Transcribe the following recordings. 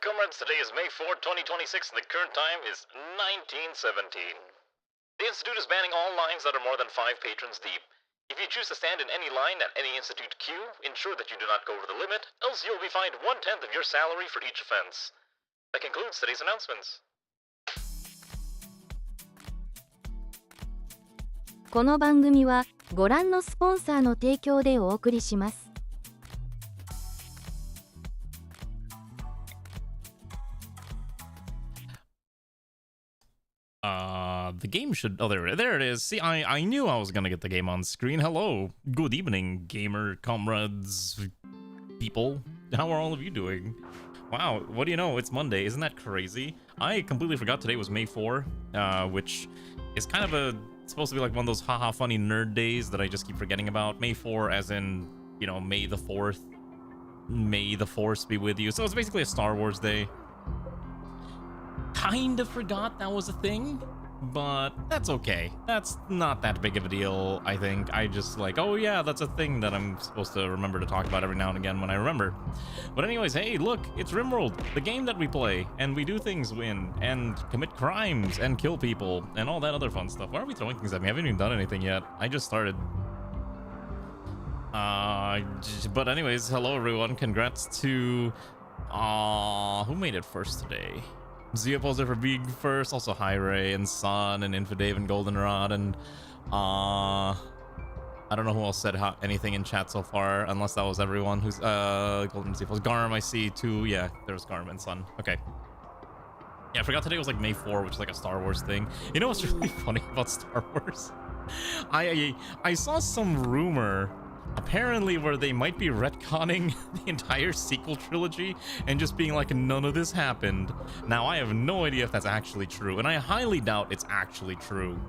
Alright, comrades, today is May 4th, 2026, and the current time is 1917. The Institute is banning all lines that are more than 5 patrons deep. If you choose to stand in any line at any Institute queue, ensure that you do not go over the limit, else you will be fined 1/10 of your salary for each offense. That concludes today's announcements. この番組はご覧のスポンサーの提供でお送りします。The game should... Oh, there it is. See, I knew I was gonna get the game on screen. Hello. Good evening, gamer comrades, people. How are all of you doing? Wow, what do you know? It's Monday. Isn't that crazy? I completely forgot today was May 4, which is kind of a... supposed to be like one of those haha funny nerd days that I just keep forgetting about. May 4 as in, you know, May the 4th. May the Force be with you. So it's basically a Star Wars day. Kind of forgot that was a thing, but that's okay. That's not that big of a deal, I think. I just like, oh yeah, that's a thing that I'm supposed to remember to talk about every now and again when I remember. But anyways, hey, look, it's Rimworld, the game that we play, and we do things in, and commit crimes, and kill people, and all that other fun stuff. Why are we throwing things at me? I haven't even done anything yet. I just started. But anyways, hello everyone. Congrats to... who made it first today? Zeoposer for being first, also Hyray and Sun and Infidave and Goldenrod and I don't know who else said anything in chat so far, unless that was everyone who's Golden Zeopos. Garm I see too. Yeah, there was Garm and Sun. Okay. Yeah, I forgot today was like May 4, which is like a Star Wars thing. You know what's really funny about Star Wars? I saw some rumor apparently where they might be retconning the entire sequel trilogy and just being like, none of this happened. Now, I have no idea if that's actually true, and I highly doubt it's actually true.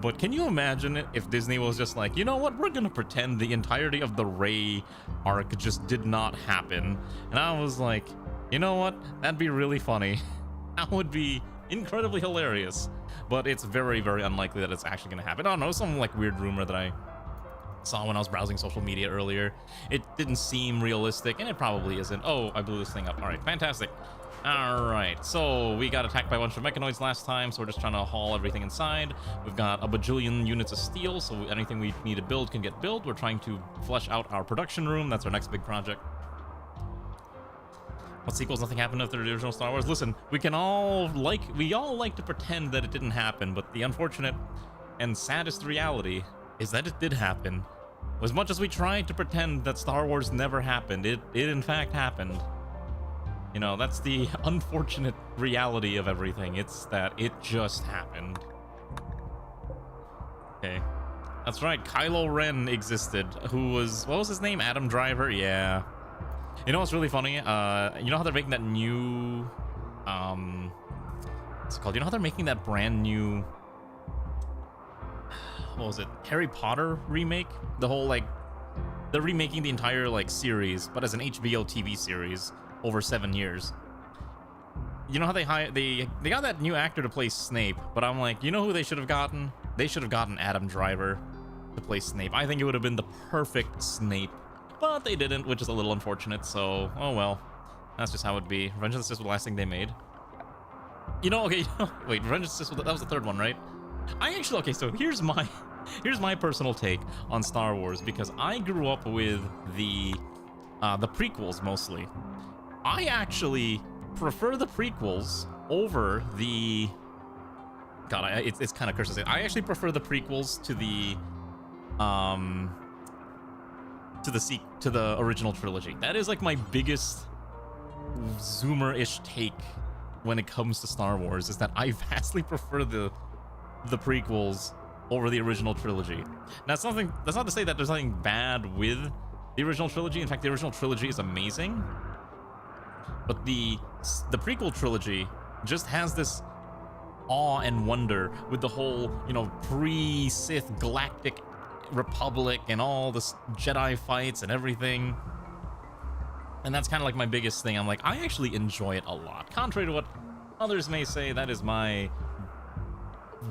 But can you imagine it if Disney was just like, you know what, we're gonna pretend the entirety of the Rey arc just did not happen. And I was like, you know what, that'd be really funny. That would be incredibly hilarious. But it's very, very unlikely that it's actually gonna happen. I don't know, some like weird rumor that I saw when I was browsing social media earlier. It didn't seem realistic, and it probably isn't. Oh, I blew this thing up. All right, fantastic. All right, so we got attacked by a bunch of mechanoids last time, so we're just trying to haul everything inside. We've got a bajillion units of steel, so anything we need to build can get built. We're trying to flesh out our production room. That's our next big project. What sequels? Nothing happened after the original Star Wars. Listen, we all like to pretend that it didn't happen, but the unfortunate and saddest reality is that it did happen. As much as we tried to pretend that Star Wars never happened, it in fact happened. You know, that's the unfortunate reality of everything. It's that it just happened. Okay. That's right, Kylo Ren existed, who was, what was his name? Adam Driver? Yeah. You know what's really funny? You know how they're making that new, what's it called? You know how they're making that brand new, what was it, Harry Potter remake? The whole, like, they're remaking the entire, like, series, but as an HBO TV series over 7 years. You know how they got that new actor to play Snape, but I'm like, you know who they should have gotten? They should have gotten Adam Driver to play Snape. I think it would have been the perfect Snape, but they didn't, which is a little unfortunate, so, oh well. That's just how it'd be. Revenge of the Sith was the last thing they made. You know, okay, wait, Revenge of the Sith, that was the third one, right? I actually, okay, so here's my personal take on Star Wars, because I grew up with the prequels mostly. I actually prefer the prequels over the... God, it's kind of cursed to say. I actually prefer the prequels to the to the original trilogy. That is like my biggest Zoomer-ish take when it comes to Star Wars, is that I vastly prefer the prequels over the original trilogy. Now, that's not to say that there's nothing bad with the original trilogy. In fact, the original trilogy is amazing. But the prequel trilogy just has this awe and wonder with the whole, you know, pre-Sith galactic republic and all this Jedi fights and everything. And that's kind of like my biggest thing. I'm like, I actually enjoy it a lot. Contrary to what others may say, that is my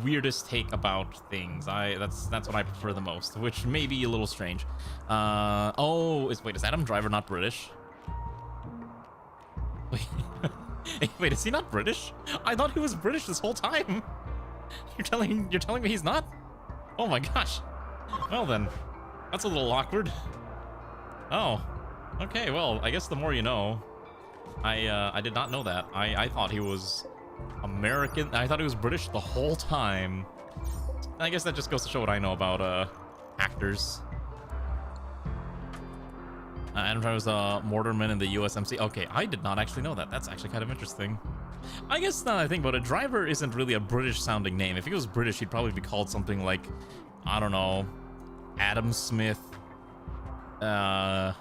weirdest take about things. That's what I prefer the most, which may be a little strange. Wait, is Adam Driver not British? Wait. Wait, is he not British? I thought he was British this whole time. You're telling me he's not? Oh my gosh. Well then, that's a little awkward. Oh, okay. Well, I guess the more you know. I did not know that. I thought he was American. I thought he was British the whole time. I guess that just goes to show what I know about actors. Adam Driver was a mortarman in the USMC. Okay, I did not actually know that. That's actually kind of interesting. I guess now that I think about it, Driver isn't really a British sounding name. If he was British, he'd probably be called something like, I don't know, Adam Smith, Driversburg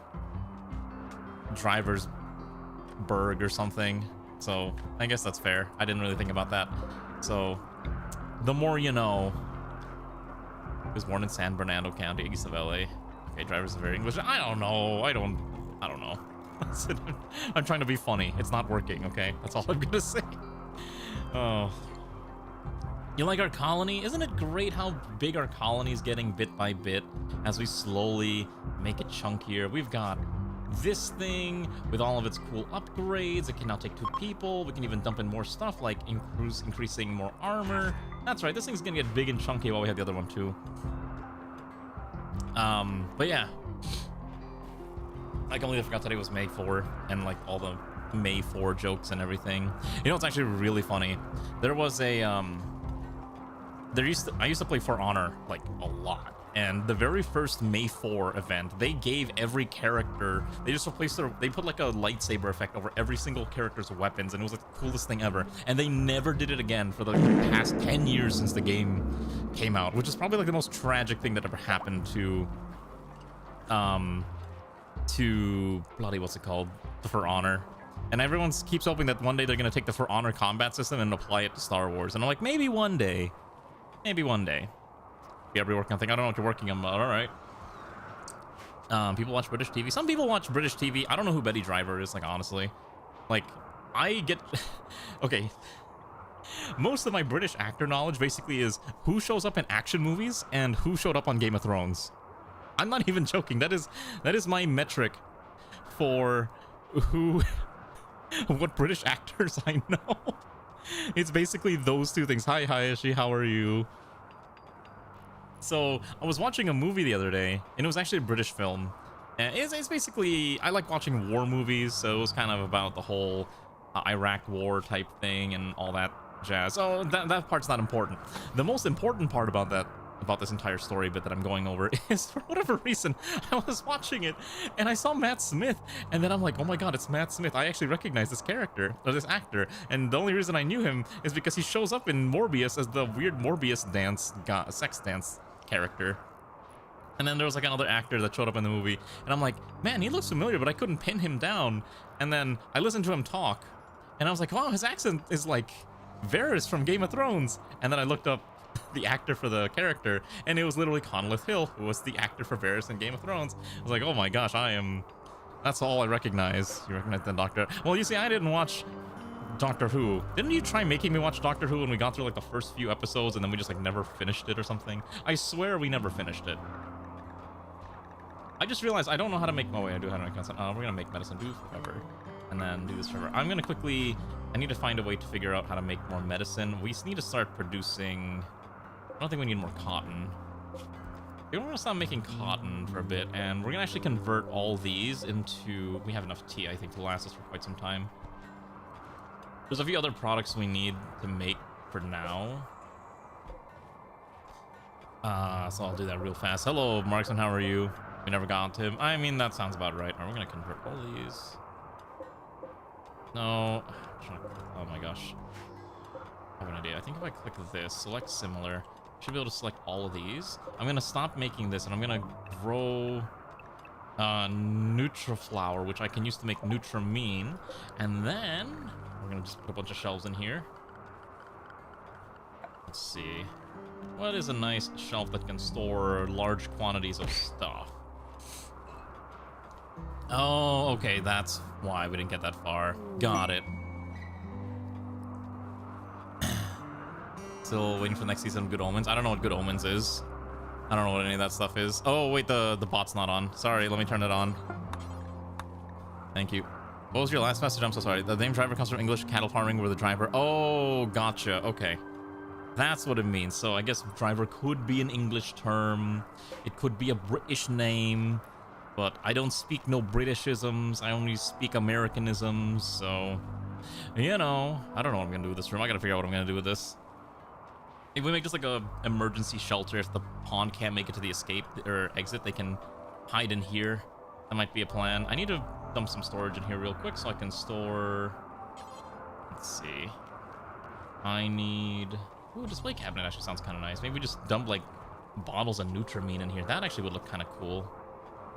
or something. So I guess that's fair. I didn't really think about that. So the more you know. He was born in San Bernardino County, east of LA. Okay, Driver's very English. I don't know. I don't know. I'm trying to be funny. It's not working, okay? That's all I'm gonna say. Oh. You like our colony? Isn't it great how big our colony is getting bit by bit as we slowly make it chunkier? We've got this thing with all of its cool upgrades. It can now take 2 people. We can even dump in more stuff like increasing more armor. That's right, this thing's gonna get big and chunky while we have the other one too. But yeah. I completely forgot today was May 4 and like all the May 4 jokes and everything. You know, it's actually really funny. There was a, I used to play For Honor like a lot. And the very first May 4 event, they gave every character, they just replaced they put like a lightsaber effect over every single character's weapons, and it was like the coolest thing ever. And they never did it again for the past 10 years since the game came out, which is probably like the most tragic thing that ever happened to bloody, what's it called? The For Honor. And everyone keeps hoping that one day they're gonna take the For Honor combat system and apply it to Star Wars. And I'm like, maybe one day. Maybe one day. Yeah, we're working on thing. I don't know what you're working on, but all right. People watch British TV. Some people watch British TV. I don't know who Betty Driver is, like, honestly. Like, I get... Okay. Most of my British actor knowledge basically is who shows up in action movies and who showed up on Game of Thrones. I'm not even joking. That is my metric for who... what British actors I know. It's basically those 2 things. Hi, Hayashi, how are you? So I was watching a movie the other day, and it was actually a British film. And it's basically, I like watching war movies, so it was kind of about the whole Iraq war type thing and all that jazz. So that part's not important. The most important part about this entire story bit that I'm going over is, for whatever reason, I was watching it and I saw Matt Smith, and then I'm like, oh my god, it's Matt Smith. I actually recognize this character, or this actor, and the only reason I knew him is because he shows up in Morbius as the weird Morbius sex dance character. And then there was like another actor that showed up in the movie, and I'm like, man, he looks familiar, but I couldn't pin him down. And then I listened to him talk, and I was like, wow, his accent is like Varys from Game of Thrones. And then I looked up the actor for the character, and it was literally Conleth Hill, who was the actor for Varys in Game of Thrones. I was like, oh my gosh, that's all I recognize. You recognize the Doctor? Well, you see, I didn't watch Doctor Who. Didn't you try making me watch Doctor Who when we got through like the first few episodes and then we just like never finished it or something? I swear we never finished it. I just realized I don't know how to make... Oh wait, I do how to make medicine. We're gonna make medicine do forever and then do this forever. I'm gonna quickly... I need to find a way to figure out how to make more medicine. We need to start producing... I don't think we need more cotton. We're gonna stop making cotton for a bit, and we're gonna actually convert all these into... We have enough tea, I think, to last us for quite some time. There's a few other products we need to make for now. So I'll do that real fast. Hello, Markson, how are you? We never got to him. I mean, that sounds about right. We're gonna convert all these. No. Oh my gosh. I have an idea. I think if I click this, select similar, I should be able to select all of these. I'm gonna stop making this, and I'm gonna grow Nutriflower, which I can use to make Nutramine, and then we're gonna just put a bunch of shelves in here. Let's see. What is a nice shelf that can store large quantities of stuff? Oh, okay, that's why we didn't get that far. Got it. Still waiting for the next season of Good Omens. I don't know what Good Omens is. I don't know what any of that stuff is. Oh, wait, the bot's not on. Sorry, let me turn it on. Thank you. What was your last message? I'm so sorry. The name driver comes from English cattle farming where the driver... Oh, gotcha. Okay. That's what it means. So I guess driver could be an English term. It could be a British name. But I don't speak no Britishisms. I only speak Americanisms. So, you know, I don't know what I'm going to do with this room. I got to figure out what I'm going to do with this. If we make just like a emergency shelter, if the pawn can't make it to the escape or exit, they can hide in here. That might be a plan. I need to dump some storage in here real quick so I can store... Let's see. I need... Ooh, a display cabinet actually sounds kind of nice. Maybe we just dump like bottles of Nutramine in here. That actually would look kind of cool.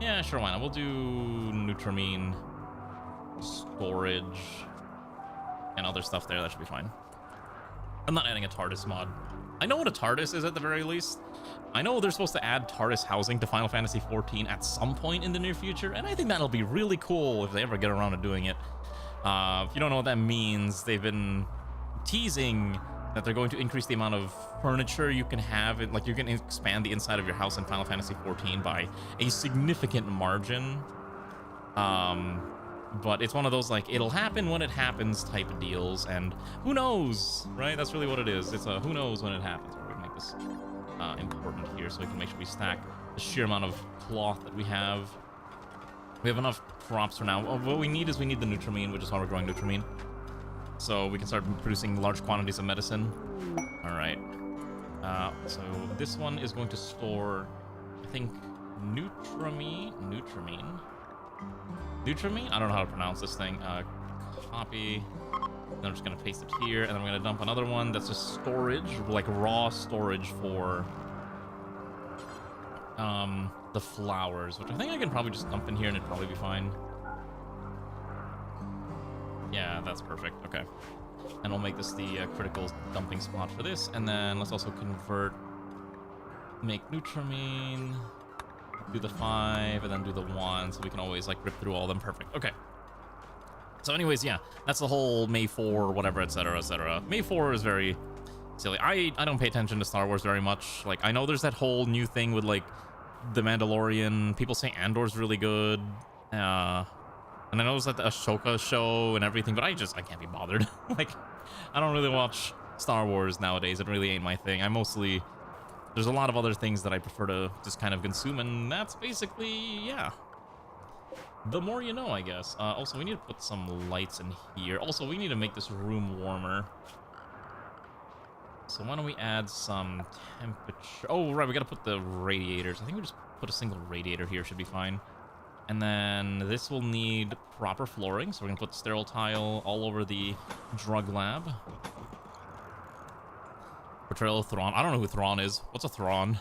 Yeah, sure, why not? We'll do Nutramine, storage, and other stuff there. That should be fine. I'm not adding a TARDIS mod. I know what a TARDIS is at the very least. I know they're supposed to add TARDIS housing to Final Fantasy XIV at some point in the near future, and I think that'll be really cool if they ever get around to doing it. If you don't know what that means, they've been teasing that they're going to increase the amount of furniture you can have. Like, you can expand the inside of your house in Final Fantasy XIV by a significant margin. But it's one of those, like, it'll happen when it happens type of deals, and who knows, right? That's really what it is. It's a who knows when it happens. We're gonna make this important here so we can make sure we stack the sheer amount of cloth that we have. We have enough crops for now. What we need is we need the Nutramine, which is why we're growing Nutramine. So we can start producing large quantities of medicine. All right. So this one is going to store, I think, Nutramine? I don't know how to pronounce this thing. Copy. Then I'm just going to paste it here, and then I'm going to dump another one that's just storage, like raw storage for the flowers, which I think I can probably just dump in here and it'd probably be fine. Yeah, that's perfect. Okay. And we'll make this the critical dumping spot for this. And then let's also convert, make Nutramine, do the 5, and then do the 1, so we can always like rip through all of them. Perfect. Okay. So anyways, yeah, that's the whole May 4, whatever, etc., etc. May 4 is very silly. I don't pay attention to Star Wars very much. Like, I know there's that whole new thing with like The Mandalorian. People say Andor's really good. And I know it's like the Ashoka show and everything, but I can't be bothered. Like, I don't really watch Star Wars nowadays. It really ain't my thing. There's a lot of other things that I prefer to just kind of consume, and that's basically, yeah. The more you know, I guess. Also, we need to put some lights in here. Also, we need to make this room warmer. So why don't we add some temperature? Oh, right, we gotta put the radiators. I think we just put a single radiator here, should be fine. And then this will need proper flooring, so we're gonna put sterile tile all over the drug lab. Portrayal of Thrawn. I don't know who Thrawn is. What's a Thrawn?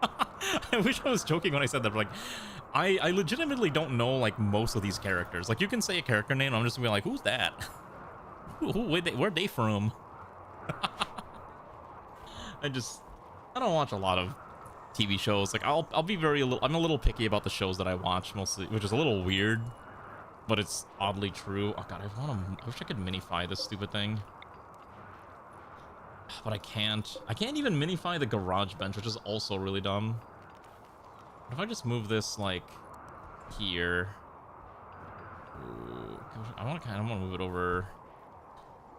I wish I was joking when I said that, but like, I legitimately don't know like most of these characters. Like, you can say a character name, and I'm just gonna be like, who's that? Where'd they from? I don't watch a lot of TV shows. Like, I'm a little picky about the shows that I watch mostly, which is a little weird, but it's oddly true. Oh god, I wish I could minify this stupid thing, but I can't even minify the garage bench, which is also really dumb. What if I just move this like here? Ooh, I want to move it over.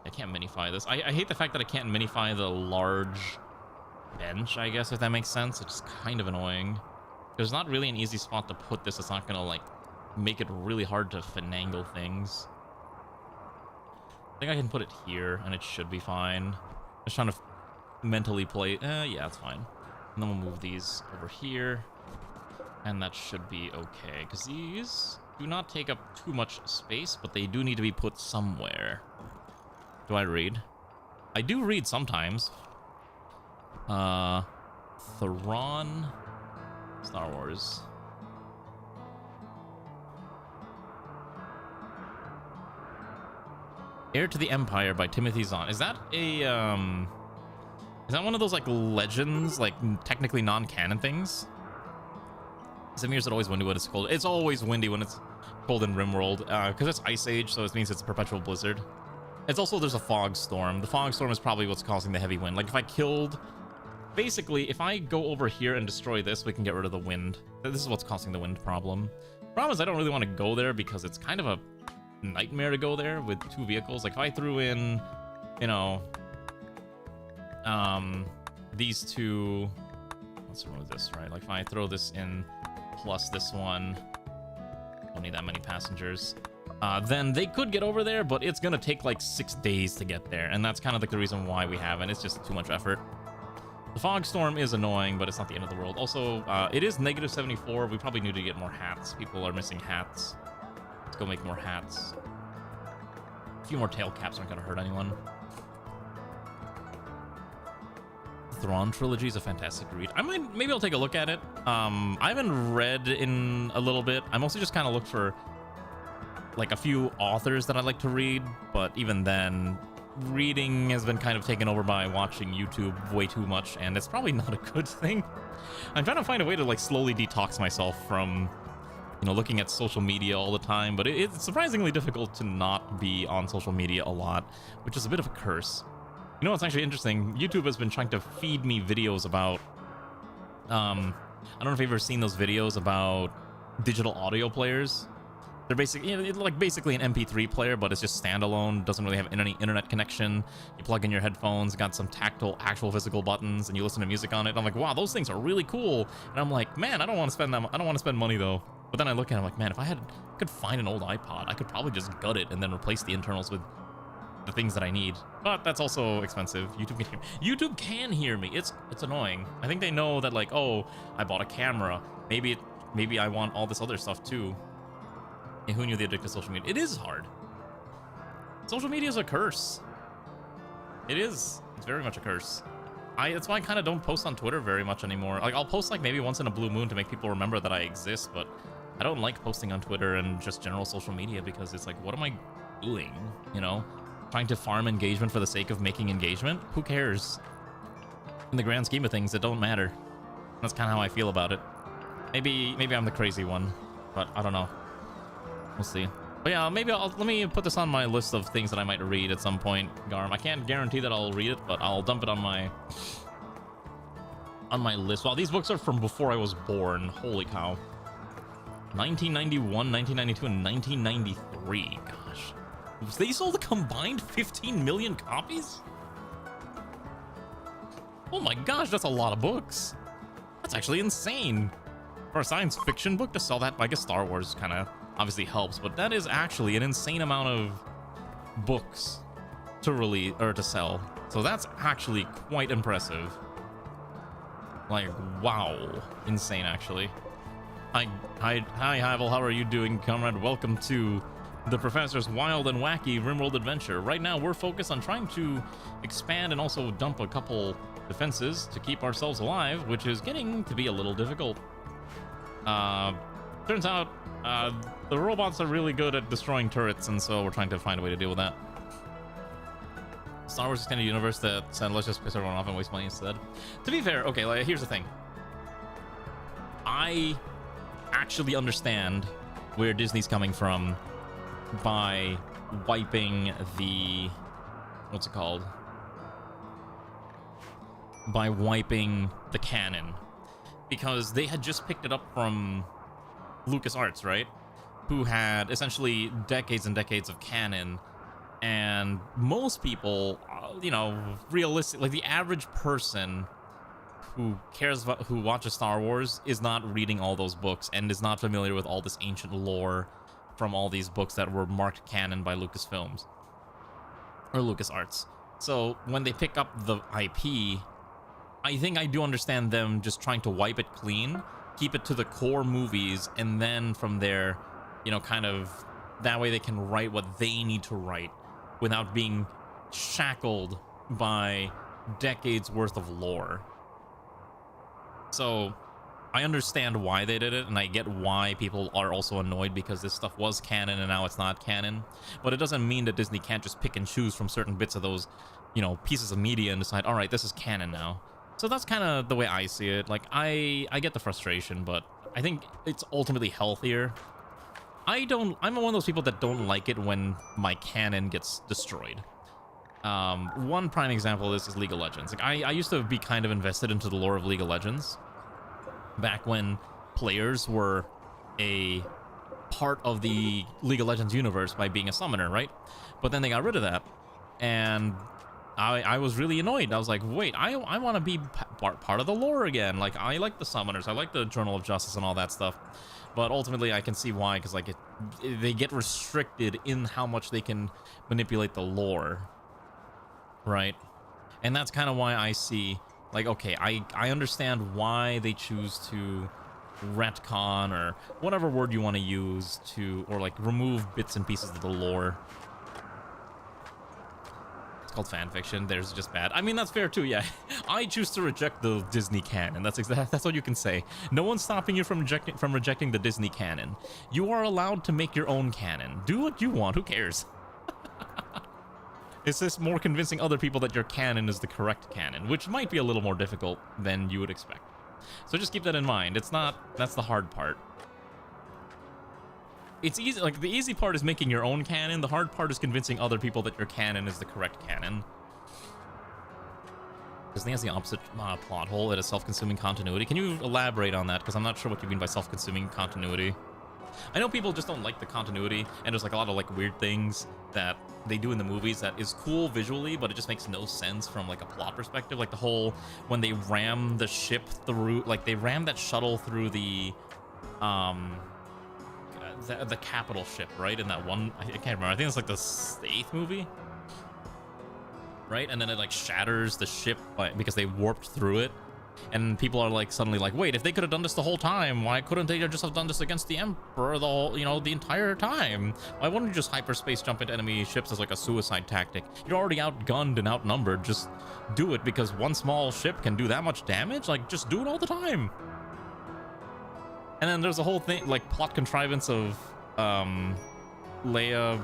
I can't minify this. I hate the fact that I can't minify the large bench, I guess, if that makes sense. It's just kind of annoying. There's not really an easy spot to put this. It's not gonna like make it really hard to finagle things. I think I can put it here and it should be fine. Just trying to mentally play. Yeah, it's fine. And then we'll move these over here, and that should be okay, because these do not take up too much space, but they do need to be put somewhere. Do I read? I do read sometimes. Thrawn, Star Wars. Heir to the Empire by Timothy Zahn. Is that a is that one of those like legends, like technically non-canon things? Samir said always windy when it's cold. It's always windy when it's cold in Rimworld, because it's Ice Age, so it means it's a perpetual blizzard. It's also, there's a fog storm. The fog storm is probably what's causing the heavy wind. Like, if I killed... Basically, if I go over here and destroy this, we can get rid of the wind. This is what's causing the wind problem. Problem is, I don't really want to go there because it's kind of a nightmare to go there with 2 vehicles. Like if I threw in, you know, these 2, let's remove this, right? Like if I throw this in plus this one, don't need that many passengers, then they could get over there, but it's gonna take like 6 days to get there, and that's kind of like the reason why we haven't. It's just too much effort. The fog storm is annoying, but it's not the end of the world. Also, it is negative 74. We probably need to get more hats. People are missing hats. Let's go make more hats. A few more tail caps aren't gonna hurt anyone. The Thrawn trilogy is a fantastic read. Maybe I'll take a look at it. I haven't read in a little bit. I mostly just kind of look for like a few authors that I like to read, but even then, reading has been kind of taken over by watching YouTube way too much, and it's probably not a good thing. I'm trying to find a way to like slowly detox myself from, you know, looking at social media all the time, but it's surprisingly difficult to not be on social media a lot, which is a bit of a curse. You know what's actually interesting? YouTube has been trying to feed me videos about, I don't know if you've ever seen those videos about digital audio players. They're basically, you know, like basically an MP3 player, but it's just standalone, doesn't really have any internet connection. You plug in your headphones, got some tactile, actual physical buttons, and you listen to music on it. And I'm like, wow, those things are really cool. And I'm like, man, I don't want to spend that. I don't want to spend money though. But then I look at it, I'm like, man, if I could find an old iPod, I could probably just gut it and then replace the internals with the things that I need. But that's also expensive. YouTube can hear me. It's annoying. I think they know that, like, oh, I bought a camera. Maybe I want all this other stuff too. And who knew the addicted to social media? It is hard. Social media is a curse. It is. It's very much a curse. That's why I kind of don't post on Twitter very much anymore. Like, I'll post like maybe once in a blue moon to make people remember that I exist, but I don't like posting on Twitter and just general social media because it's like, what am I doing? You know? Trying to farm engagement for the sake of making engagement? Who cares? In the grand scheme of things, it don't matter. That's kind of how I feel about it. Maybe I'm the crazy one, but I don't know. We'll see. But yeah, maybe let me put this on my list of things that I might read at some point, Garm. I can't guarantee that I'll read it, but I'll dump it on my list. Wow, these books are from before I was born. Holy cow. 1991, 1992, and 1993. Gosh. They sold a combined 15 million copies? Oh my gosh, that's a lot of books. That's actually insane. For a science fiction book to sell that, I guess Star Wars kind of obviously helps, but that is actually an insane amount of books to release or to sell. So that's actually quite impressive. Like, wow. Insane, actually. Hi, Hyvel, how are you doing, comrade? Welcome to the Professor's wild and wacky Rimworld adventure. Right now, we're focused on trying to expand and also dump a couple defenses to keep ourselves alive, which is getting to be a little difficult. Turns out, the robots are really good at destroying turrets, and so we're trying to find a way to deal with that. Star Wars Extended Universe that said, let's just piss everyone off and waste money instead. To be fair, okay, like, here's the thing. I actually understand where Disney's coming from by wiping the... what's it called? By wiping the canon. Because they had just picked it up from LucasArts, right? Who had essentially decades and decades of canon, and most people, you know, realistic, like the average person who cares about, who watches Star Wars is not reading all those books and is not familiar with all this ancient lore from all these books that were marked canon by Lucasfilms or LucasArts. So when they pick up the IP, I think I do understand them just trying to wipe it clean, keep it to the core movies, and then from there, you know, kind of that way they can write what they need to write without being shackled by decades worth of lore. So I understand why they did it, and I get why people are also annoyed because this stuff was canon and now it's not canon. But it doesn't mean that Disney can't just pick and choose from certain bits of those, you know, pieces of media and decide, all right, this is canon now. So that's kind of the way I see it. Like, I get the frustration, but I think it's ultimately healthier. I'm one of those people that don't like it when my canon gets destroyed. One prime example of this is League of Legends. Like, I used to be kind of invested into the lore of League of Legends back when players were a part of the League of Legends universe by being a summoner, right? But then they got rid of that, and I was really annoyed. I was like, wait, I want to be part of the lore again. Like, I like the summoners, I like the Journal of Justice and all that stuff. But ultimately, I can see why, because like they get restricted in how much they can manipulate the lore, right? And that's kind of why I see, like, okay, I understand why they choose to retcon, or whatever word you want to use, to, or like remove bits and pieces of the lore. It's called fan fiction. There's just bad. I mean, that's fair too. Yeah, I choose to reject the Disney canon. That's what you can say. No one's stopping you from rejecting the Disney canon. You are allowed to make your own canon. Do what you want. Who cares? It's just more convincing other people that your canon is the correct canon, which might be a little more difficult than you would expect. So just keep that in mind. It's not, that's the hard part. It's easy, like the easy part is making your own canon. The hard part is convincing other people that your canon is the correct canon. Disney has the opposite plot hole. It has self-consuming continuity. Can you elaborate on that? Because I'm not sure what you mean by self-consuming continuity. I know people just don't like the continuity, and there's like a lot of like weird things that they do in the movies that is cool visually, but it just makes no sense from like a plot perspective. Like the whole, when they ram the ship through, like they ram that shuttle through the capital ship, right? In that one, I can't remember, I think it's like the 8th movie, right? And then it like shatters the ship because they warped through it. And people are like suddenly like, wait, if they could have done this the whole time, why couldn't they just have done this against the Emperor the whole, the entire time? Why wouldn't you just hyperspace jump into enemy ships as like a suicide tactic? You're already outgunned and outnumbered. Just do it, because one small ship can do that much damage. Like, just do it all the time. And then there's a whole thing, like plot contrivance of Leia,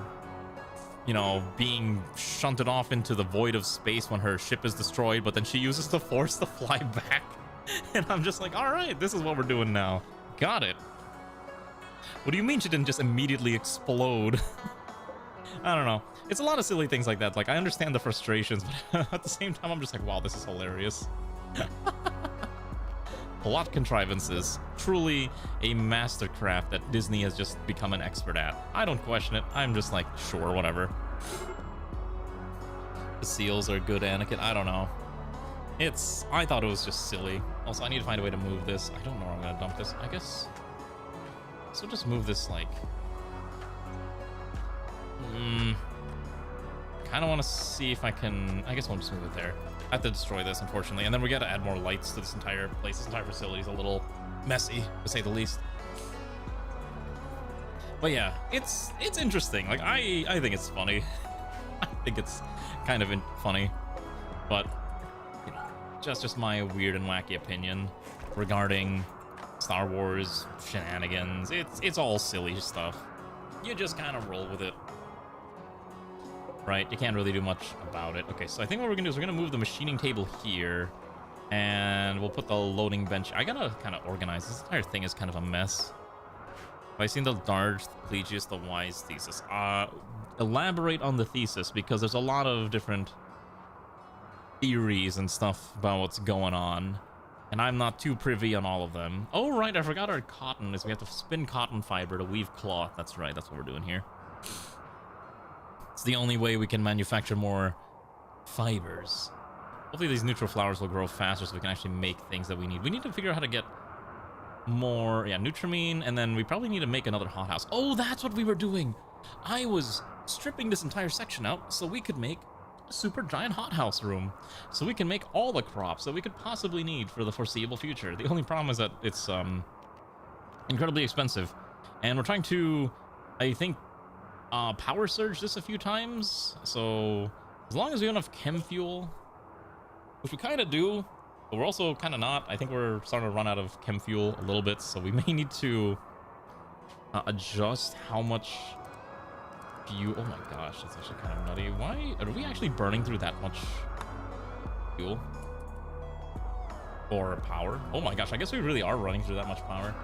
being shunted off into the void of space when her ship is destroyed, but then she uses the Force to fly back. And I'm just like, all right, this is what we're doing now. Got it. What do you mean she didn't just immediately explode? I don't know. It's a lot of silly things like that. Like, I understand the frustrations, but at the same time, I'm just like, wow, this is hilarious. Plot contrivances. Truly a mastercraft that Disney has just become an expert at. I don't question it. I'm just like, sure, whatever. The seals are good, Anakin. I don't know. I thought it was just silly. Also, I need to find a way to move this. I don't know where I'm gonna dump this. I guess. So just move this, like. Kind of want to see if I can. I guess I'll just move it there. I have to destroy this, unfortunately, and then we got to add more lights to this entire place. This entire facility is a little messy, to say the least. But yeah, it's interesting. Like, I think it's funny. I think it's kind of funny, but just my weird and wacky opinion regarding Star Wars shenanigans. It's all silly stuff. You just kind of roll with it. Right, you can't really do much about it. Okay, so I think what we're gonna do is we're gonna move the machining table here, and we'll put the loading bench. I gotta kind of organize. This entire thing is kind of a mess. Have I seen the large Pelagius the Wise thesis? Elaborate on the thesis, because there's a lot of different theories and stuff about what's going on, and I'm not too privy on all of them. Oh, right, I forgot our cotton is we have to spin cotton fiber to weave cloth. That's right, that's what we're doing here. It's the only way we can manufacture more fibers. Hopefully these neutral flowers will grow faster so we can actually make things that we need. We need to figure out how to get more, Nutramine, and then we probably need to make another hothouse. Oh, that's what we were doing. I was stripping this entire section out so we could make a super giant hothouse room. So we can make all the crops that we could possibly need for the foreseeable future. The only problem is that it's incredibly expensive. And we're trying to, I think, power surge this a few times, so as long as we don't have chem fuel, which we kind of do, but we're also kind of not. I think we're starting to run out of chem fuel a little bit, so we may need to adjust how much fuel. Oh my gosh, that's actually kind of nutty. Why are we actually burning through that much fuel or power? Oh my gosh, I guess we really are running through that much power.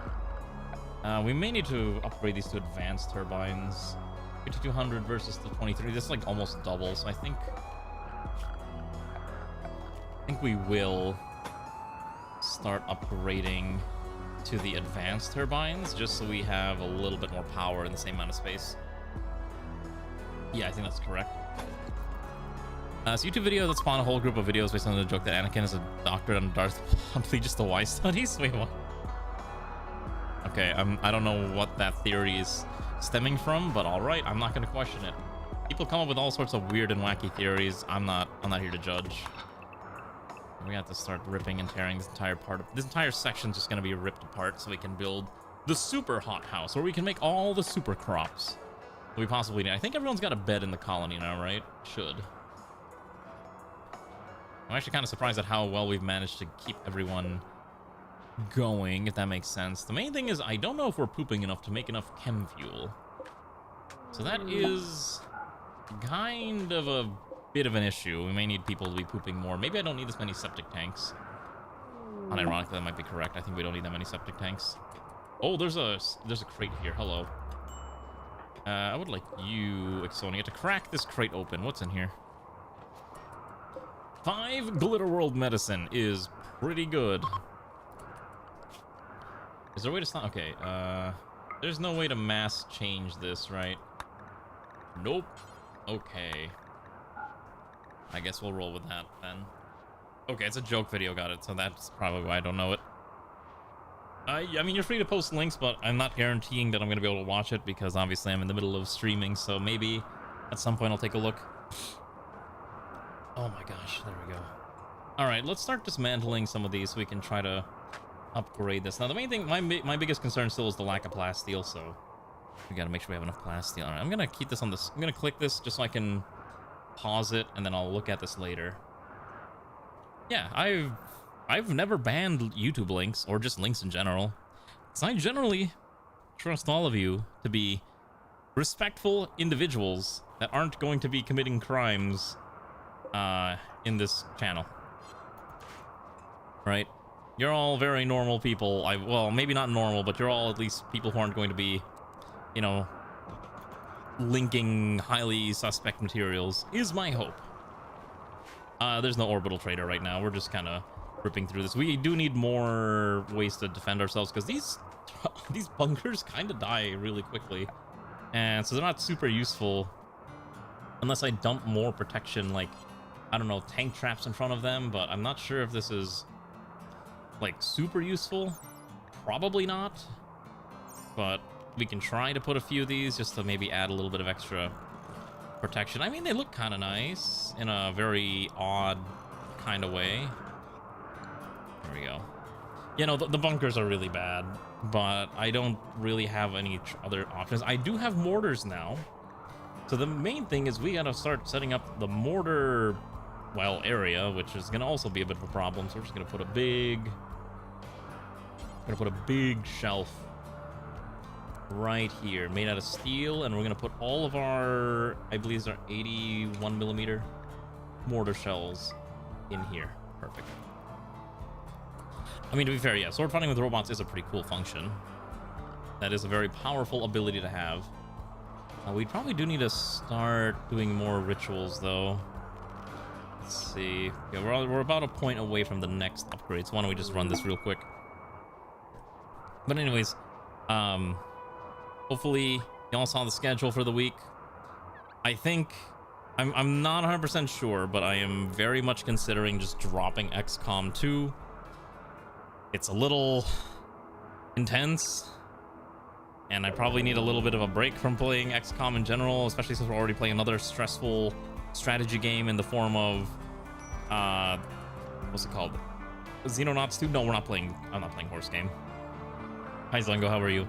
We may need to upgrade these to advanced turbines. 5200 versus the 23. This is like almost double, so I think we will start upgrading to the advanced turbines, just so we have a little bit more power in the same amount of space. Yeah, I think that's correct. It's a YouTube video that spawned a whole group of videos based on the joke that Anakin is a doctor and Darth Humphrey just the Y studies. Wait, what? Okay, I don't know what that theory is stemming from, but all right, I'm not going to question it. People come up with all sorts of weird and wacky theories. I'm not here to judge. We have to start ripping and tearing this entire part of this entire section's just going to be ripped apart so we can build the super hot house, where we can make all the super crops we possibly need. I think everyone's got a bed in the colony now, right? Should. I'm actually kind of surprised at how well we've managed to keep everyone going, if that makes sense. The main thing is I don't know if we're pooping enough to make enough chem fuel. So that is kind of a bit of an issue. We may need people to be pooping more. Maybe I don't need this many septic tanks. Unironically, that might be correct. I think we don't need that many septic tanks. Oh, there's a crate here. Hello. I would like you, Exonia, to crack this crate open. What's in here? 5 Glitter World medicine is pretty good. Is there a way to stop? Okay, there's no way to mass change this, right? Nope. Okay. I guess we'll roll with that then. Okay, it's a joke video, got it. So that's probably why I don't know it. I mean, you're free to post links, but I'm not guaranteeing that I'm going to be able to watch it because obviously I'm in the middle of streaming. So maybe at some point I'll take a look. Oh my gosh, there we go. All right, let's start dismantling some of these so we can try to upgrade this. Now, the main thing, my biggest concern still is the lack of plasteel, so we got to make sure we have enough plasteel. All right, I'm going to keep this on this. I'm going to click this just so I can pause it, and then I'll look at this later. Yeah, I've never banned YouTube links, or just links in general, because I generally trust all of you to be respectful individuals that aren't going to be committing crimes in this channel. Right? You're all very normal people. Well, maybe not normal, but you're all at least people who aren't going to be, you know, linking highly suspect materials, is my hope. There's no orbital trader right now. We're just kind of ripping through this. We do need more ways to defend ourselves, because these bunkers kind of die really quickly, and so they're not super useful unless I dump more protection, like, I don't know, tank traps in front of them. But I'm not sure if this is like super useful. Probably not, but we can try to put a few of these just to maybe add a little bit of extra protection. I mean, they look kind of nice in a very odd kind of way. There we go. You know, the bunkers are really bad, but I don't really have any other options. I do have mortars now, so the main thing is we gotta start setting up the mortar, well, area, which is gonna also be a bit of a problem. So we're just gonna put a big shelf right here, made out of steel, and we're gonna put all of our, I believe these are 81mm mortar shells in here. Perfect. I mean, to be fair, yeah, sword fighting with robots is a pretty cool function. That is a very powerful ability to have. We probably do need to start doing more rituals, though. Let's see. Yeah, we're about a point away from the next upgrade, so why don't we just run this real quick? But anyways, hopefully y'all saw the schedule for the week. I think I'm not 100% sure, but I am very much considering just dropping XCOM 2. It's a little intense, and I probably need a little bit of a break from playing XCOM in general, especially since we're already playing another stressful strategy game in the form of what's it called? Xenonauts 2? No, I'm not playing horse game. Hi Zlango, how are you?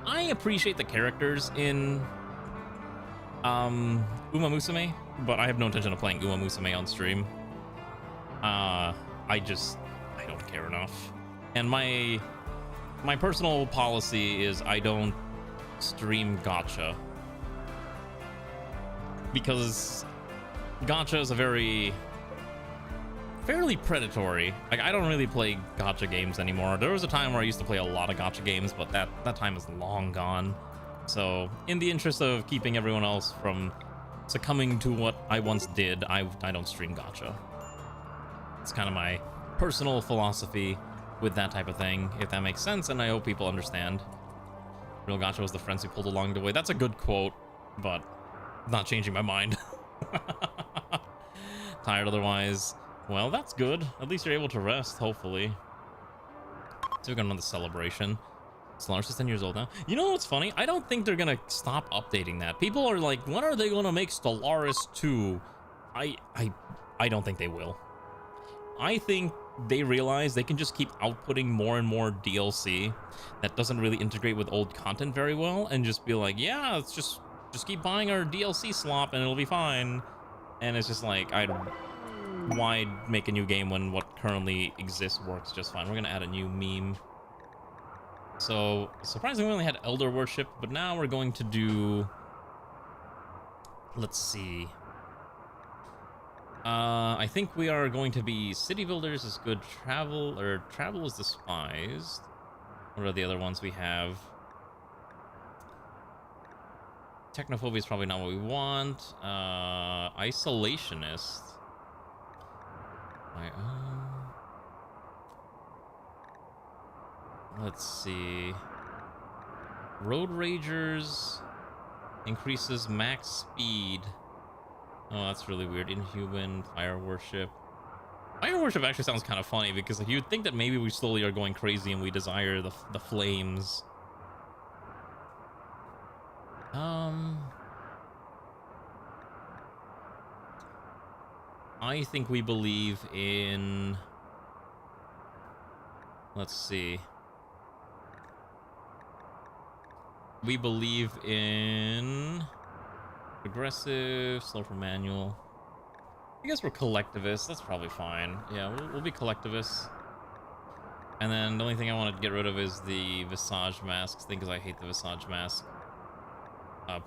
I appreciate the characters in Uma Musume, but I have no intention of playing Uma Musume on stream. I don't care enough. And my personal policy is I don't stream gacha, because gacha is a fairly predatory. Like, I don't really play gacha games anymore. There was a time where I used to play a lot of gacha games, but that time is long gone. So in the interest of keeping everyone else from succumbing to what I once did, I don't stream gacha. It's kind of my personal philosophy with that type of thing, if that makes sense, and I hope people understand. Real gacha was the friends who pulled along the way. That's a good quote, but not changing my mind. Tired otherwise. Well, that's good. At least you're able to rest, hopefully. So we got another celebration. Stellaris is 10 years old now. You know what's funny? I don't think they're gonna stop updating that. People are like, when are they gonna make Stellaris 2? I don't think they will. I think they realize they can just keep outputting more and more DLC that doesn't really integrate with old content very well, and just be like, yeah, let's just keep buying our DLC slop and it'll be fine. And it's just like, why make a new game when what currently exists works just fine? We're gonna add a new meme. So surprisingly, we only had Elder Worship, but now we're going to do, let's see. I think we are going to be City Builders is good, Travel is despised. What are the other ones we have? Technophobia is probably not what we want. Isolationist. Let's see. Road Ragers increases max speed. Oh, that's really weird. Inhuman, Fire Worship. Fire Worship actually sounds kind of funny because like, you'd think that maybe we slowly are going crazy and we desire the flames. I think we believe in... Let's see. We believe in... Progressive, slow for manual. I guess we're collectivists. That's probably fine. Yeah, we'll be collectivists. And then the only thing I want to get rid of is the Visage masks thing, because I hate the Visage mask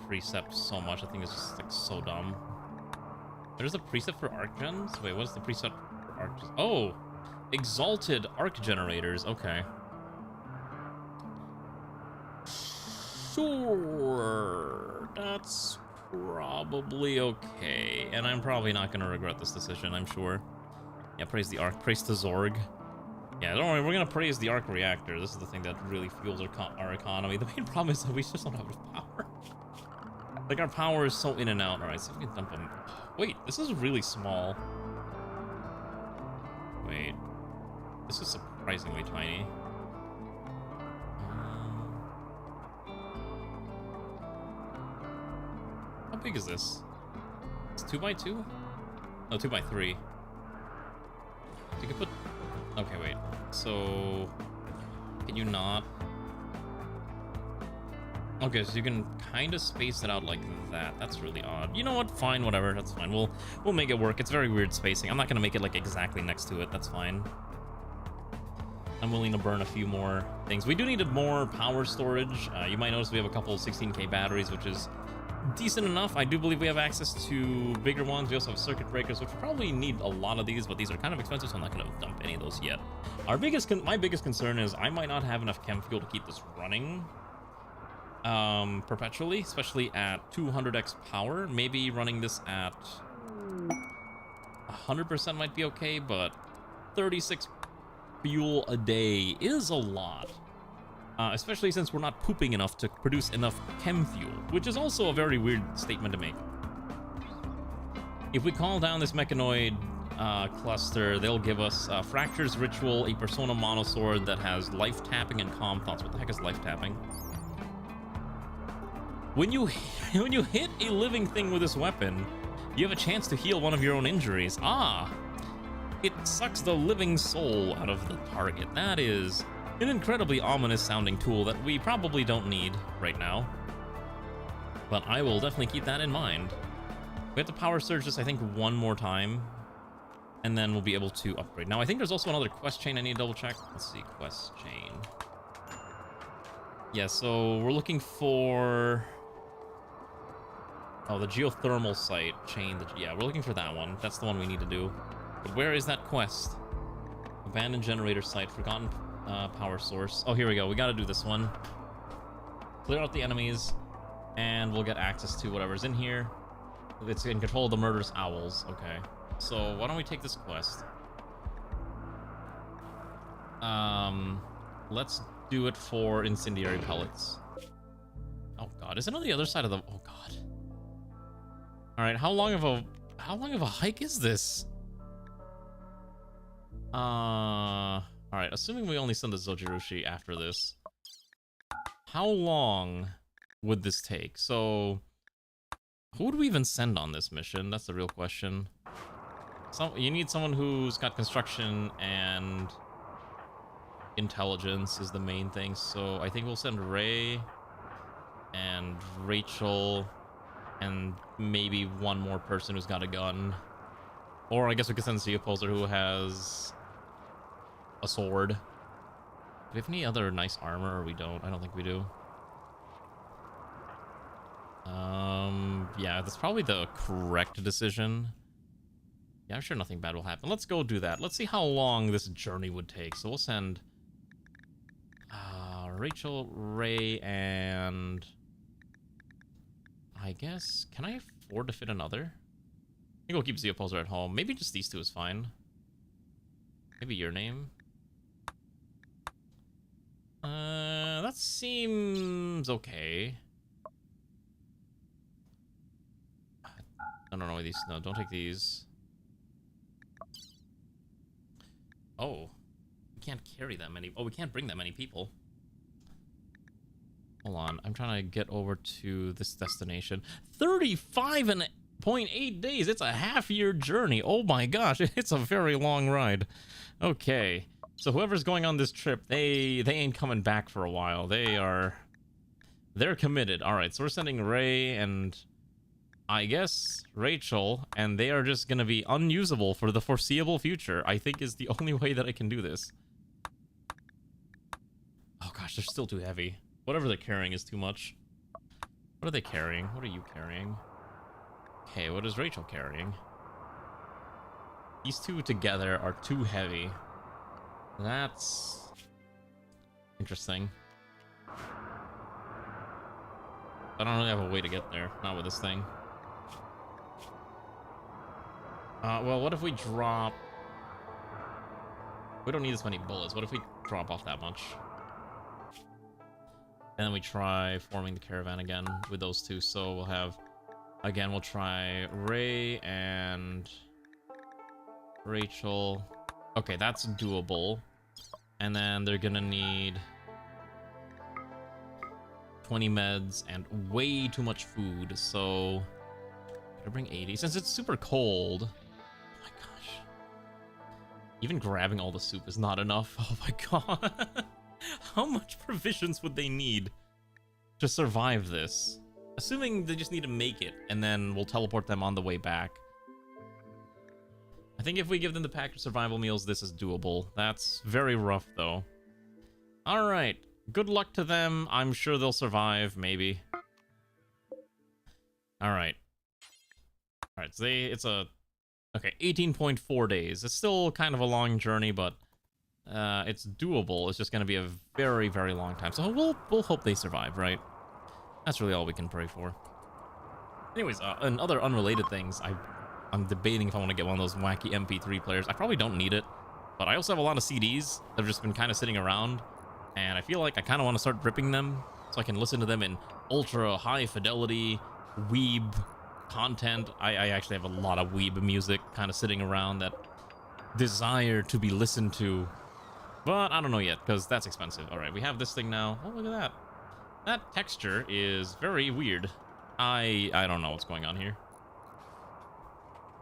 precept so much. I think it's just like so dumb. There's a precept for arc gens? Wait, what's the precept for arc gens? Oh! Exalted arc generators. Okay. Sure. That's probably okay. And I'm probably not going to regret this decision, I'm sure. Yeah, praise the arc. Praise the Zorg. Yeah, don't worry, we're going to praise the arc reactor. This is the thing that really fuels our economy. The main problem is that we just don't have enough power. Like, our power is so in and out. Alright, so we can dump them. Wait, this is really small. Wait. This is surprisingly tiny. How big is this? It's 2x2? No, 2x3. You can put... Okay, wait. So... Can you not... Okay, so you can kind of space it out like that. That's really odd. You know what? Fine, whatever. That's fine. We'll make it work. It's very weird spacing. I'm not gonna make it like exactly next to it. That's fine. I'm willing to burn a few more things. We do need more power storage. You might notice we have a couple 16K batteries, which is decent enough. I do believe we have access to bigger ones. We also have circuit breakers, which we probably need a lot of these, but these are kind of expensive, so I'm not going to dump any of those yet. My biggest concern is I might not have enough chem fuel to keep this running perpetually, especially at 200x power. Maybe running this at 100% might be okay, but 36 fuel a day is a lot. Especially since we're not pooping enough to produce enough chem fuel, which is also a very weird statement to make. If we call down this mechanoid cluster, they'll give us Fracture's Ritual, a Persona Monosword that has life tapping and calm thoughts. What the heck is life tapping? When you hit a living thing with this weapon, you have a chance to heal one of your own injuries. Ah! It sucks the living soul out of the target. That is an incredibly ominous sounding tool that we probably don't need right now. But I will definitely keep that in mind. We have to power surge this, I think, one more time. And then we'll be able to upgrade. Now, I think there's also another quest chain I need to double check. Let's see, quest chain. Yeah, so we're looking for... Oh, the geothermal site chain. Yeah, we're looking for that one. That's the one we need to do. But where is that quest? Abandoned generator site, forgotten power source. Oh, here we go. We got to do this one. Clear out the enemies, and we'll get access to whatever's in here. It's in control of the murderous owls. Okay. So why don't we take this quest? Let's do it for incendiary pellets. Oh god, is it on the other side of the... Oh god. Alright, how long of a hike is this? Alright, assuming we only send the Zojirushi after this. How long would this take? So, who would we even send on this mission? That's the real question. You need someone who's got construction and intelligence is the main thing. So I think we'll send Ray and Rachel and maybe one more person who's got a gun. Or I guess we could send Sea Opposer who has a sword. Do we have any other nice armor, or we don't? I don't think we do. Yeah, that's probably the correct decision. Yeah, I'm sure nothing bad will happen. Let's go do that. Let's see how long this journey would take. So we'll send Rachel, Ray, and I guess, can I afford to fit another? I think we'll keep Sea Opposer at home. Maybe just these two is fine. Maybe your name. That seems okay. I don't know these. No, don't take these. Oh, we can't carry that many. Oh, we can't bring that many people. Hold on, I'm trying to get over to this destination. 35.8 days. It's a half-year journey. Oh my gosh, it's a very long ride. Okay, so whoever's going on this trip, they ain't coming back for a while. They're committed. All right, so we're sending Ray and I guess Rachel, and they are just gonna be unusable for the foreseeable future. I think is the only way that I can do this. Oh gosh, they're still too heavy. Whatever they're carrying is too much. What are they carrying? What are you carrying? Okay, what is Rachel carrying? These two together are too heavy. That's interesting. I don't really have a way to get there. Not with this thing. Well, what if we drop... We don't need as many bullets. What if we drop off that much? And then we try forming the caravan again with those two. So we'll have... Again, we'll try Ray and Rachel. Okay, that's doable. And then they're gonna need 20 meds and way too much food. So I bring 80 since it's super cold. Oh my gosh. Even grabbing all the soup is not enough. Oh my god. How much provisions would they need to survive this? Assuming they just need to make it, and then we'll teleport them on the way back. I think if we give them the pack of survival meals, this is doable. That's very rough, though. Alright. Good luck to them. I'm sure they'll survive, maybe. Alright. Alright, so it's a... Okay, 18.4 days. It's still kind of a long journey, but... it's doable. It's just going to be a very, very long time. So we'll hope they survive, right? That's really all we can pray for. Anyways, and other unrelated things, I'm debating if I want to get one of those wacky MP3 players. I probably don't need it, but I also have a lot of CDs that have just been kind of sitting around, and I feel like I kind of want to start ripping them so I can listen to them in ultra high fidelity weeb content. I actually have a lot of weeb music kind of sitting around that desire to be listened to, but I don't know yet because that's expensive. All right, we have this thing now. Oh, look at that. That texture is very weird. I don't know what's going on here.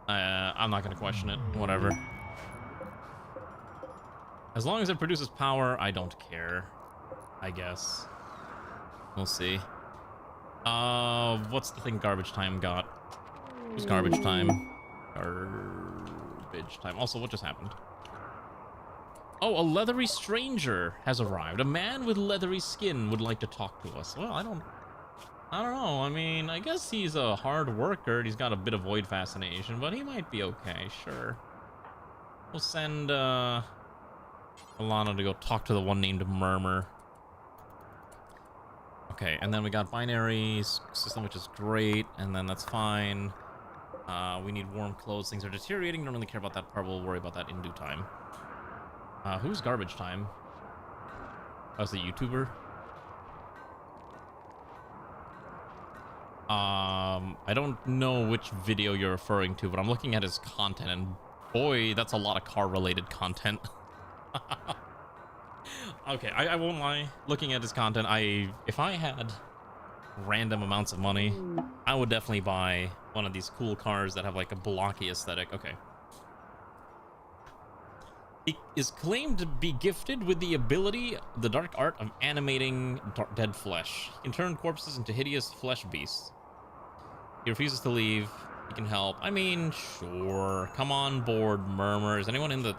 I'm not gonna question it. Whatever. As long as it produces power, I don't care. I guess. We'll see. What's the thing Garbage Time got? Who's Garbage Time? Garbage Time. Also, what just happened? Oh, a leathery stranger has arrived. A man with leathery skin would like to talk to us. Well, I don't know. I mean, I guess he's a hard worker. He's got a bit of void fascination, but he might be okay. Sure. We'll send Alana to go talk to the one named Murmur. Okay, and then we got binary system, which is great, and then that's fine. We need warm clothes. Things are deteriorating. Don't really care about that part. We'll worry about that in due time. Who's Garbage Time? That's a YouTuber. I don't know which video you're referring to, but I'm looking at his content, and boy, that's a lot of car-related content. Okay, I won't lie. Looking at his content, if I had random amounts of money, I would definitely buy one of these cool cars that have like a blocky aesthetic. Okay. He is claimed to be gifted with the ability, the dark art of animating dead flesh. He can turn corpses into hideous flesh beasts. He refuses to leave. He can help. I mean, sure. Come on board, Murmur. Is anyone in the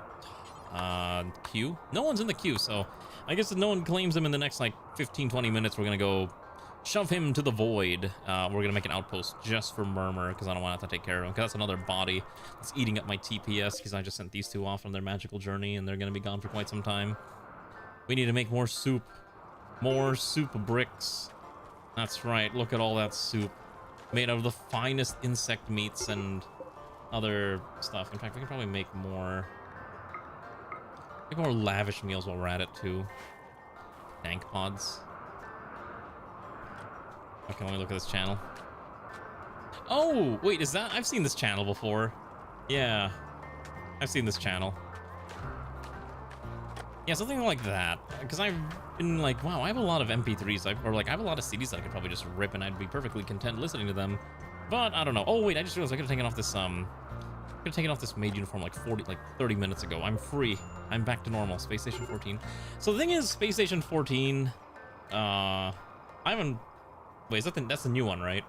queue? No one's in the queue, so I guess if no one claims him in the next like 15-20 minutes, we're gonna go shove him to the void. We're gonna make an outpost just for Murmur because I don't want to have to take care of him, because that's another body that's eating up my TPS because I just sent these two off on their magical journey and they're gonna be gone for quite some time. We need to make more soup. More soup bricks. That's right, look at all that soup. Made out of the finest insect meats and other stuff. In fact, we can probably make more lavish meals while we're at it too. Dank pods. Okay, let me look at this channel. Oh, wait, is that... I've seen this channel before. Yeah, I've seen this channel. Yeah, something like that. Because I've been like, wow, I have a lot of MP3s. I have a lot of CDs that I could probably just rip and I'd be perfectly content listening to them. But I don't know. Oh, wait, I just realized I could have taken off this maid uniform like 30 minutes ago. I'm free. I'm back to normal. Space Station 14. So the thing is, Space Station 14, I haven't... Wait, that's the new one, right?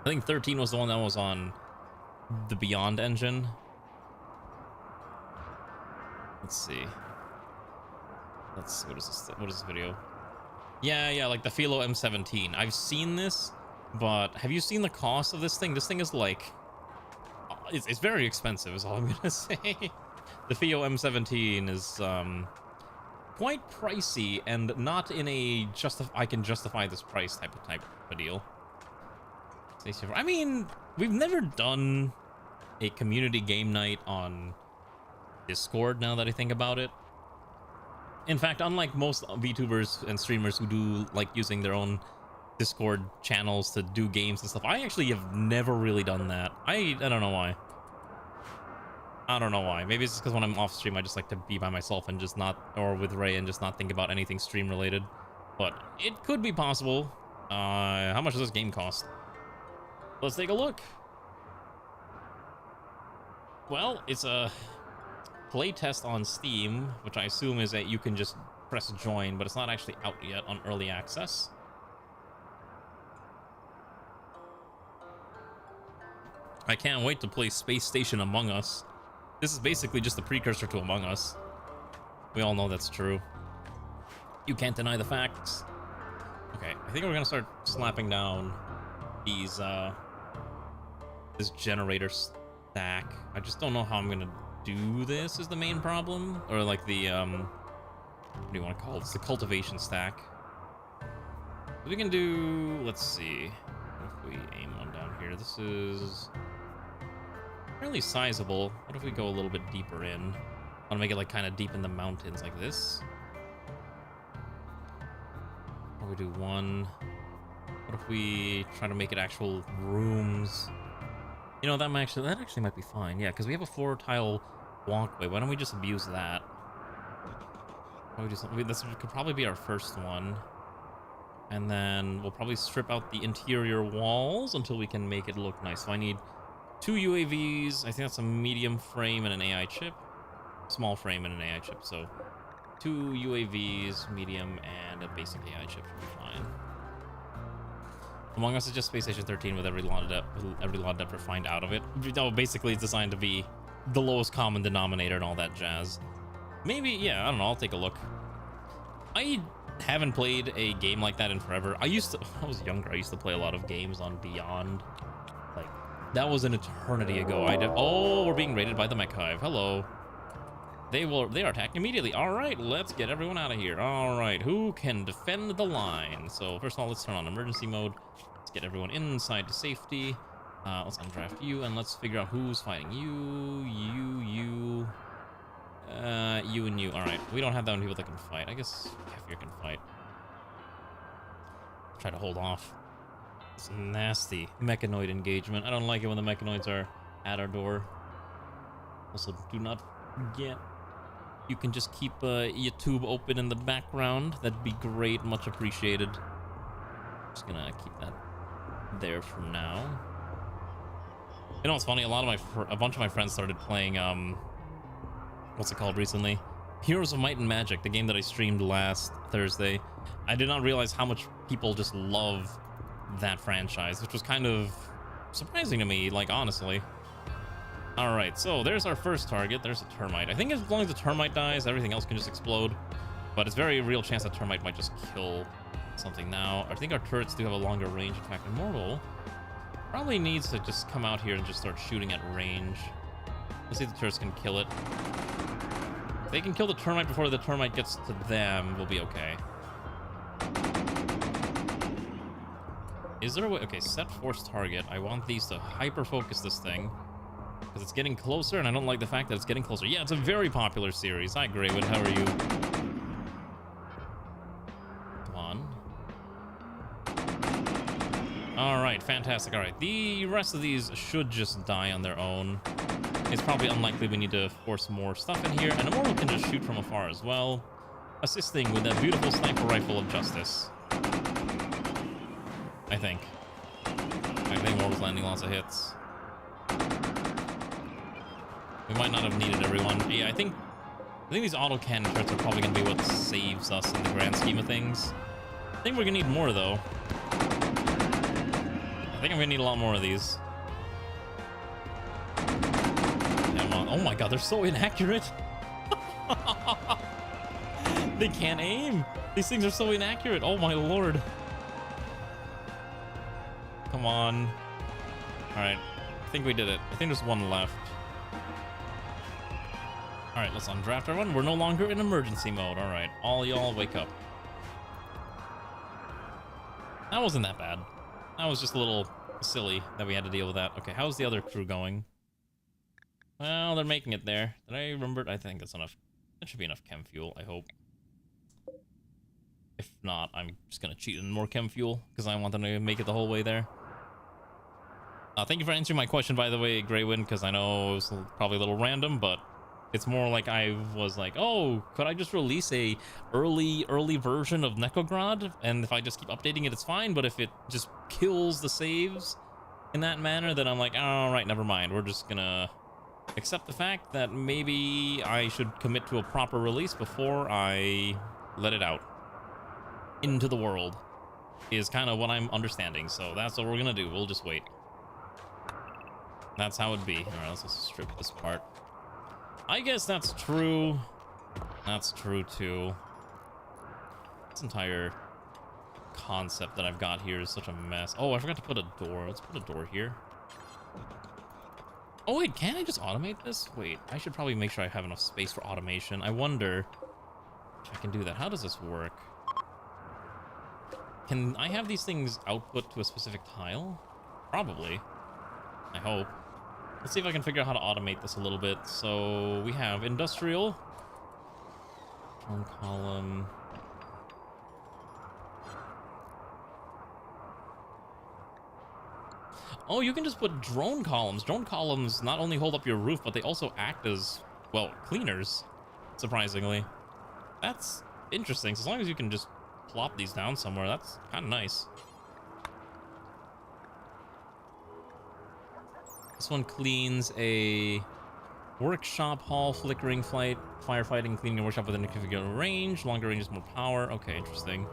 I think 13 was the one that was on the Beyond engine. Let's see. What is this video? Yeah, like the Philo M17. I've seen this, but have you seen the cost of this thing? This thing is like... It's very expensive is all I'm gonna say. The Philo M17 is quite pricey and not in a I can justify this price type of deal. I mean, we've never done a community game night on Discord now that I think about it. In fact, unlike most VTubers and streamers who do like using their own Discord channels to do games and stuff, I actually have never really done that. I don't know why. I don't know why. Maybe it's just because when I'm off stream, I just like to be by myself and just not, or with Ray, and just not think about anything stream related. But it could be possible. How much does this game cost? Let's take a look. Well, it's a playtest on Steam, which I assume is that you can just press join, but it's not actually out yet on early access. I can't wait to play Space Station Among Us. This is basically just the precursor to Among Us. We all know that's true. You can't deny the facts. Okay, I think we're gonna start slapping down these, this generator stack. I just don't know how I'm gonna do this is the main problem. Or like the, what do you want to call it? It's the cultivation stack. We can do, let's see. What if we aim one down here? This is fairly sizable. What if we go a little bit deeper in? I want to make it like kind of deep in the mountains like this. Or we do one. What if we try to make it actual rooms? You know, that actually might be fine. Yeah, because we have a 4-tile walkway. Why don't we just abuse that? Why don't we do something? This could probably be our first one. And then we'll probably strip out the interior walls until we can make it look nice. So I need 2 UAVs. I think that's a medium frame and an AI chip. Small frame and an AI chip. So 2 UAVs, medium, and a basic AI chip should be fine. Among Us is just Space Station 13 with every lot of depth refined out of it. No, basically it's designed to be the lowest common denominator and all that jazz. Maybe, yeah, I don't know, I'll take a look. I haven't played a game like that in forever. When I was younger, I used to play a lot of games on Beyond. Like, that was an eternity ago. Oh, we're being raided by the mech hive. Hello. They are attacking immediately. All right, let's get everyone out of here. All right, who can defend the line? So first of all, let's turn on emergency mode. Let's get everyone inside to safety. Let's undraft you, and let's figure out who's fighting you. You and you. Alright, we don't have that many people that can fight. I guess Kefir can fight. Try to hold off. It's nasty mechanoid engagement. I don't like it when the mechanoids are at our door. Also, do not forget, you can just keep your tube open in the background. That'd be great, much appreciated. Just gonna keep that there for now. You know what's funny? A bunch of my friends started playing what's it called recently? Heroes of Might and Magic, the game that I streamed last Thursday. I did not realize how much people just love that franchise, which was kind of surprising to me, like, honestly. All right, so there's our first target. There's a termite. I think as long as the termite dies, everything else can just explode. But it's very real chance that termite might just kill something now. I think our turrets do have a longer range. In fact, Immortal probably needs to just come out here and just start shooting at range. Let's see if the turrets can kill it. If they can kill the termite before the termite gets to them, we'll be okay. Is there a way? Okay, set force target. I want these to hyper focus this thing because it's getting closer, and I don't like the fact that it's getting closer. Yeah, it's a very popular series. Hi, Greywood. How are you? Come on. All right, fantastic. All right, the rest of these should just die on their own. It's probably unlikely we need to force more stuff in here, and Immortal can just shoot from afar as well, assisting with that beautiful sniper rifle of justice. I think Immortal's landing lots of hits. We might not have needed everyone. Yeah, I think these auto cannon turrets are probably gonna be what saves us in the grand scheme of things. I think we're gonna need more though. I think I'm gonna need a lot more of these. Come on. Oh my god, they're so inaccurate. They can't aim. These things are so inaccurate. Oh my lord. Come on. Alright. I think we did it. I think there's one left. Alright, let's undraft everyone. We're no longer in emergency mode. Alright. All y'all wake up. That wasn't that bad. That was just a little silly that we had to deal with that. Okay, how's the other crew going? Well, they're making it there. Did I remember? I think that's enough. That should be enough chem fuel, I hope. If not, I'm just gonna cheat in more chem fuel because I want them to make it the whole way there. Thank you for answering my question, by the way, Greywind, because I know it was probably a little random, but it's more like I was like, oh, could I just release a early version of Necrograd? And if I just keep updating it, it's fine. But if it just kills the saves in that manner, then I'm like, all right, never mind. We're just gonna accept the fact that maybe I should commit to a proper release before I let it out into the world, is kind of what I'm understanding. So that's what we're gonna do. We'll just wait. That's how it be. All right, let's just strip this part. I guess that's true. That's true too. This entire concept that I've got here is such a mess. Oh, I forgot to put a door. Let's put a door here. Oh wait, can I just automate this? Wait, I should probably make sure I have enough space for automation. I wonder if I can do that. How does this work? Can I have these things output to a specific tile? Probably. I hope. Let's see if I can figure out how to automate this a little bit. So we have industrial. Drone column. Oh, you can just put drone columns. Drone columns not only hold up your roof, but they also act as, well, cleaners, surprisingly. That's interesting. So as long as you can just plop these down somewhere, that's kind of nice. This one cleans a workshop hall, flickering flight, firefighting, cleaning a workshop within a configured range. Longer range is more power. Okay, interesting.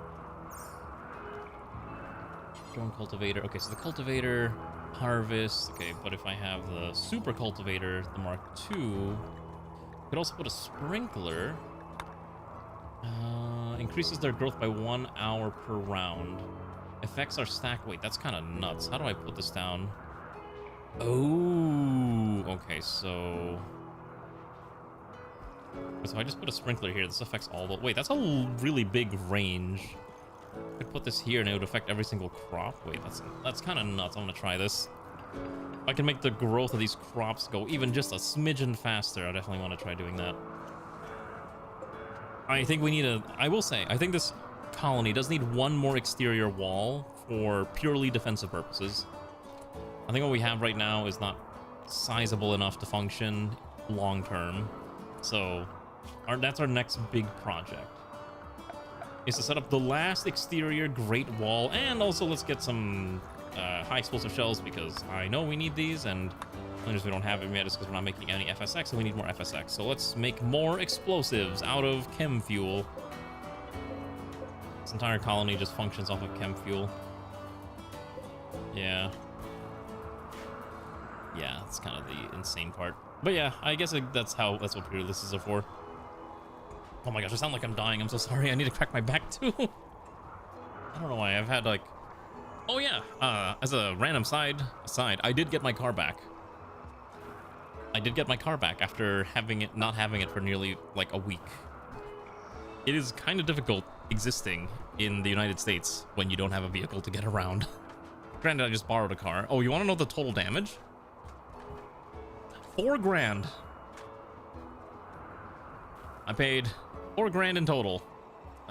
Drone cultivator. Okay, so the cultivator, harvest. Okay, but if I have the super cultivator, the Mark II, could also put a sprinkler. Increases their growth by 1 hour per round. Affects our stack weight. That's kind of nuts. How do I put this down? Oh, okay, so I just put a sprinkler here. This affects all the... Wait, that's a really big range. I could put this here and it would affect every single crop. Wait, that's kind of nuts. I'm gonna try this. If I can make the growth of these crops go even just a smidgen faster, I definitely want to try doing that. I think we need I will say, I think this colony does need one more exterior wall for purely defensive purposes. I think what we have right now is not sizable enough to function long term. So that's our next big project. Is to set up the last exterior great wall, and also let's get some high explosive shells, because I know we need these, and the only reason we don't have them yet is because we're not making any FSX, so we need more FSX. So let's make more explosives out of chem fuel. This entire colony just functions off of chem fuel. Yeah. Yeah, that's kind of the insane part. But yeah, I guess that's what pre-releases are for. Oh my gosh, I sound like I'm dying. I'm so sorry. I need to crack my back too. I don't know why. I've had like... Oh yeah, as a random aside, I did get my car back. I did get my car back after not having it for nearly like a week. It is kind of difficult existing in the United States when you don't have a vehicle to get around. Granted, I just borrowed a car. Oh, you want to know the total damage? 4 grand. I paid 4 grand in total.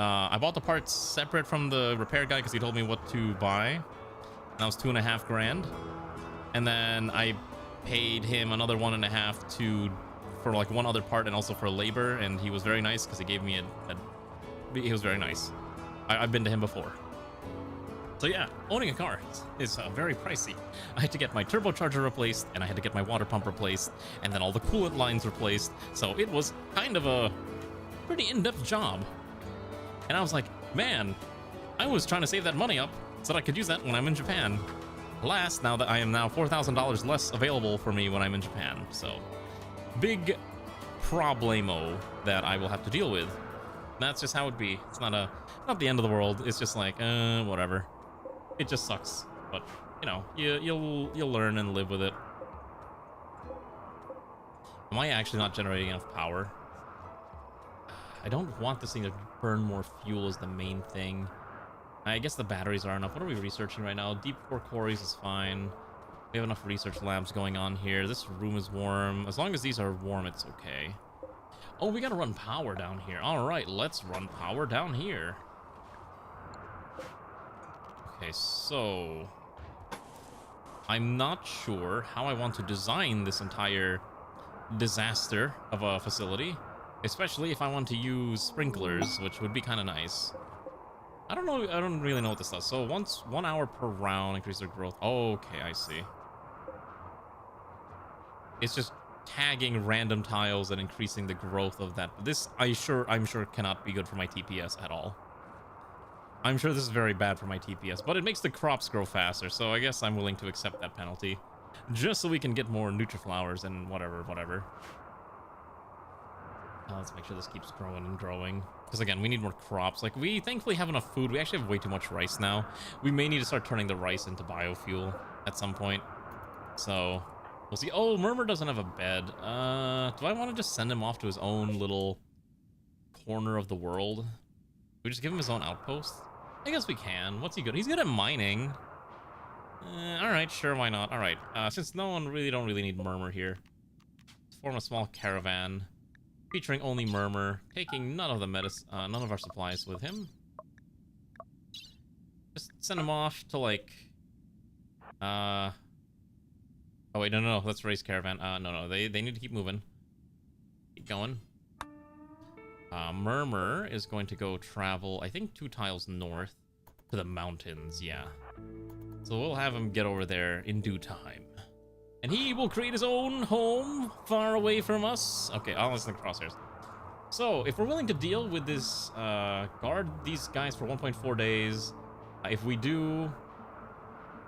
I bought the parts separate from the repair guy because he told me what to buy. That was 2.5 grand. And then I paid him another 1.5 for like one other part and also for labor. And he was very nice because he gave me he was very nice. I've been to him before. So yeah, owning a car is very pricey. I had to get my turbocharger replaced, and I had to get my water pump replaced, and then all the coolant lines replaced. So it was kind of a pretty in-depth job. And I was like, man, I was trying to save that money up so that I could use that when I'm in Japan. Alas, now that I am now $4,000 less available for me when I'm in Japan. So big problemo that I will have to deal with. That's just how it be. It's not the end of the world. It's just like, whatever. It just sucks, but you know, you'll learn and live with it. Am I actually not generating enough power? I don't want this thing to burn more fuel is the main thing. I guess the batteries are enough. What are we researching right now? Deep core quarries is fine. We have enough research labs going on here. This room is warm. As long as these are warm, it's okay. Oh, we gotta run power down here. All right, let's run power down here. Okay, so I'm not sure how I want to design this entire disaster of a facility, especially if I want to use sprinklers, which would be kind of nice. I don't know. I don't really know what this does. So 1 hour per round increase their growth. Okay, I see. It's just tagging random tiles and increasing the growth of that. This I'm sure cannot be good for my TPS at all. I'm sure this is very bad for my TPS, but it makes the crops grow faster, so I guess I'm willing to accept that penalty. Just so we can get more Nutriflowers and whatever. Let's make sure this keeps growing and growing. Because again, we need more crops. Like, we thankfully have enough food. We actually have way too much rice now. We may need to start turning the rice into biofuel at some point. So, we'll see. Oh, Murmur doesn't have a bed. Do I want to just send him off to his own little corner of the world? We just give him his own outpost? I guess we can. What's he good? He's good at mining. Alright, sure, why not? Alright, since don't really need Murmur here. Let's form a small caravan. Featuring only Murmur. Taking none of our supplies with him. Just send him off to, like... Oh wait, no, let's raise caravan. No, they need to keep moving. Keep going. Murmur is going to go travel, I think 2 tiles north to the mountains, yeah. So we'll have him get over there in due time. And he will create his own home far away from us. Okay, I'll listen to crosshairs. So, if we're willing to deal with this, guard these guys for 1.4 days, if we do,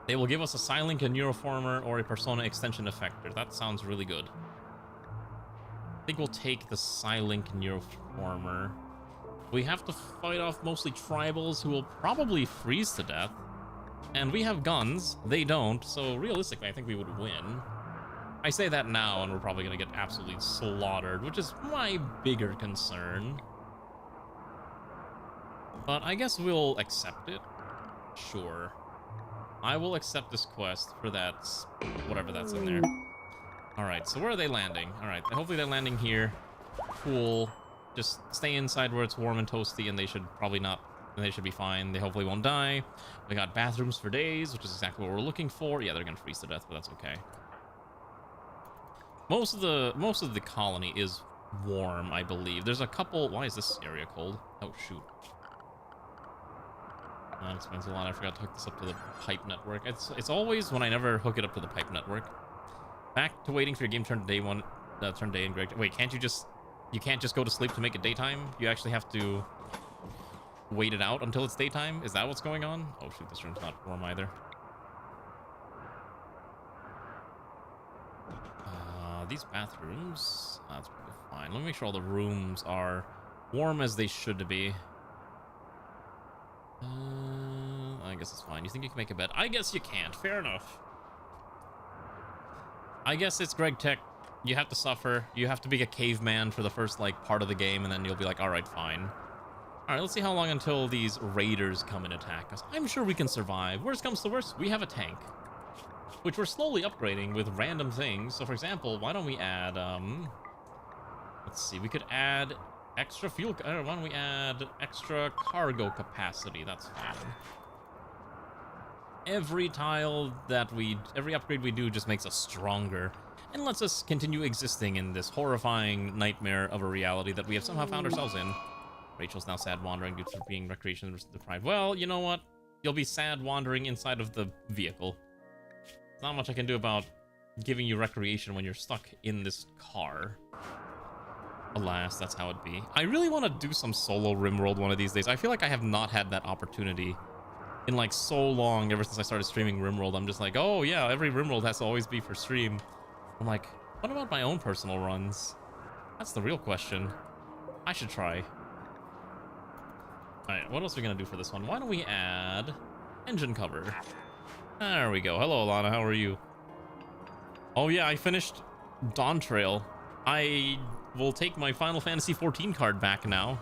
they will give us a Silink, a Neuroformer, or a Persona Extension Effector. That sounds really good. I think we'll take the Silink Neuroformer. We have to fight off mostly tribals who will probably freeze to death. And we have guns, they don't, so realistically I think we would win. I say that now and we're probably gonna get absolutely slaughtered, which is my bigger concern. But I guess we'll accept it. Sure. I will accept this quest for that, whatever that's in there. Alright, so where are they landing? Alright, hopefully they're landing here. Cool. Just stay inside where it's warm and toasty, and they should probably not. And they should be fine. They hopefully won't die. We got bathrooms for days, which is exactly what we're looking for. Yeah, they're gonna freeze to death, but that's okay. Most of the colony is warm, I believe. There's a couple. Why is this area cold? Oh shoot. That explains a lot. I forgot to hook this up to the pipe network. It's always when I never hook it up to the pipe network. Back to waiting for your game turn to day one. Turn day and Greg. Wait, can't you just? You can't just go to sleep to make it daytime. You actually have to wait it out until it's daytime? Is that what's going on? Oh shoot, this room's not warm either. These bathrooms, that's probably fine. Let me make sure all the rooms are warm as they should be. I guess it's fine. You think you can make a bed? I guess you can't. Fair enough. I guess it's Greg Tech. You have to suffer. You have to be a caveman for the first like part of the game, and then you'll be like, all right, fine. All right, let's see how long until these raiders come and attack us. I'm sure we can survive. Worst comes to worst, we have a tank, which we're slowly upgrading with random things. So, for example, why don't we add, let's see, we could add extra fuel. Why don't we add extra cargo capacity? That's fine. Every every upgrade we do just makes us stronger and lets us continue existing in this horrifying nightmare of a reality that we have somehow found ourselves in. Rachel's now sad wandering due to being recreation deprived. Well, you know what? You'll be sad wandering inside of the vehicle. There's not much I can do about giving you recreation when you're stuck in this car. Alas, that's how it be. I really want to do some solo Rimworld one of these days. I feel like I have not had that opportunity in like so long ever since I started streaming Rimworld. I'm just like, oh yeah, every Rimworld has to always be for stream. I'm like, what about my own personal runs? That's the real question. I should try. Alright, what else are we gonna do for this one? Why don't we add engine cover? There we go. Hello, Alana. How are you? Oh yeah, I finished Dawn Trail. I will take my Final Fantasy XIV card back now.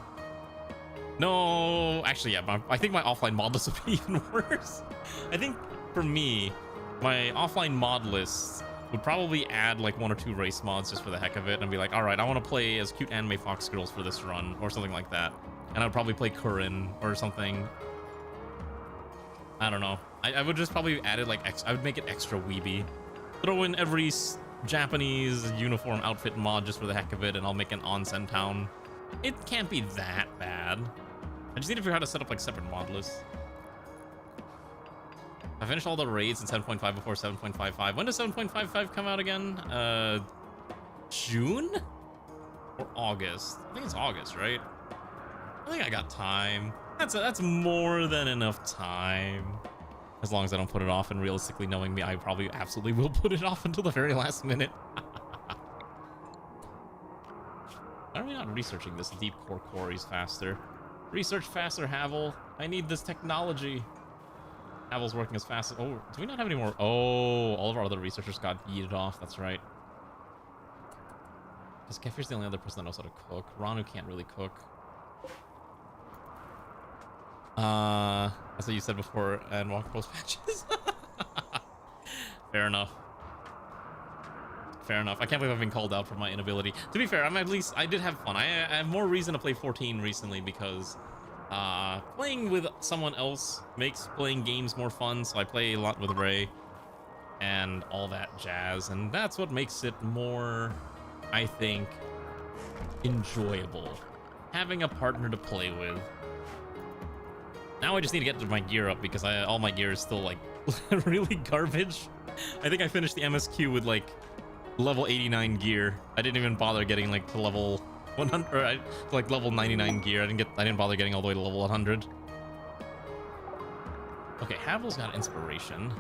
No, actually, yeah, I think my offline mod list would be even worse. I think for me, my offline mod list would probably add like 1 or 2 race mods just for the heck of it and be like, all right, I want to play as cute anime fox girls for this run or something like that. And I would probably play Kurin or something. I don't know. I would just probably add it like I would make it extra weeby. Throw in every Japanese uniform outfit mod just for the heck of it, and I'll make an onsen town. It can't be that bad. I just need to figure out how to set up like separate mod lists. I finished all the raids in 7.5 before 7.55. When does 7.55 come out again? June? Or August? I think it's August, right? I think I got time. That's more than enough time. As long as I don't put it off, and realistically knowing me, I probably absolutely will put it off until the very last minute. Why are we not researching this deep core quarries faster? Research faster, Havel. I need this technology. Havel's working as fast as... Oh, do we not have any more? Oh, all of our other researchers got yeeted off. That's right. Because Kefir's the only other person that knows how to cook. Ranu can't really cook. That's what you said before, and walk post patches. Fair enough. Fair enough. I can't believe I've been called out for my inability. To be fair, I did have fun. I have more reason to play 14 recently because playing with someone else makes playing games more fun. So I play a lot with Ray and all that jazz, and that's what makes it more, I think, enjoyable. Having a partner to play with. Now I just need to get my gear up because all my gear is still like really garbage. I think I finished the MSQ with like level 89 gear. I didn't even bother getting like to level 100 or like level 99 gear. I didn't bother getting all the way to level 100. Okay, Havel's got inspiration.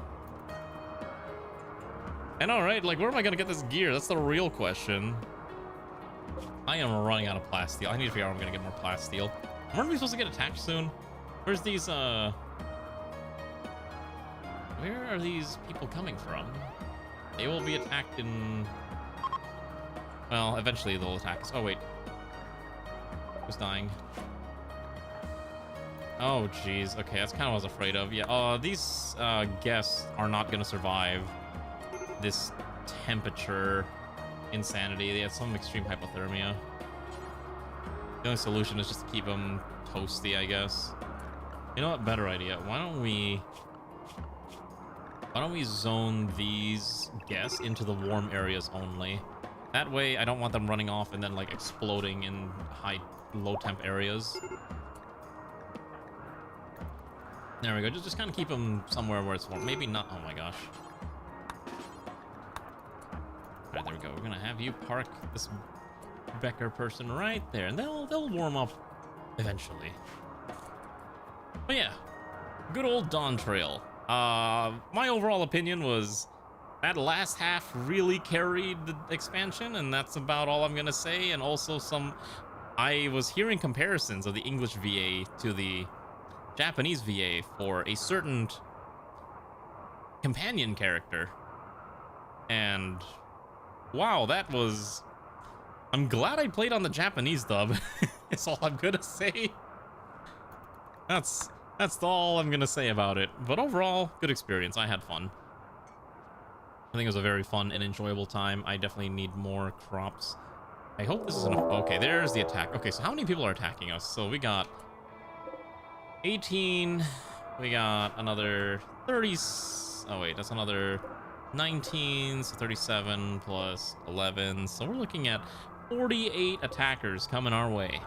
And all right, like where am I gonna get this gear? That's the real question. I am running out of plasteel. I need to figure out how I'm gonna get more plasteel. Weren't we supposed to get attacked soon? Where's these, where are these people coming from? They will be attacked in... Well, eventually they'll attack us. Oh, wait. Who's dying? Oh, jeez. Okay, that's kind of what I was afraid of. Yeah, these, guests are not gonna survive this temperature insanity. They have some extreme hypothermia. The The only solution is just to keep them toasty, I guess. You know what? Better idea. Why don't we zone these guests into the warm areas only? That way, I don't want them running off and then like exploding in low temp areas. There we go. Just kind of keep them somewhere where it's warm. Maybe not. Oh my gosh. All right, there we go. We're gonna have you park this Becker person right there, and they'll warm up eventually. But yeah, good old Dawn Trail. My overall opinion was that last half really carried the expansion, and that's about all I'm gonna say. And also I was hearing comparisons of the English VA to the Japanese VA for a certain companion character, and wow, that was... I'm glad I played on the Japanese dub. That's all I'm gonna say. That's all I'm gonna say about it. But overall, good experience. I had fun. I think it was a very fun and enjoyable time. I definitely need more crops. I hope this is enough. Okay, there's the attack. Okay, so how many people are attacking us? So we got 18. We got another 30. Oh wait, that's another 19. So 37 plus 11. So we're looking at 48 attackers coming our way.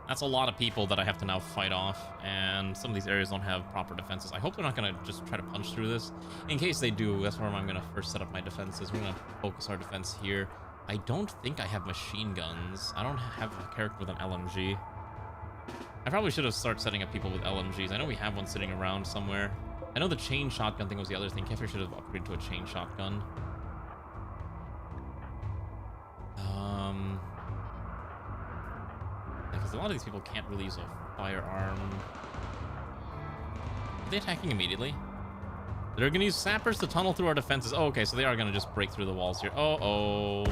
That's a lot of people that I have to now fight off, and some of these areas don't have proper defenses. I hope they're not going to just try to punch through this. In case they do, that's where I'm going to first set up my defenses. We're going to focus our defense here. I don't think I have machine guns. I don't have a character with an LMG. I probably should have started setting up people with LMGs. I know we have one sitting around somewhere. I know the chain shotgun thing was the other thing. Kefir should have upgraded to a chain shotgun. Because a lot of these people can't really use a firearm. Are they attacking immediately? They're going to use sappers to tunnel through our defenses. Oh, okay, so they are going to just break through the walls here. Uh-oh.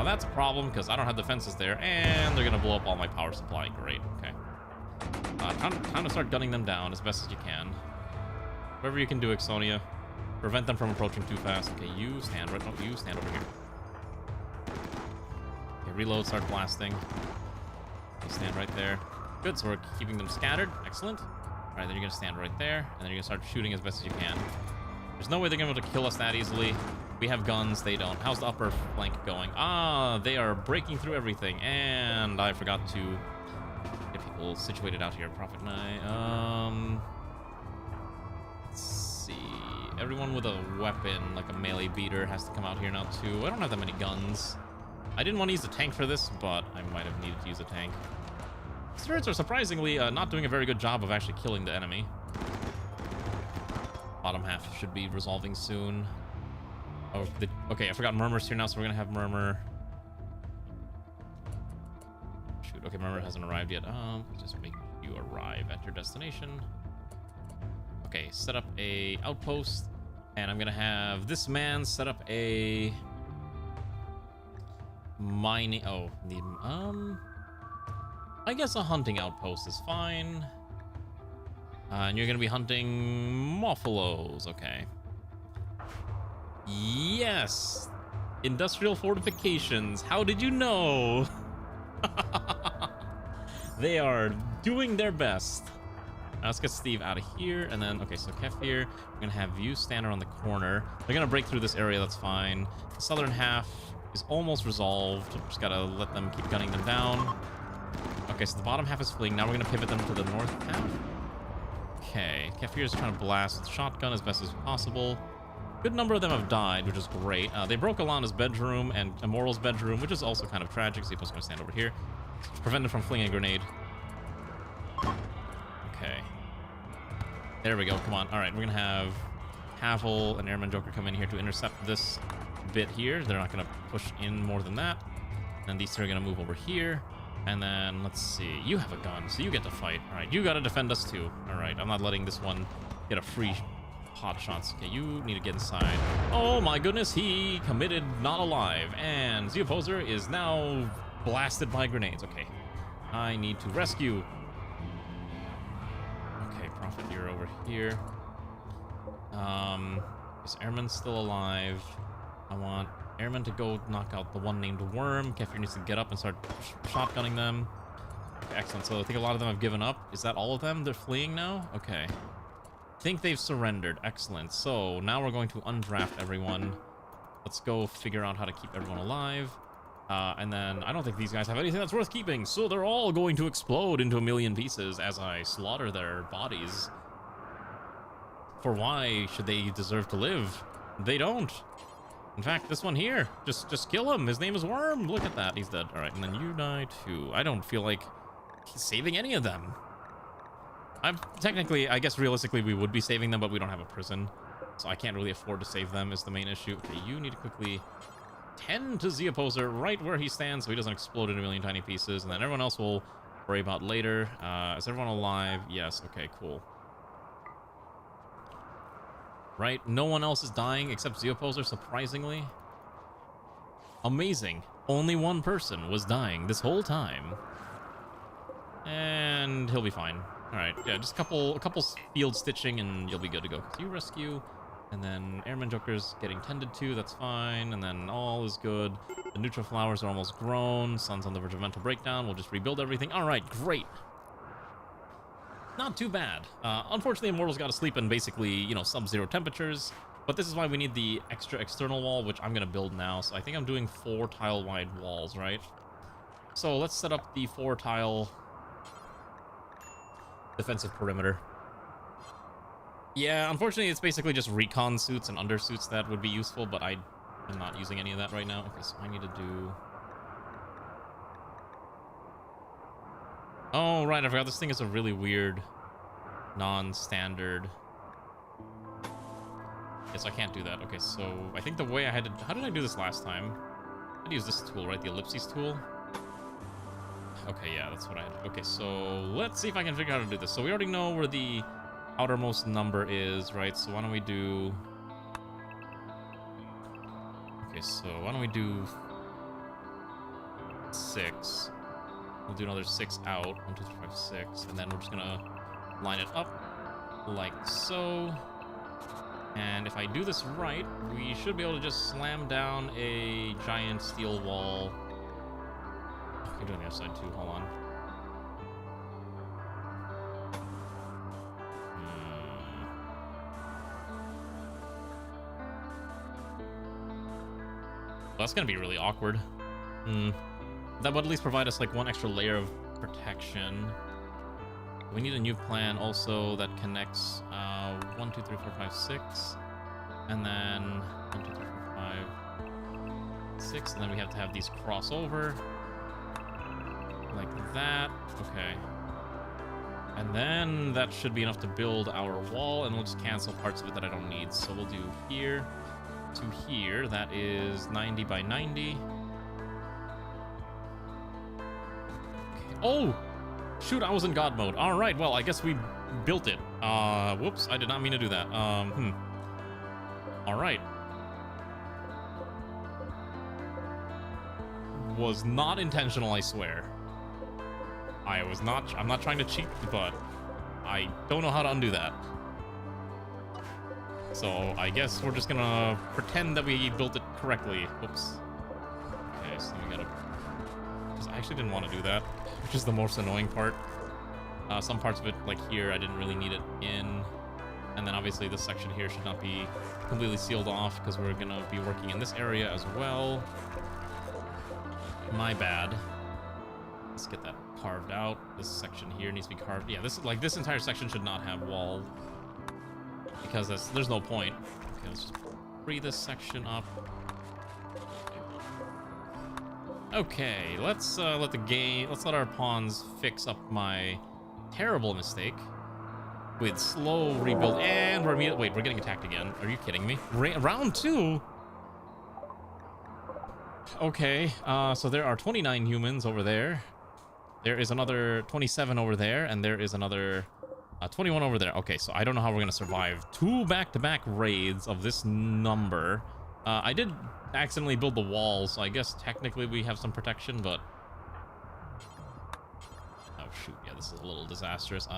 That's a problem because I don't have defenses there, and they're going to blow up all my power supply. Great, okay. Time to start gunning them down as best as you can. Whatever you can do, Ixonia. Prevent them from approaching too fast. Okay, you stand right. Oh, you stand over here. Okay, reload, start blasting. You stand right there. Good, so we're keeping them scattered. Excellent. All right, then you're going to stand right there, and then you're going to start shooting as best as you can. There's no way they're going to be able to kill us that easily. We have guns, they don't. How's the upper flank going? Ah, they are breaking through everything, and I forgot to get people situated out here. Prophet Knight. Let's see. Everyone with a weapon, like a melee beater, has to come out here now, too. I don't have that many guns. I didn't want to use a tank for this, but I might have needed to use a tank. Turrets are surprisingly not doing a very good job of actually killing the enemy. Bottom half should be resolving soon. Oh, okay, I forgot Murmur's here now, so we're gonna have Murmur. Shoot, okay, Murmur hasn't arrived yet. Just make you arrive at your destination. Okay, set up a outpost, and I'm gonna have this man set up a mining. Oh, need I guess a hunting outpost is fine. And you're gonna be hunting Mophilos, okay. Yes! Industrial fortifications. How did you know? They are doing their best. Now let's get Steve out of here, and then, okay, so Kefir, we're gonna have you stand around the corner. They're gonna break through this area, that's fine. The southern half is almost resolved. Just gotta let them keep gunning them down. Okay, so the bottom half is fleeing. Now we're gonna pivot them to the north half. Okay, Kefir is trying to blast with shotgun as best as possible. Good number of them have died, which is great. They broke Alana's bedroom and Immortal's bedroom, which is also kind of tragic. Zepo's gonna stand over here. Prevent them from flinging a grenade. Okay. There we go, come on. All right, we're gonna have Havel and Airman Joker come in here to intercept this bit here. They're not gonna push in more than that. And these two are gonna move over here. And then, let's see, you have a gun, so you get to fight. All right, you gotta defend us too. All right, I'm not letting this one get a free hot shots. Okay, you need to get inside. Oh my goodness, he committed not alive. And the opposer is now blasted by grenades. Okay, I need to rescue. Okay, Prophet, you're over here. Is Airman still alive? I want Airmen to go knock out the one named Worm. Kefir needs to get up and start shotgunning them. Okay, excellent. So I think a lot of them have given up. Is that all of them? They're fleeing now? Okay. I think they've surrendered. Excellent. So now we're going to undraft everyone. Let's go figure out how to keep everyone alive. And then I don't think these guys have anything that's worth keeping. So they're all going to explode into a million pieces as I slaughter their bodies. For why should they deserve to live? They don't. In fact, this one here, just kill him. His name is Worm. Look at that. He's dead. All right, and then you die too. I don't feel like he's saving any of them. Technically, I guess realistically we would be saving them, but we don't have a prison. So I can't really afford to save them is the main issue. Okay, you need to quickly tend to Z Opposer right where he stands so he doesn't explode in a million tiny pieces. And then everyone else will worry about later. Is everyone alive? Yes. Okay, cool. Right? No one else is dying except Z Opposer, surprisingly. Amazing. Only one person was dying this whole time. And he'll be fine. Alright, yeah, just a couple field stitching and you'll be good to go. So you rescue, and then Airman Joker's getting tended to, that's fine, and then all is good. The neutral flowers are almost grown, Sun's on the verge of mental breakdown, we'll just rebuild everything. Alright, great. Not too bad. Unfortunately, Immortal's got to sleep in basically, you know, sub-zero temperatures, but this is why we need the extra external wall, which I'm going to build now. So I think I'm doing 4 tile-wide walls, right? So let's set up the 4 tile defensive perimeter. Yeah, unfortunately, it's basically just recon suits and undersuits that would be useful, but I am not using any of that right now. Okay, so I need to do... Oh, right, I forgot this thing is a really weird non-standard. Yes, I can't do that. Okay, so I think the way I had to... How did I do this last time? I had to use this tool, right? The ellipses tool? Okay, yeah, that's what I had. Okay, so let's see if I can figure out how to do this. So we already know where the outermost number is, right? So why don't we do... Okay, so why don't we do 6? We'll do another 6 out. 1, 2, 3, 5, 6. And then we're just gonna line it up like so. And if I do this right, we should be able to just slam down a giant steel wall. I'm doing the other side too, hold on. Well, that's gonna be really awkward. That would at least provide us like one extra layer of protection. We need a new plan also that connects 1, 2, 3, 4, 5, 6. And then 1, 2, 3, 4, 5, 6. And then we have to have these cross over. Like that. Okay. And then that should be enough to build our wall, and we'll just cancel parts of it that I don't need. So we'll do here to here. That is 90 by 90. Okay. Oh! Shoot, I was in God mode. All right, well, I guess we built it. Whoops, I did not mean to do that. All right. Was not intentional, I swear. I'm not trying to cheat, but I don't know how to undo that. So I guess we're just gonna pretend that we built it correctly. Oops. Okay, so we gotta... I actually didn't want to do that, which is the most annoying part. Some parts of it, like here, I didn't really need it in. And then obviously this section here should not be completely sealed off because we're gonna be working in this area as well. My bad. Let's get that carved out. This section here needs to be carved. Yeah, this entire section should not have wall because there's no point. Okay, let's just free this section up. Okay, let's let our pawns fix up my terrible mistake with slow rebuild. And we're getting attacked again. Are you kidding me? Round 2. Okay, so there are 29 humans over there. There is another 27 over there, and there is another 21 over there. Okay, so I don't know how we're gonna survive 2 back-to-back raids of this number. I did accidentally build the wall, so I guess technically we have some protection, but... Oh, shoot. Yeah, this is a little disastrous.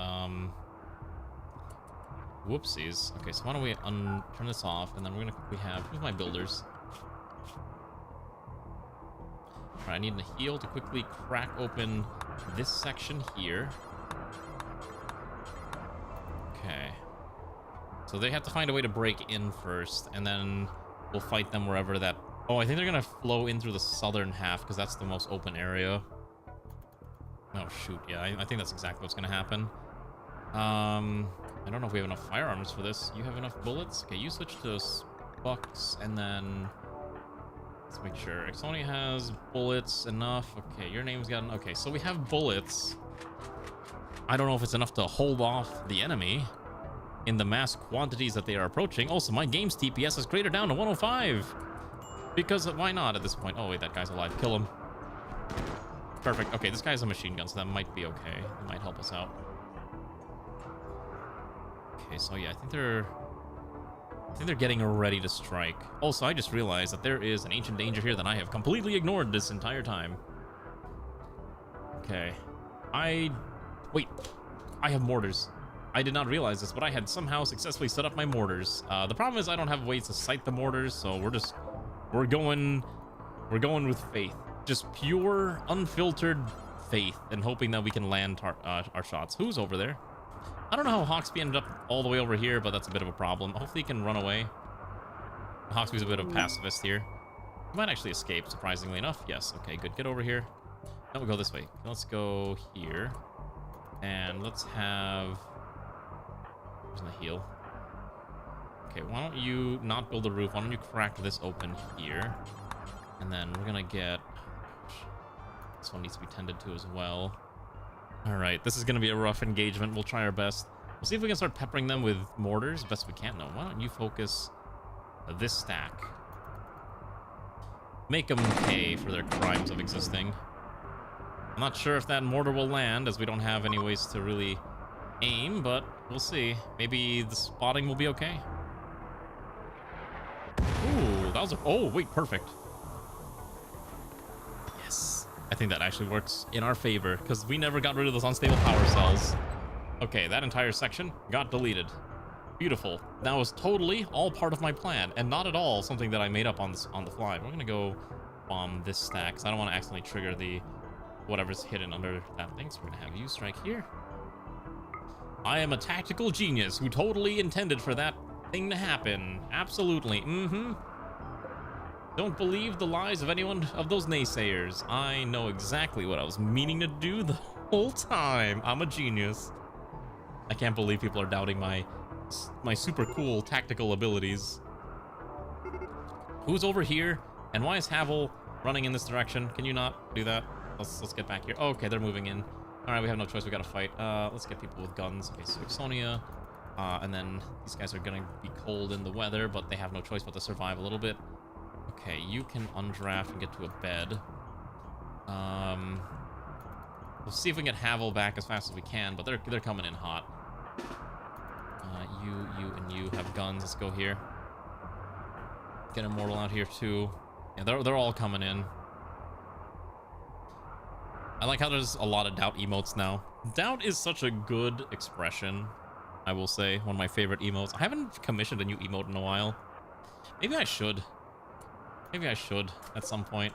Whoopsies. Okay, so why don't we turn this off, and then we're gonna quickly have... Who's my builders? Alright, I need a heal to quickly crack open this section here. Okay. So they have to find a way to break in first, and then we'll fight them wherever that... Oh, I think they're gonna flow in through the southern half, because that's the most open area. Oh, shoot, yeah, I think that's exactly what's gonna happen. I don't know if we have enough firearms for this. You have enough bullets? Okay, you switch to bucks, and then... Let's make sure. Общение has bullets enough. Okay, your name's got... Okay, so we have bullets. I don't know if it's enough to hold off the enemy in the mass quantities that they are approaching. Also, my game's TPS is cratered down to 105. Because why not at this point? Oh, wait, that guy's alive. Kill him. Perfect. Okay, this guy's a machine gun, so that might be okay. It might help us out. Okay, so yeah, I think they're getting ready to strike. Also, I just realized that there is an ancient danger here that I have completely ignored this entire time. Okay. Wait. I have mortars. I did not realize this, but I had somehow successfully set up my mortars. The problem is I don't have ways to sight the mortars, so we're going with faith. Just pure, unfiltered faith, and hoping that we can land our shots. Who's over there? I don't know how Hawksby ended up all the way over here, but that's a bit of a problem. Hopefully he can run away. Hawksby's a bit of a pacifist here. He might actually escape, surprisingly enough. Yes, okay, good. Get over here. No, we'll go this way. Let's go here. And let's have... Where's the heal? Okay, why don't you not build a roof? Why don't you crack this open here? And then we're gonna get... This one needs to be tended to as well. Alright, this is going to be a rough engagement. We'll try our best. We'll see if we can start peppering them with mortars. Best we can. No, why don't you focus this stack? Make them pay for their crimes of existing. I'm not sure if that mortar will land, as we don't have any ways to really aim, but we'll see. Maybe the spotting will be okay. Ooh, that was a... Oh, wait, perfect. Yes. I think that actually works in our favor, because we never got rid of those unstable power cells. Okay, that entire section got deleted. Beautiful. That was totally all part of my plan, and not at all something that I made up on the fly. We're gonna go bomb this stack, because I don't want to accidentally trigger the whatever's hidden under that thing. So we're gonna have you strike here. I am a tactical genius who totally intended for that thing to happen. Absolutely. Don't believe the lies of anyone of those naysayers. I know exactly what I was meaning to do the whole time. I'm a genius. I can't believe people are doubting my super cool tactical abilities. Who's over here? And why is Havel running in this direction? Can you not do that? Let's get back here. Oh, okay, they're moving in. All right, we have no choice. We gotta fight. Let's get people with guns. Okay, so Общение. And then these guys are gonna be cold in the weather, but they have no choice but to survive a little bit. Okay, you can undraft and get to a bed. We'll see if we can get Havel back as fast as we can, but they're coming in hot. You and you have guns. Let's go here. Get Immortal out here too. Yeah, they're all coming in. I like how there's a lot of doubt emotes now. Doubt is such a good expression, I will say. One of my favorite emotes. I haven't commissioned a new emote in a while. Maybe I should. Maybe I should at some point.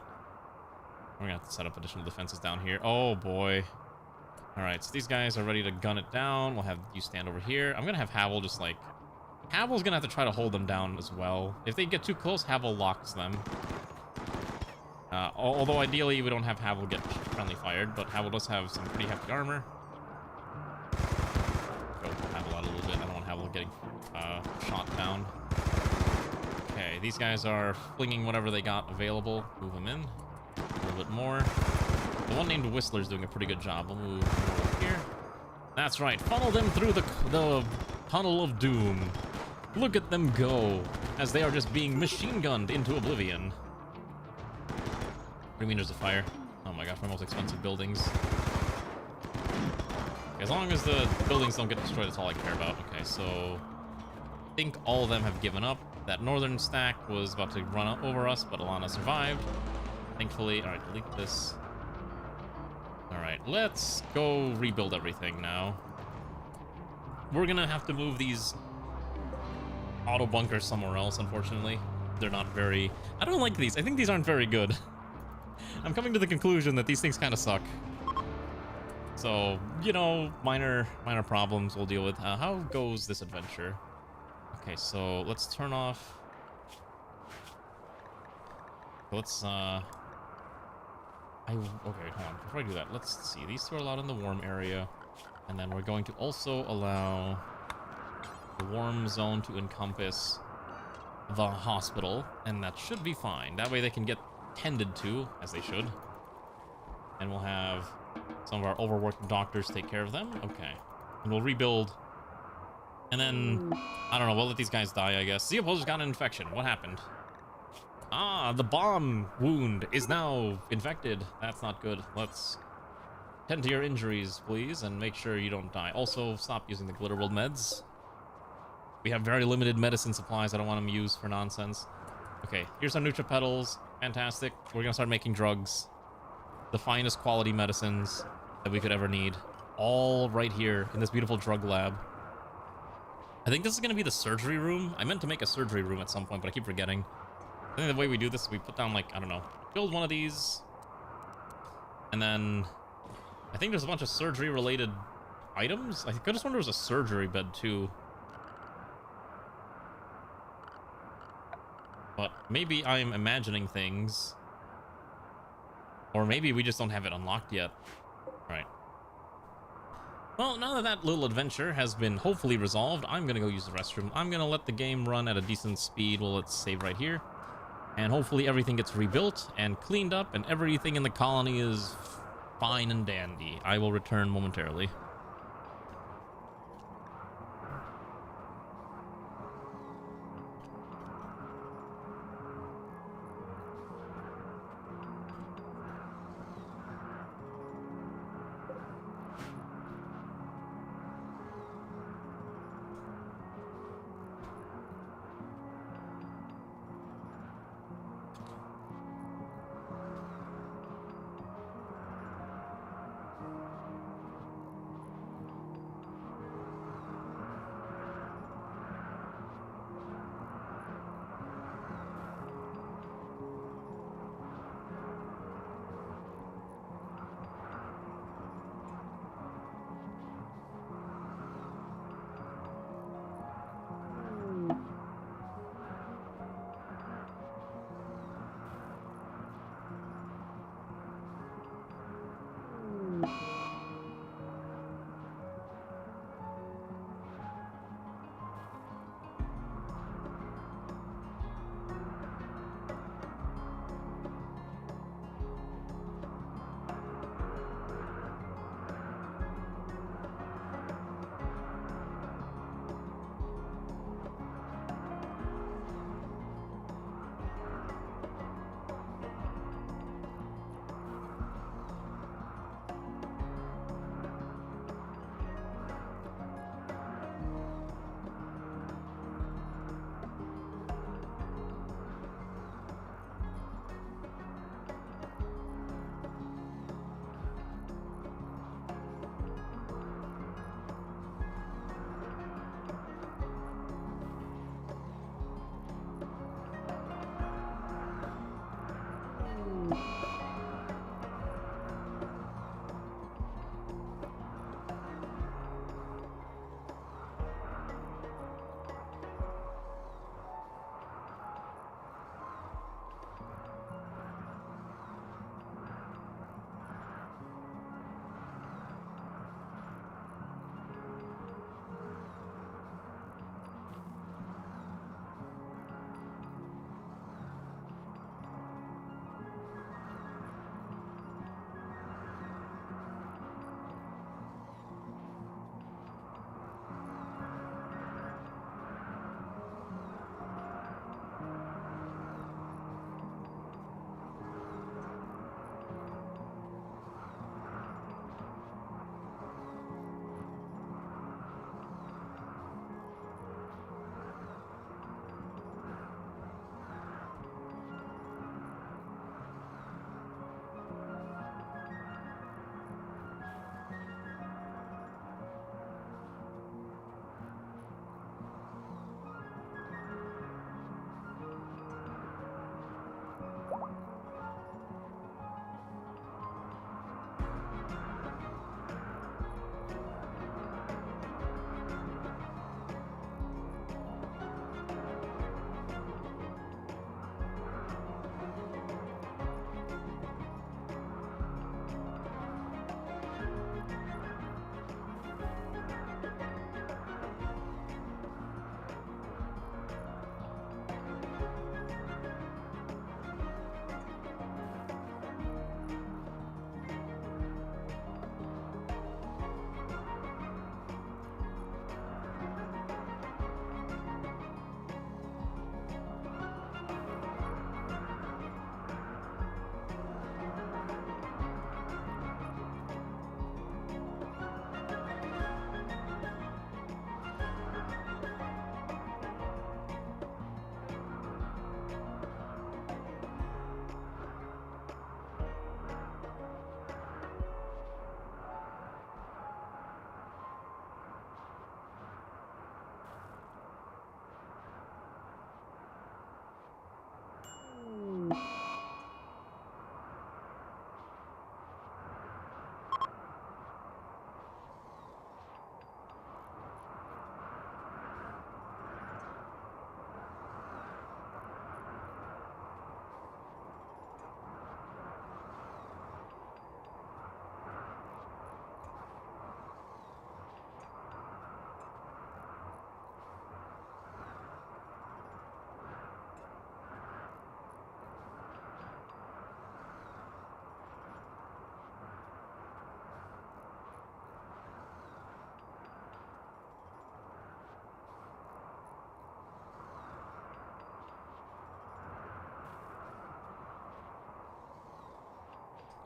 We're gonna have to set up additional defenses down here. Oh boy. Alright, so these guys are ready to gun it down. We'll have you stand over here. I'm gonna have Havel just like... Havel's gonna have to try to hold them down as well. If they get too close, Havel locks them. Although ideally we don't have Havel get friendly fired, but Havel does have some pretty hefty armor. Go Havel out a little bit. I don't want Havel getting shot down. Okay, these guys are flinging whatever they got available. Move them in a little bit more. The one named Whistler's doing a pretty good job. We'll move over here. That's right. Funnel them through the tunnel of doom. Look at them go, as they are just being machine gunned into oblivion. What do you mean there's a fire? Oh my gosh, my most expensive buildings. As long as the buildings don't get destroyed, that's all I care about. Okay, so I think all of them have given up. That northern stack was about to run over us, but Alana survived. Thankfully. All right, delete this. All right, let's go rebuild everything now. We're gonna have to move these auto bunkers somewhere else, unfortunately. They're not very... I don't like these. I think these aren't very good. I'm coming to the conclusion that these things kind of suck. So, you know, minor problems we'll deal with. How goes this adventure? Okay, so let's turn off. Let's, okay, hold on. Before I do that, let's see. These two are allowed in the warm area. And then we're going to also allow the warm zone to encompass the hospital. And that should be fine. That way they can get tended to, as they should. And we'll have some of our overworked doctors take care of them. Okay. And we'll rebuild. And then, I don't know, we'll let these guys die, I guess. The opposer's got an infection. What happened? Ah, the bomb wound is now infected. That's not good. Let's tend to your injuries, please, and make sure you don't die. Also, stop using the Glitterworld meds. We have very limited medicine supplies. I don't want them used for nonsense. Okay, here's our Nutra Petals. Fantastic. We're gonna start making drugs. The finest quality medicines that we could ever need. All right here in this beautiful drug lab. I think this is gonna be the surgery room. I meant to make a surgery room at some point, but I keep forgetting. I think the way we do this is we put down, like, I don't know, build one of these. And then I think there's a bunch of surgery related items. I could have sworn there was a surgery bed too. But maybe I'm imagining things. Or maybe we just don't have it unlocked yet. Right. Well, now that that little adventure has been hopefully resolved, I'm gonna go use the restroom. I'm gonna let the game run at a decent speed. Well, let's save right here. And hopefully everything gets rebuilt and cleaned up and everything in the colony is fine and dandy. I will return momentarily.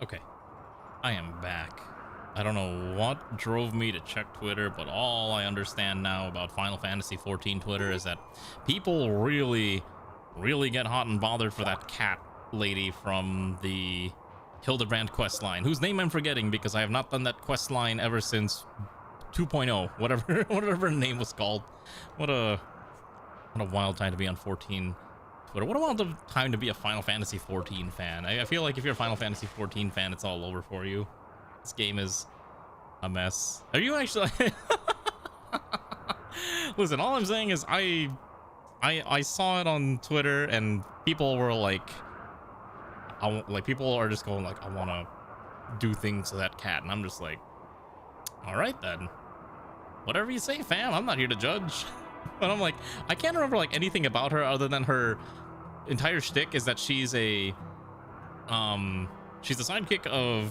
Okay, I am back. I don't know what drove me to check Twitter, but all I understand now about Final Fantasy XIV Twitter is that people really get hot and bothered for that cat lady from the Hildebrand questline, whose name I'm forgetting because I have not done that questline ever since 2.0, whatever her name was called. What a wild time to be on 14 Twitter. What a wild time to be a Final Fantasy 14 fan. I feel like if you're a Final Fantasy 14 fan, it's all over for you. This game is a mess. Are you actually? Listen, all I'm saying is I saw it on Twitter and people were like, people are just going like, I want to do things to that cat, and I'm just like, all right then, whatever you say, fam. I'm not here to judge. But I'm like, I can't remember like anything about her other than her entire shtick is that she's a sidekick of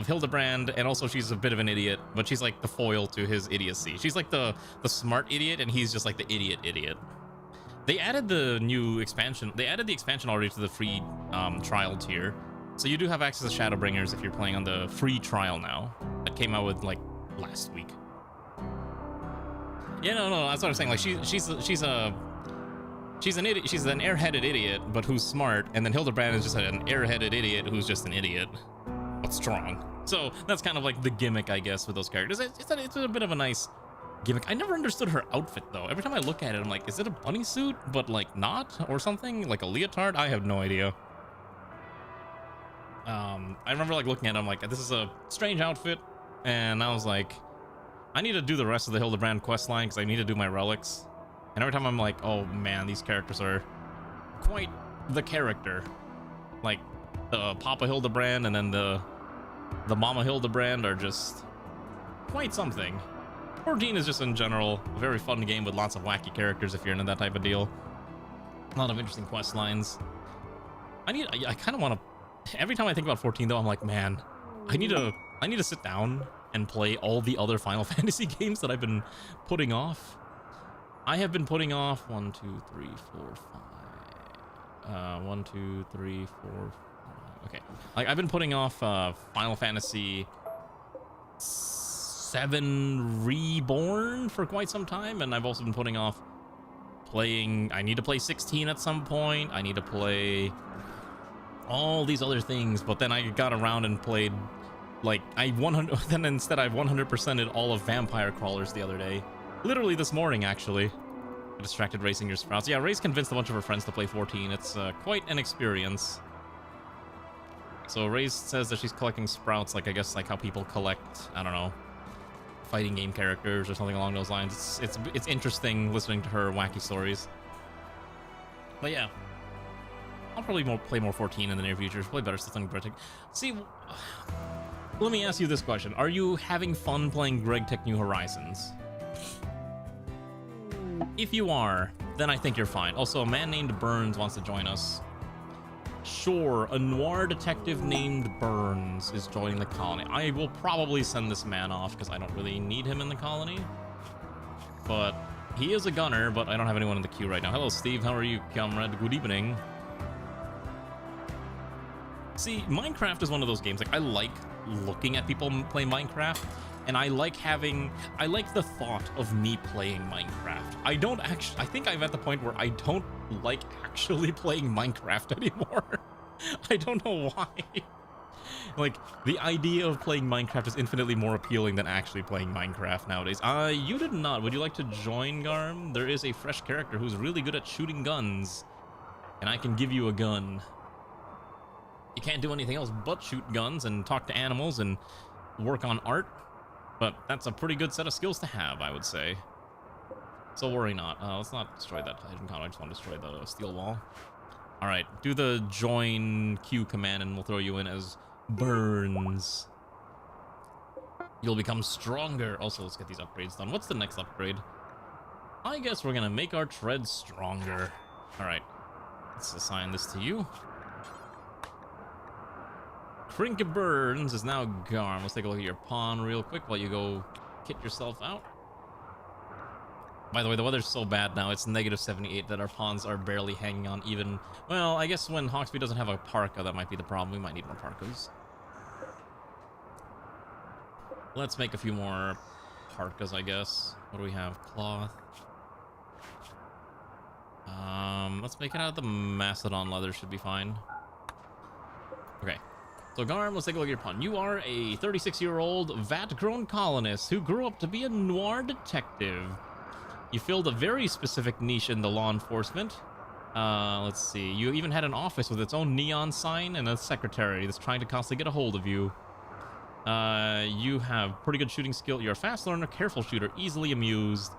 Hildebrand, and also she's a bit of an idiot, but she's like the foil to his idiocy. She's like the smart idiot, and he's just like the idiot. They added the new expansion. They added the expansion already to the free trial tier, so you do have access to Shadowbringers if you're playing on the free trial now. That came out with like last week. Yeah, no, that's what I'm saying. Like she's an idiot. She's an airheaded idiot, but who's smart. And then Hildebrand is just an airheaded idiot who's just an idiot, but strong. So that's kind of like the gimmick, I guess, with those characters. It's a bit of a nice gimmick. I never understood her outfit though. Every time I look at it, I'm like, is it a bunny suit, but like not, or something like a leotard? I have no idea. I remember like looking at it, I'm like, this is a strange outfit, and I was like, I need to do the rest of the Hildebrand questline because I need to do my relics. And every time I'm like, oh man, these characters are quite the character. Like the Papa Hildebrand and then the Mama Hildebrand are just quite something. 14 is just in general a very fun game with lots of wacky characters if you're into that type of deal. A lot of interesting quest lines. I kind of want to. Every time I think about 14 though, I'm like, man, I need to sit down and play all the other Final Fantasy games that I've been putting off. I have been putting off 1, 2, 3, 4, 5. 1, 2, 3, 4, 5. Okay, like I've been putting off Final Fantasy 7 Reborn for quite some time, and I've also been putting off playing. I need to play 16 at some point. I need to play all these other things, but then I got around and played. Like then instead I've 100%ed all of Vampire Crawlers the other day. Literally this morning, actually. Distracted racing your sprouts. Yeah, Ray's convinced a bunch of her friends to play 14. It's quite an experience. So Ray says that she's collecting sprouts, like I guess like how people collect, I don't know, fighting game characters or something along those lines. It's interesting listening to her wacky stories. But yeah, I'll probably play more 14 in the near future. It's probably better stuff than Greg Tech. See, let me ask you this question. Are you having fun playing Greg Tech New Horizons? If you are, then I think you're fine. Also, a man named Burns wants to join us. Sure, a noir detective named Burns is joining the colony. I will probably send this man off because I don't really need him in the colony. But he is a gunner, but I don't have anyone in the queue right now. Hello, Steve. How are you, comrade? Good evening. See, Minecraft is one of those games. Like, I like looking at people play Minecraft, and I like the thought of me playing Minecraft. I think I'm at the point where I don't like actually playing Minecraft anymore. I don't know why. Like, the idea of playing Minecraft is infinitely more appealing than actually playing Minecraft nowadays. You did not. Would you like to join, Garm? There is a fresh character who's really good at shooting guns, and I can give you a gun. You can't do anything else but shoot guns and talk to animals and work on art, but that's a pretty good set of skills to have, I would say. So worry not. Let's not destroy that Titan Con. I just want to destroy the steel wall. All right, do the join queue command and we'll throw you in as Burns. You'll become stronger. Also, let's get these upgrades done. What's the next upgrade? I guess we're gonna make our treads stronger. All right, let's assign this to you. Crinky Burns is now gone. Let's take a look at your pawn real quick while you go kit yourself out. By the way, the weather's so bad now, it's -78 that our pawns are barely hanging on even... Well, I guess when Hawksby doesn't have a parka, that might be the problem. We might need more parkas. Let's make a few more parkas, I guess. What do we have? Cloth. Let's make it out of the Macedon leather, should be fine. Okay. So Garm, let's take a look at your pawn. You are a 36-year-old vat-grown colonist who grew up to be a noir detective. You filled a very specific niche in the law enforcement. Let's see. You even had an office with its own neon sign and a secretary that's trying to constantly get a hold of you. You have pretty good shooting skill. You're a fast learner, careful shooter, easily amused,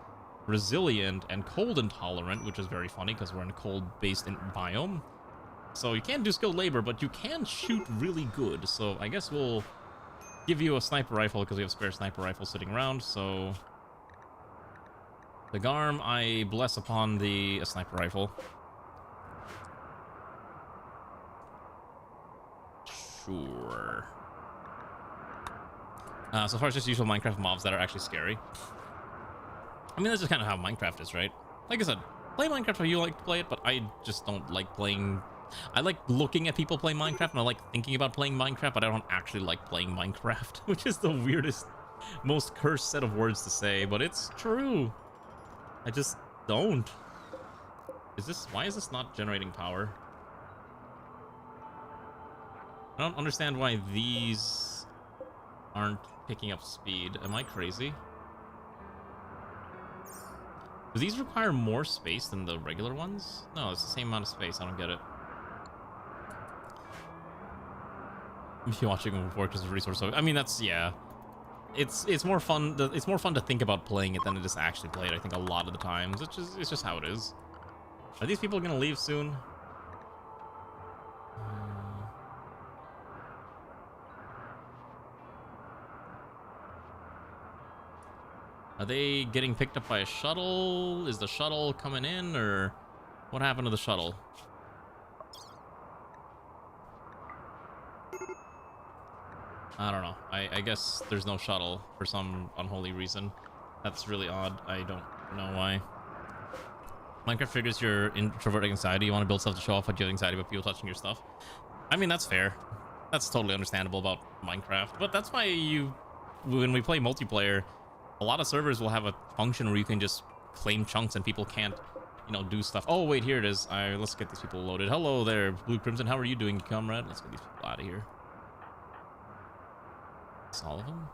resilient, and cold intolerant, which is very funny because we're in a cold-based biome. So you can't do skilled labor, but you can shoot really good. So I guess we'll give you a sniper rifle because we have spare sniper rifles sitting around. So the Garm, I bless upon a sniper rifle. Sure. So far, it's just usual Minecraft mobs that are actually scary. I mean, that's just kind of how Minecraft is, right? Like I said, play Minecraft how you like to play it, but I just don't like playing... I like looking at people play Minecraft, and I like thinking about playing Minecraft, but I don't actually like playing Minecraft, which is the weirdest, most cursed set of words to say, but it's true. I just don't. Why is this not generating power? I don't understand why these aren't picking up speed. Am I crazy? Do these require more space than the regular ones? No, it's the same amount of space. I don't get it. If you're watching work as a resource, so I mean that's yeah. It's more fun. It's more fun to think about playing it than to just actually play it. I think a lot of the times it's just how it is. Are these people gonna leave soon? Are they getting picked up by a shuttle? Is the shuttle coming in, or what happened to the shuttle? I don't know. I guess there's no shuttle for some unholy reason. That's really odd. I don't know why. Minecraft figures your introverted anxiety. You want to build stuff to show off what you have anxiety about people touching your stuff. I mean, that's fair. That's totally understandable about Minecraft. But that's why when we play multiplayer, a lot of servers will have a function where you can just claim chunks and people can't, you know, do stuff. Oh, wait, here it is. Let's get these people loaded. Hello there, Blue Crimson. How are you doing, comrade? Let's get these people out of here. That's all of them.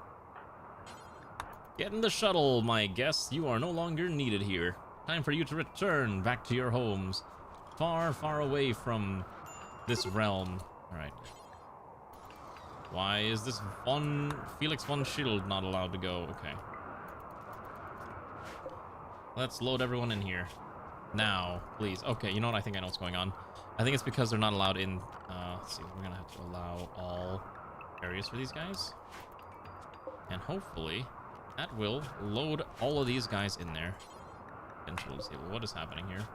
Get in the shuttle, my guests. You are no longer needed here. Time for you to return back to your homes. Far, far away from this realm. All right. Why is this Felix von Schild not allowed to go? Okay. Let's load everyone in here. Now, please. Okay, you know what? I think I know what's going on. I think it's because they're not allowed in... let's see. We're gonna have to allow all areas for these guys. And hopefully, that will load all of these guys in there. Potential disable. What is happening here?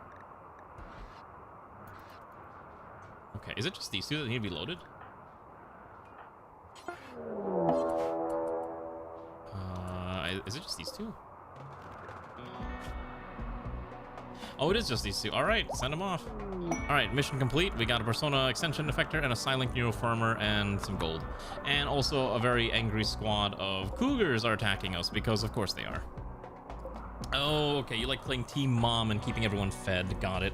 Okay, is it just these two that need to be loaded? Is it just these two? Oh, it is just these two. All right, send them off. All right, mission complete. We got a Persona extension effector and a Silent Neuroformer and some gold. And also a very angry squad of cougars are attacking us because of course they are. Oh, okay, you like playing Team Mom and keeping everyone fed. Got it.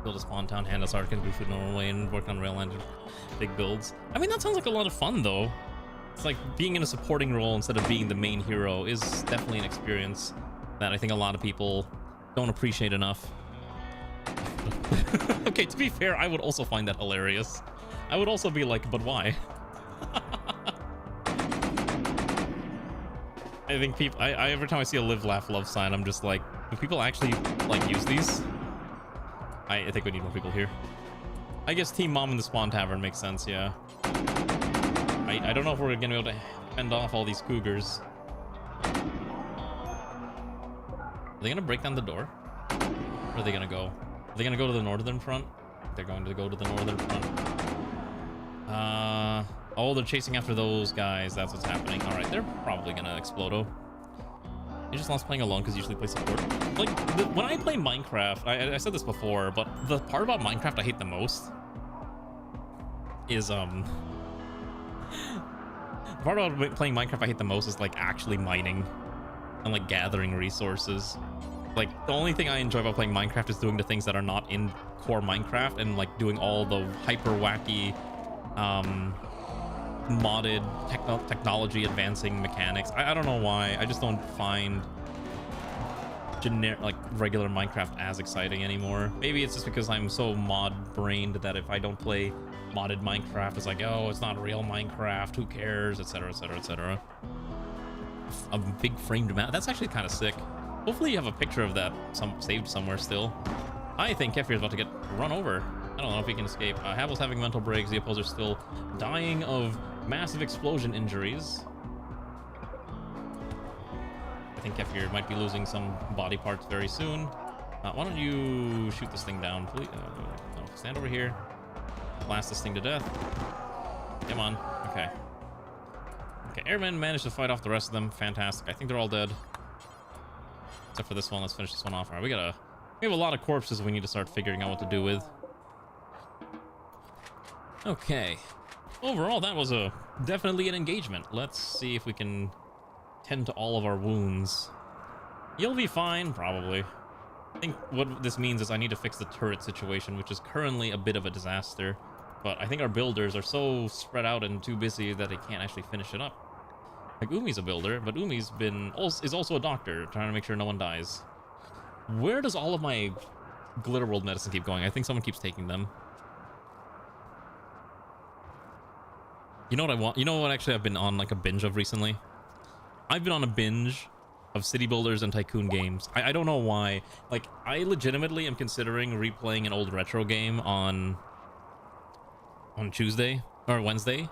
Build a spawn town, hand us Arkin, do food normal way, and work on rail engine. Big builds. I mean, that sounds like a lot of fun, though. It's like being in a supporting role instead of being the main hero is definitely an experience that I think a lot of people don't appreciate enough. Okay, to be fair, I would also find that hilarious. I would also be like, but why? I think people, every time I see a live, laugh, love sign, I'm just like, do people actually, like, use these? I think we need more people here. I guess Team Mom in the Spawn Tavern makes sense, yeah. I don't know if we're gonna be able to fend off all these cougars. Are they gonna break down the door? Where are they gonna go? Are they gonna go to the northern front? They're going to go to the northern front. Oh, they're chasing after those guys. That's what's happening. All right, they're probably gonna explode. He just loves playing alone because he usually plays support. Like, when I play Minecraft, I said this before, but the part about Minecraft I hate the most is, the part about playing Minecraft I hate the most is, like, actually mining and, like, gathering resources. Like, the only thing I enjoy about playing Minecraft is doing the things that are not in core Minecraft and, like, doing all the hyper wacky, modded technology advancing mechanics. I don't know why. I just don't find generic, like, regular Minecraft as exciting anymore. Maybe it's just because I'm so mod brained that if I don't play modded Minecraft, it's like, oh, it's not real Minecraft, who cares, etc, etc, etc. A big framed map, that's actually kind of sick. Hopefully you have a picture of that saved somewhere still. I think Kefir is about to get run over. I don't know if he can escape. Havel's having mental breaks. The opposer's still dying of massive explosion injuries. I think Kefir might be losing some body parts very soon. Why don't you shoot this thing down, please? No, stand over here. Blast this thing to death. Come on. Okay. Okay, Airmen managed to fight off the rest of them. Fantastic. I think they're all dead. Except for this one. Let's finish this one off. All right, we have a lot of corpses we need to start figuring out what to do with. Okay. Overall, that was definitely an engagement. Let's see if we can tend to all of our wounds. You'll be fine, probably. I think what this means is I need to fix the turret situation, which is currently a bit of a disaster. But I think our builders are so spread out and too busy that they can't actually finish it up. Like, Umi's a builder, but Umi's is also a doctor, trying to make sure no one dies. Where does all of my Glitter World medicine keep going? I think someone keeps taking them. You know what I want? You know what actually I've been on, like, a binge of recently? I've been on a binge of city builders and tycoon games. I don't know why. Like, I legitimately am considering replaying an old retro game on Tuesday or Wednesday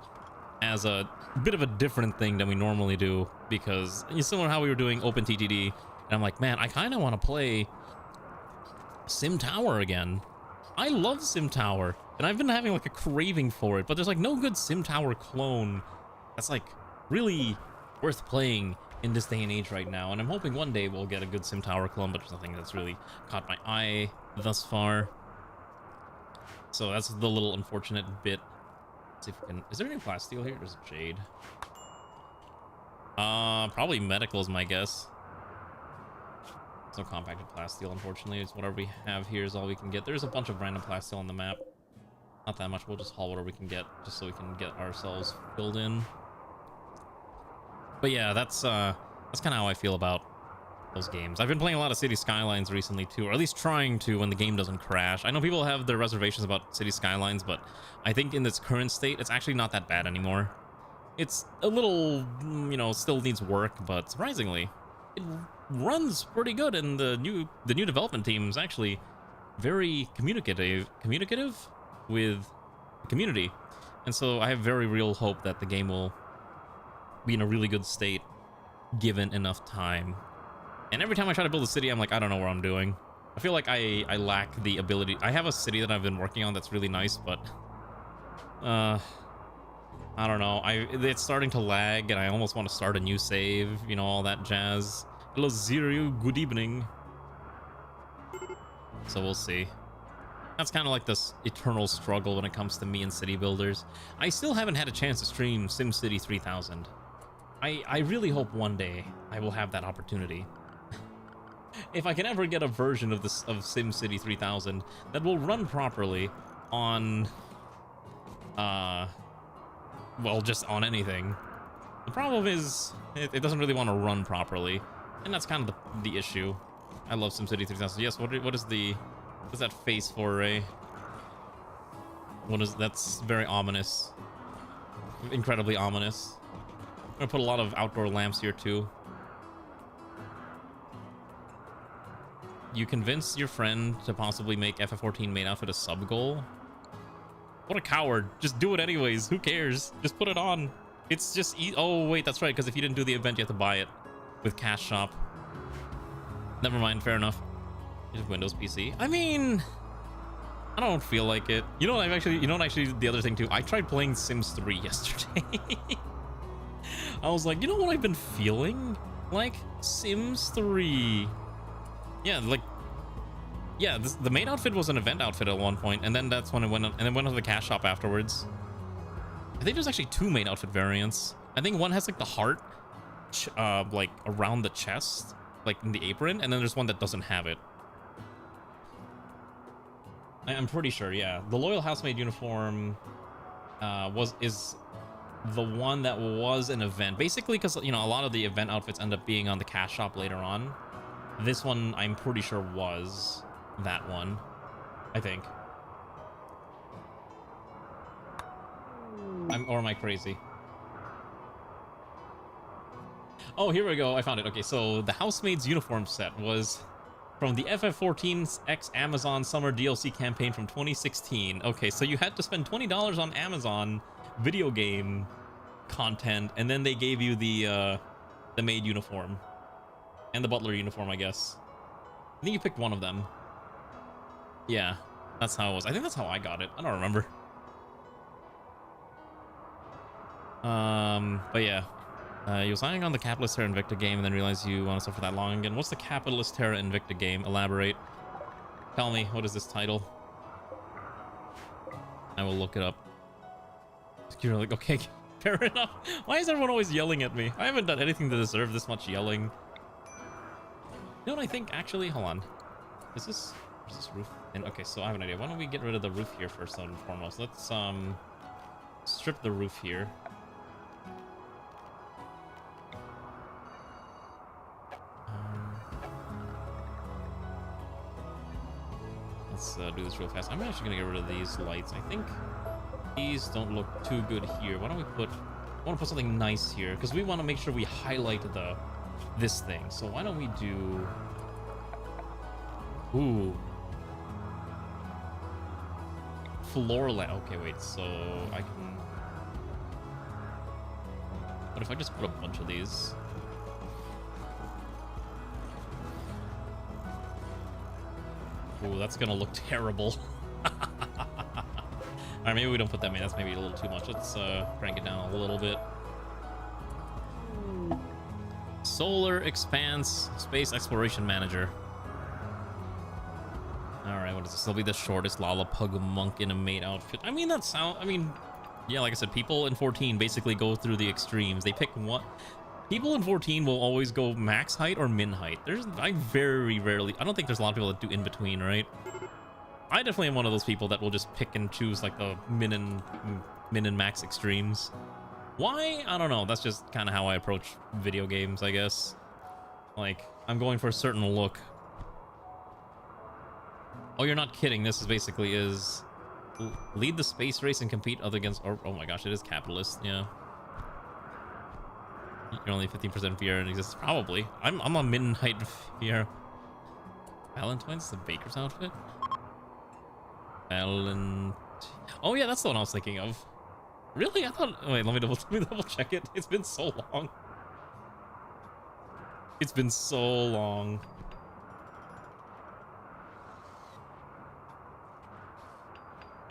as a bit of a different thing than we normally do, because it's similar to how we were doing Open TTD, and I'm like, man, I kind of want to play Sim Tower again. I love Sim Tower, and I've been having like a craving for it, but there's like no good Sim Tower clone that's like really worth playing in this day and age right now, and I'm hoping one day we'll get a good Sim Tower clone, but there's nothing that's really caught my eye thus far. So that's the little unfortunate bit. Let's see if we can... Is there any plasteel here? There's jade. Probably medical is my guess. There's no compacted plasteel, unfortunately. It's whatever we have here is all we can get. There's a bunch of random plasteel on the map. Not that much. We'll just haul whatever we can get, just so we can get ourselves filled in. But yeah, that's kind of how I feel about those games. I've been playing a lot of City Skylines recently too, or at least trying to when the game doesn't crash. I know people have their reservations about City Skylines, but I think in its current state, it's actually not that bad anymore. It's a little, you know, still needs work, but surprisingly, it runs pretty good, and the new development team is actually very communicative with the community. And so I have very real hope that the game will be in a really good state given enough time. And every time I try to build a city, I'm like, I don't know what I'm doing. I feel like I lack the ability. I have a city that I've been working on that's really nice, but I don't know. It's starting to lag, and I almost want to start a new save, you know, all that jazz. Hello, Zero, good evening. So we'll see. That's kind of like this eternal struggle when it comes to me and city builders. I still haven't had a chance to stream SimCity 3000. I really hope one day I will have that opportunity. If I can ever get a version of this of SimCity 3000 that will run properly on well, just on anything. The problem is it doesn't really want to run properly, and that's kind of the issue. I love SimCity 3000. Yes, what's that face for, Ray? That's very ominous. Incredibly ominous. I'm gonna put a lot of outdoor lamps here too. You convince your friend to possibly make FF14 main outfit a sub goal? What a coward. Just do it anyways. Who cares? Just put it on. It's just oh wait, that's right, because if you didn't do the event you have to buy it with Cash Shop. Never mind, fair enough. Just Windows PC. I mean, I don't feel like it. You know what actually the other thing too, I tried playing Sims 3 yesterday. I was like, you know what I've been feeling? like Sims 3. Yeah, like, yeah, the main outfit was an event outfit at one point, and then that's when it went on, and then went on the cash shop afterwards. I think there's actually 2 main outfit variants. I think one has like the heart, like around the chest, like in the apron, and then there's one that doesn't have it. I'm pretty sure, yeah. The loyal housemaid uniform is the one that was an event, basically, because you know a lot of the event outfits end up being on the cash shop later on. This one, I'm pretty sure, was that one, I think. Or am I crazy? Oh, here we go. I found it. Okay, so the housemaid's uniform set was from the FF14's X Amazon Summer DLC campaign from 2016. Okay, so you had to spend $20 on Amazon video game content, and then they gave you the maid uniform and the butler uniform, I guess. I think you picked one of them. Yeah, that's how it was. I think that's how I got it. I don't remember. But yeah. You were signing on the Capitalist Terra Invicta game and then realized you want to suffer that long again. What's the Capitalist Terra Invicta game? Elaborate. Tell me, what is this title? I will look it up. You're like, okay, fair enough. Why is everyone always yelling at me? I haven't done anything to deserve this much yelling. You know what I think, actually? Hold on. Is this roof? And okay, so I have an idea. Why don't we get rid of the roof here first and foremost? Let's strip the roof here. Let's do this real fast. I'm actually gonna get rid of these lights. I think these don't look too good here. Why don't we put? I want to put something nice here because we want to make sure we highlight this thing. So why don't we do? Ooh, floor lamp. Okay, wait. So I can. What if I just put a bunch of these? Ooh, that's gonna look terrible. Alright, maybe we don't put that in. That's maybe a little too much. Let's crank it down a little bit. Solar Expanse Space Exploration Manager. Alright, what is this? This will be the shortest Lollapug monk in a maid outfit. I mean, yeah, like I said, people in 14 basically go through the extremes. They pick one. People in 14 will always go max height or min height. I very rarely, I don't think there's a lot of people that do in between, right? I definitely am one of those people that will just pick and choose like the min and max extremes. Why? I don't know. That's just kind of how I approach video games, I guess. Like, I'm going for a certain look. Oh, you're not kidding. This is basically lead the space race and compete other against, oh my gosh, it is capitalist, yeah. You're only 15% fear and exists. Probably. I'm on midnight fear. Valentine's the baker's outfit. Oh yeah, that's the one I was thinking of. Really? I thought. Wait, let me double check it. It's been so long. It's been so long.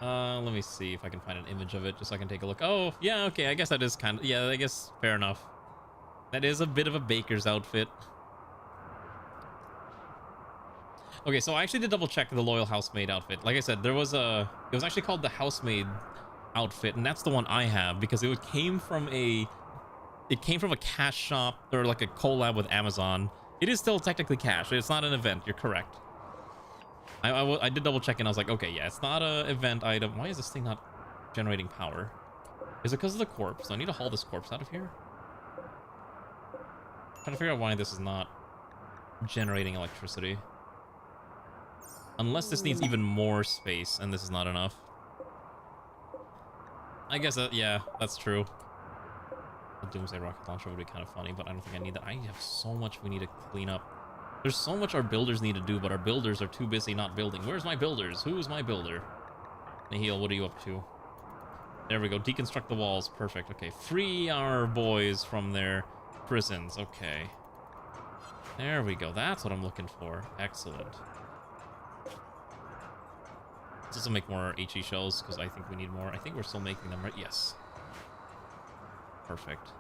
Let me see if I can find an image of it just so I can take a look. Oh yeah, okay. I guess that is kind of, yeah. I guess fair enough. That is a bit of a baker's outfit. Okay, so I actually did double check the loyal housemaid outfit. Like I said, it was actually called the housemaid outfit, and that's the one I have because it came from a cash shop or like a collab with Amazon. It is still technically cash. It's not an event. You're correct. I did double check and I was like, okay, yeah, it's not an event item. Why is this thing not generating power? Is it because of the corpse? I need to haul this corpse out of here. Trying to figure out why this is not generating electricity. Unless this needs even more space and this is not enough. I guess that, yeah, that's true. The Doomsday rocket launcher would be kind of funny, but I don't think I need that. I have so much we need to clean up. There's so much our builders need to do, but our builders are too busy not building. Where's my builders? Who's my builder? Nahil, what are you up to? There we go. Deconstruct the walls. Perfect. Okay. Free our boys from their prisons. Okay. There we go. That's what I'm looking for. Excellent. Let's also make more HE shells because I think we need more. I think we're still making them, right? Yes. Perfect.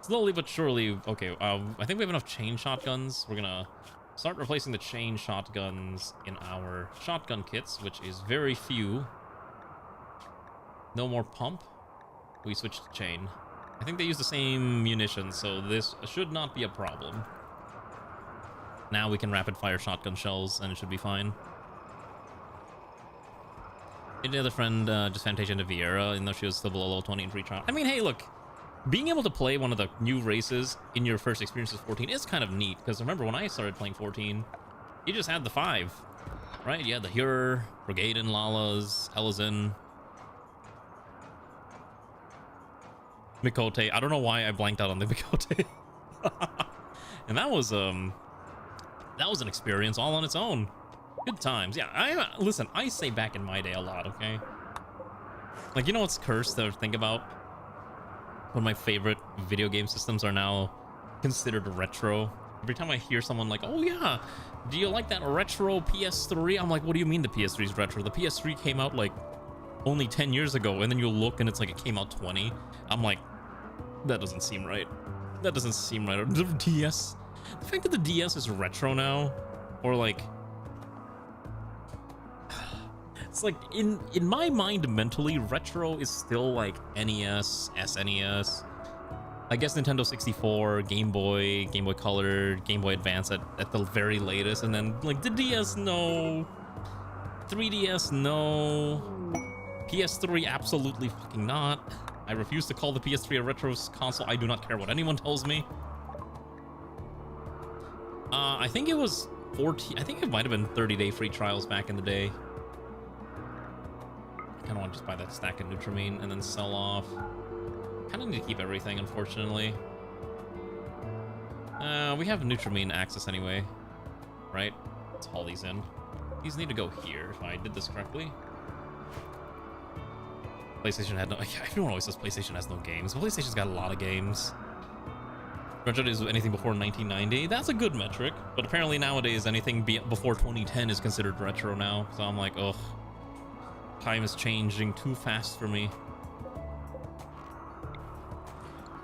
Slowly but surely. Okay, I think we have enough chain shotguns. We're gonna start replacing the chain shotguns in our shotgun kits, which is very few. No more pump. We switched to chain. I think they use the same munitions, so this should not be a problem. Now we can rapid fire shotgun shells, and it should be fine. Any other friend just Fantasia into Vieira, even though she was still below level 20 in free trial. I mean, hey, look. Being able to play one of the new races in your first experience with 14 is kind of neat, because remember, when I started playing 14, you just had the 5, right? You had the Hur, Brigaden, Lalas, Elizin, Mikote. I don't know why I blanked out on the Mikote. And that was an experience all on its own. Good times. Yeah, listen, I say back in my day a lot, okay? Like, you know what's cursed to think about? One of my favorite video game systems are now considered retro. Every time I hear someone like, oh yeah, do you like that retro PS3? I'm like, what do you mean the PS3 is retro? The PS3 came out like only 10 years ago, and then you look and it's like it came out 20. I'm like, that doesn't seem right. That doesn't seem right. The DS, the fact that the DS is retro now, or like, it's like in my mind mentally, retro is still like NES, SNES, I guess Nintendo 64, Game Boy Color, Game Boy Advance at the very latest, and then like the DS, no, 3DS, no, PS3, absolutely fucking not. I refuse to call the PS3 a retro console. I do not care what anyone tells me. I think it was 14. I think it might have been 30-day free trials back in the day. I kind of want to just buy that stack of Nutramine and then sell off. Kind of need to keep everything, unfortunately. We have Nutramine access anyway, right? Let's haul these in. These need to go here, if I did this correctly. PlayStation had no... Everyone always says PlayStation has no games. But PlayStation's got a lot of games. Retro is anything before 1990. That's a good metric. But apparently nowadays, anything before 2010 is considered retro now. So I'm like, ugh. Time is changing too fast for me.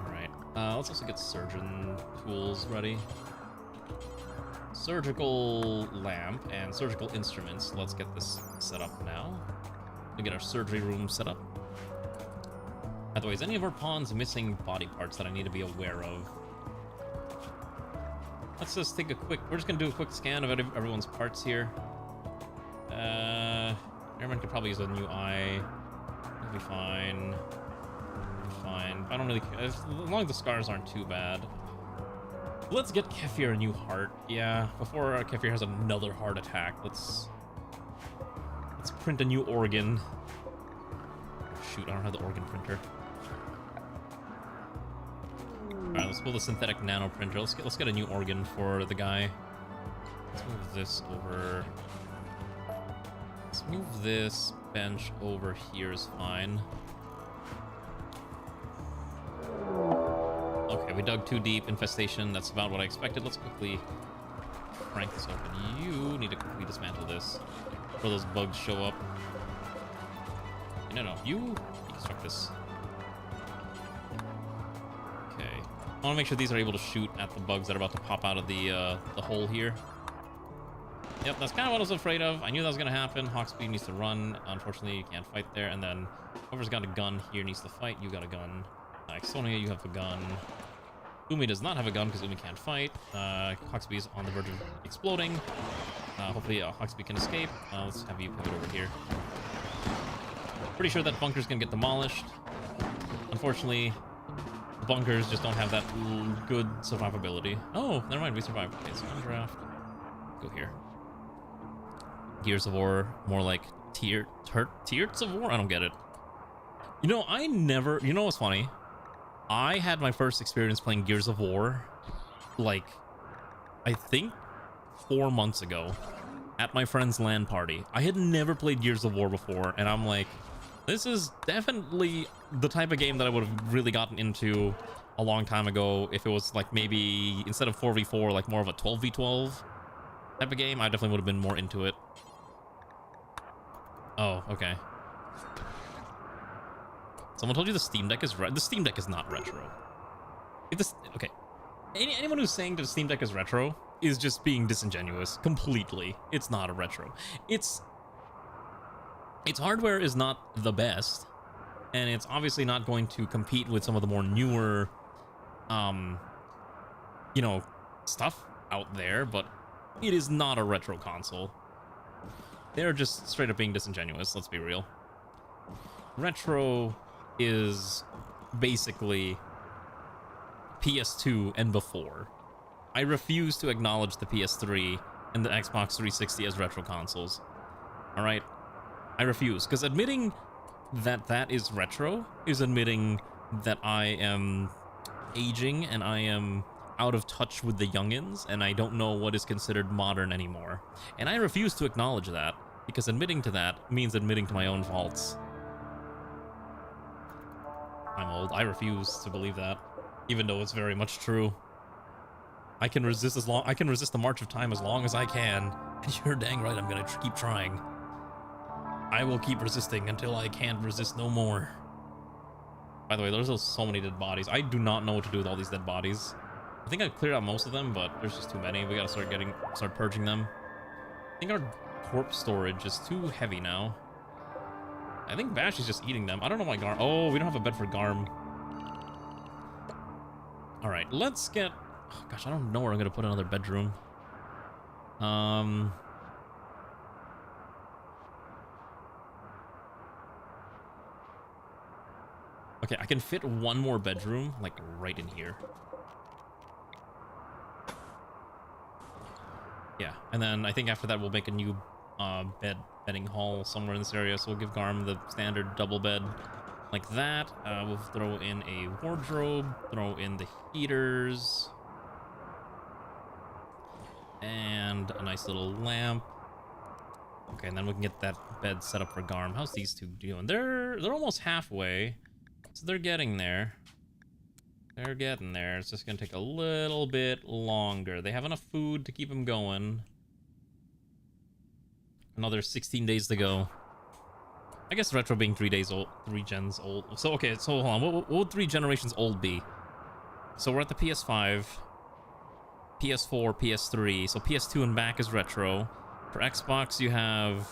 Alright. Let's also get surgeon tools ready. Surgical lamp and surgical instruments. Let's get this set up now. We get our surgery room set up. By the way, is any of our pawns missing body parts that I need to be aware of? Let's just take a quick... We're just going to do a quick scan of everyone's parts here. Airman could probably use a new eye. It'll be fine. Fine. I don't really care. As long as the scars aren't too bad. Let's get Kefir a new heart. Yeah, before Kefir has another heart attack, let's print a new organ. Shoot, I don't have the organ printer. Alright, let's build a synthetic nano printer. Let's get a new organ for the guy. Let's move this over. Let's move this bench over here is fine. Okay, we dug too deep. Infestation, that's about what I expected. Let's quickly crank this open. You need to quickly dismantle this before those bugs show up. No, you deconstruct this. Okay. I want to make sure these are able to shoot at the bugs that are about to pop out of the hole here. Yep, that's kind of what I was afraid of. I knew that was going to happen. Hawkspeed needs to run. Unfortunately, you can't fight there. And then whoever's got a gun here needs to fight. You got a gun. Sonia, you have a gun. Umi does not have a gun because Umi can't fight. Hawksby is on the verge of exploding. Hopefully Hawksby can escape. Let's have you pivot over here. Pretty sure that bunker's gonna get demolished. Unfortunately, the bunkers just don't have that good survivability. Oh, never mind, we survived. Okay, so undraft. Go here. Gears of War, more like Tears of War? I don't get it. You know, you know what's funny? I had my first experience playing Gears of War, like, I think 4 months ago at my friend's LAN party. I had never played Gears of War before, and I'm like, this is definitely the type of game that I would have really gotten into a long time ago if it was like maybe instead of 4v4, like more of a 12v12 type of game. I definitely would have been more into it. Oh, okay. Someone told you the Steam Deck is the Steam Deck is not retro. If this okay, anyone who's saying that the Steam Deck is retro is just being disingenuous completely. It's not a retro. Its hardware is not the best, and it's obviously not going to compete with some of the more newer, you know, stuff out there. But it is not a retro console. They're just straight up being disingenuous. Let's be real. Retro is basically PS2 and before. I refuse to acknowledge the PS3 and the Xbox 360 as retro consoles. All right, I refuse, because admitting that that is retro is admitting that I am aging and I am out of touch with the youngins, and I don't know what is considered modern anymore. And I refuse to acknowledge that, because admitting to that means admitting to my own faults. I'm old. I refuse to believe that, even though it's very much true. I can resist the march of time as long as I can. And you're dang right, I'm gonna keep trying. I will keep resisting until I can't resist no more. By the way, there's so many dead bodies. I do not know what to do with all these dead bodies. I think I've cleared out most of them, but there's just too many. We gotta start purging them. I think our corpse storage is too heavy now. I think Bash is just eating them. I don't know why Garm. Oh, we don't have a bed for Garm. All right, let's get. Oh, gosh, I don't know where I'm gonna put another bedroom. Okay, I can fit one more bedroom, like right in here. Yeah, and then I think after that we'll make a new bedding hall somewhere in this area. So we'll give Garm the standard double bed like that. We'll throw in a wardrobe, throw in the heaters, and a nice little lamp. Okay, and then we can get that bed set up for Garm. How's these two doing? They're almost halfway, so they're getting there. They're getting there. It's just gonna take a little bit longer. They have enough food to keep them going. Another 16 days to go. I guess retro being 3 days old, 3 gens old. So okay, so hold on. What would 3 generations old be? So we're at the PS5, PS4, PS3. So PS2 and back is retro. For Xbox, you have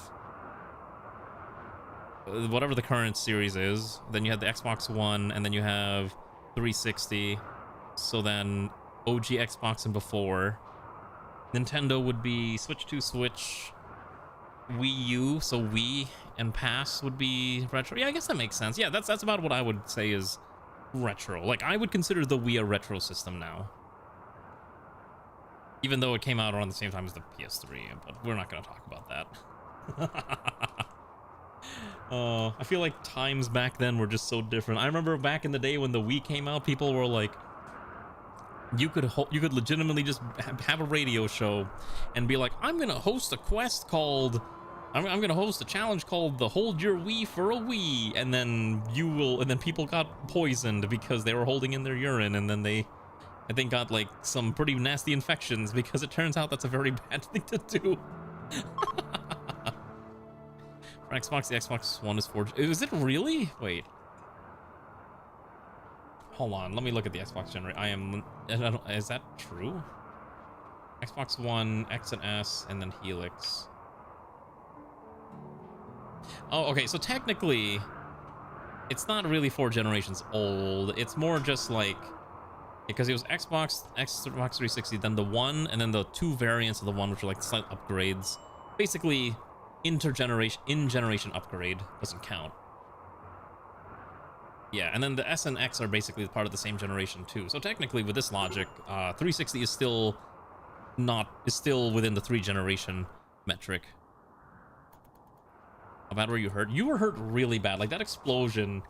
whatever the current series is. Then you have the Xbox One, and then you have 360. So then OG Xbox and before. Nintendo would be Switch 2, Switch, Wii U. So Wii and Pass would be retro. Yeah, I guess that makes sense. Yeah, that's about what I would say is retro. Like, I would consider the Wii a retro system now, even though it came out around the same time as the PS3. But we're not going to talk about that. I feel like times back then were just so different. I remember back in the day when the Wii came out, people were like, you could legitimately just have a radio show and be like, I'm gonna host a quest called, I'm gonna host a challenge called the Hold Your Wii for a Wii, and then people got poisoned because they were holding in their urine, and then they, I think, got like some pretty nasty infections because it turns out that's a very bad thing to do. For Xbox, the Xbox One is 4G. Is it really? Wait. Hold on, let me look at the Xbox generation. Is that true? Xbox One, X and S, and then Helix. Oh, okay, so technically, it's not really 4 generations old. It's more just like, because it was Xbox 360, then the One, and then the 2 variants of the One, which are like slight upgrades. Basically, in-generation upgrade doesn't count. Yeah, and then the S and X are basically part of the same generation too. So technically, with this logic, 360 is still within the 3 generation metric. How bad were you hurt? You were hurt really bad. Like, that explosion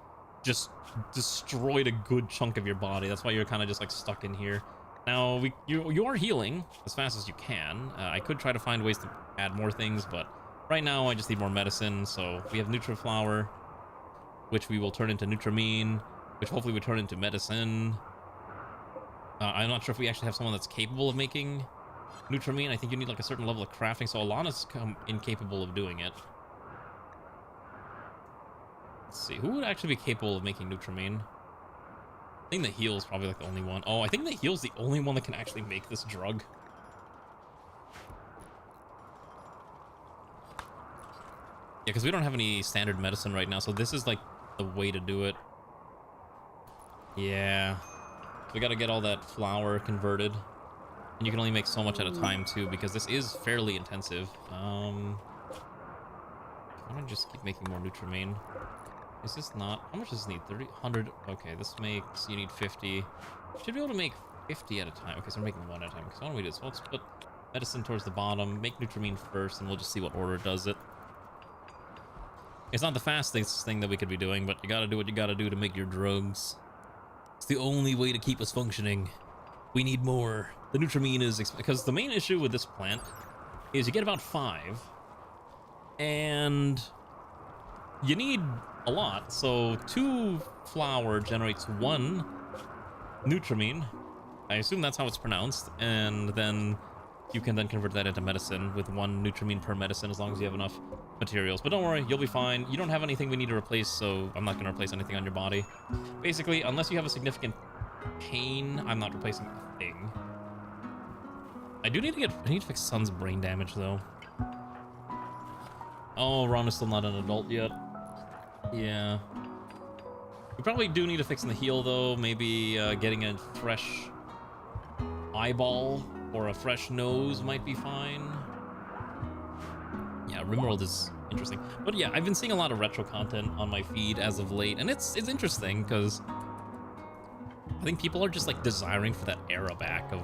just destroyed a good chunk of your body. That's why you're kind of just like stuck in here. Now you are healing as fast as you can. I could try to find ways to add more things, but right now I just need more medicine. So we have Nutriflower, which we will turn into Nutramine, which hopefully would turn into medicine. I'm not sure if we actually have someone that's capable of making Nutramine. I think you need like a certain level of crafting, so Alana's incapable of doing it. Let's see, who would actually be capable of making Nutramine? I think the heal's probably like the only one. Oh, I think the heal's the only one that can actually make this drug. Yeah, because we don't have any standard medicine right now, so this is like the way to do it. Yeah. We gotta get all that flour converted. And you can only make so much at a time too, because this is fairly intensive. Why don't I just keep making more Nutrimane? Is this not? How much does this need? 30, 100. Okay, this makes, you need 50. Should be able to make 50 at a time. Okay, so we're making one at a time. So why don't we do this? Let's put medicine towards the bottom, make Nutrimane first, and we'll just see what order it does it. It's not the fastest thing that we could be doing, but you gotta do what you gotta do to make your drugs. It's the only way to keep us functioning. We need more. The Nutrimane is... because the main issue with this plant is you get about 5, and you need a lot. So 2 flour generates 1 Nutrimane. I assume that's how it's pronounced, and then you can then convert that into medicine with 1 Nutrimane per medicine as long as you have enough materials. But don't worry, you'll be fine. You don't have anything we need to replace, so I'm not going to replace anything on your body. Basically, unless you have a significant pain, I'm not replacing a thing. I need to fix Sun's brain damage, though. Oh, Ron is still not an adult yet. Yeah. We probably do need to fix in the heel, though. Maybe getting a fresh eyeball or a fresh nose might be fine. Yeah, Rimworld is interesting. But yeah, I've been seeing a lot of retro content on my feed as of late, and it's interesting because I think people are just like desiring for that era back of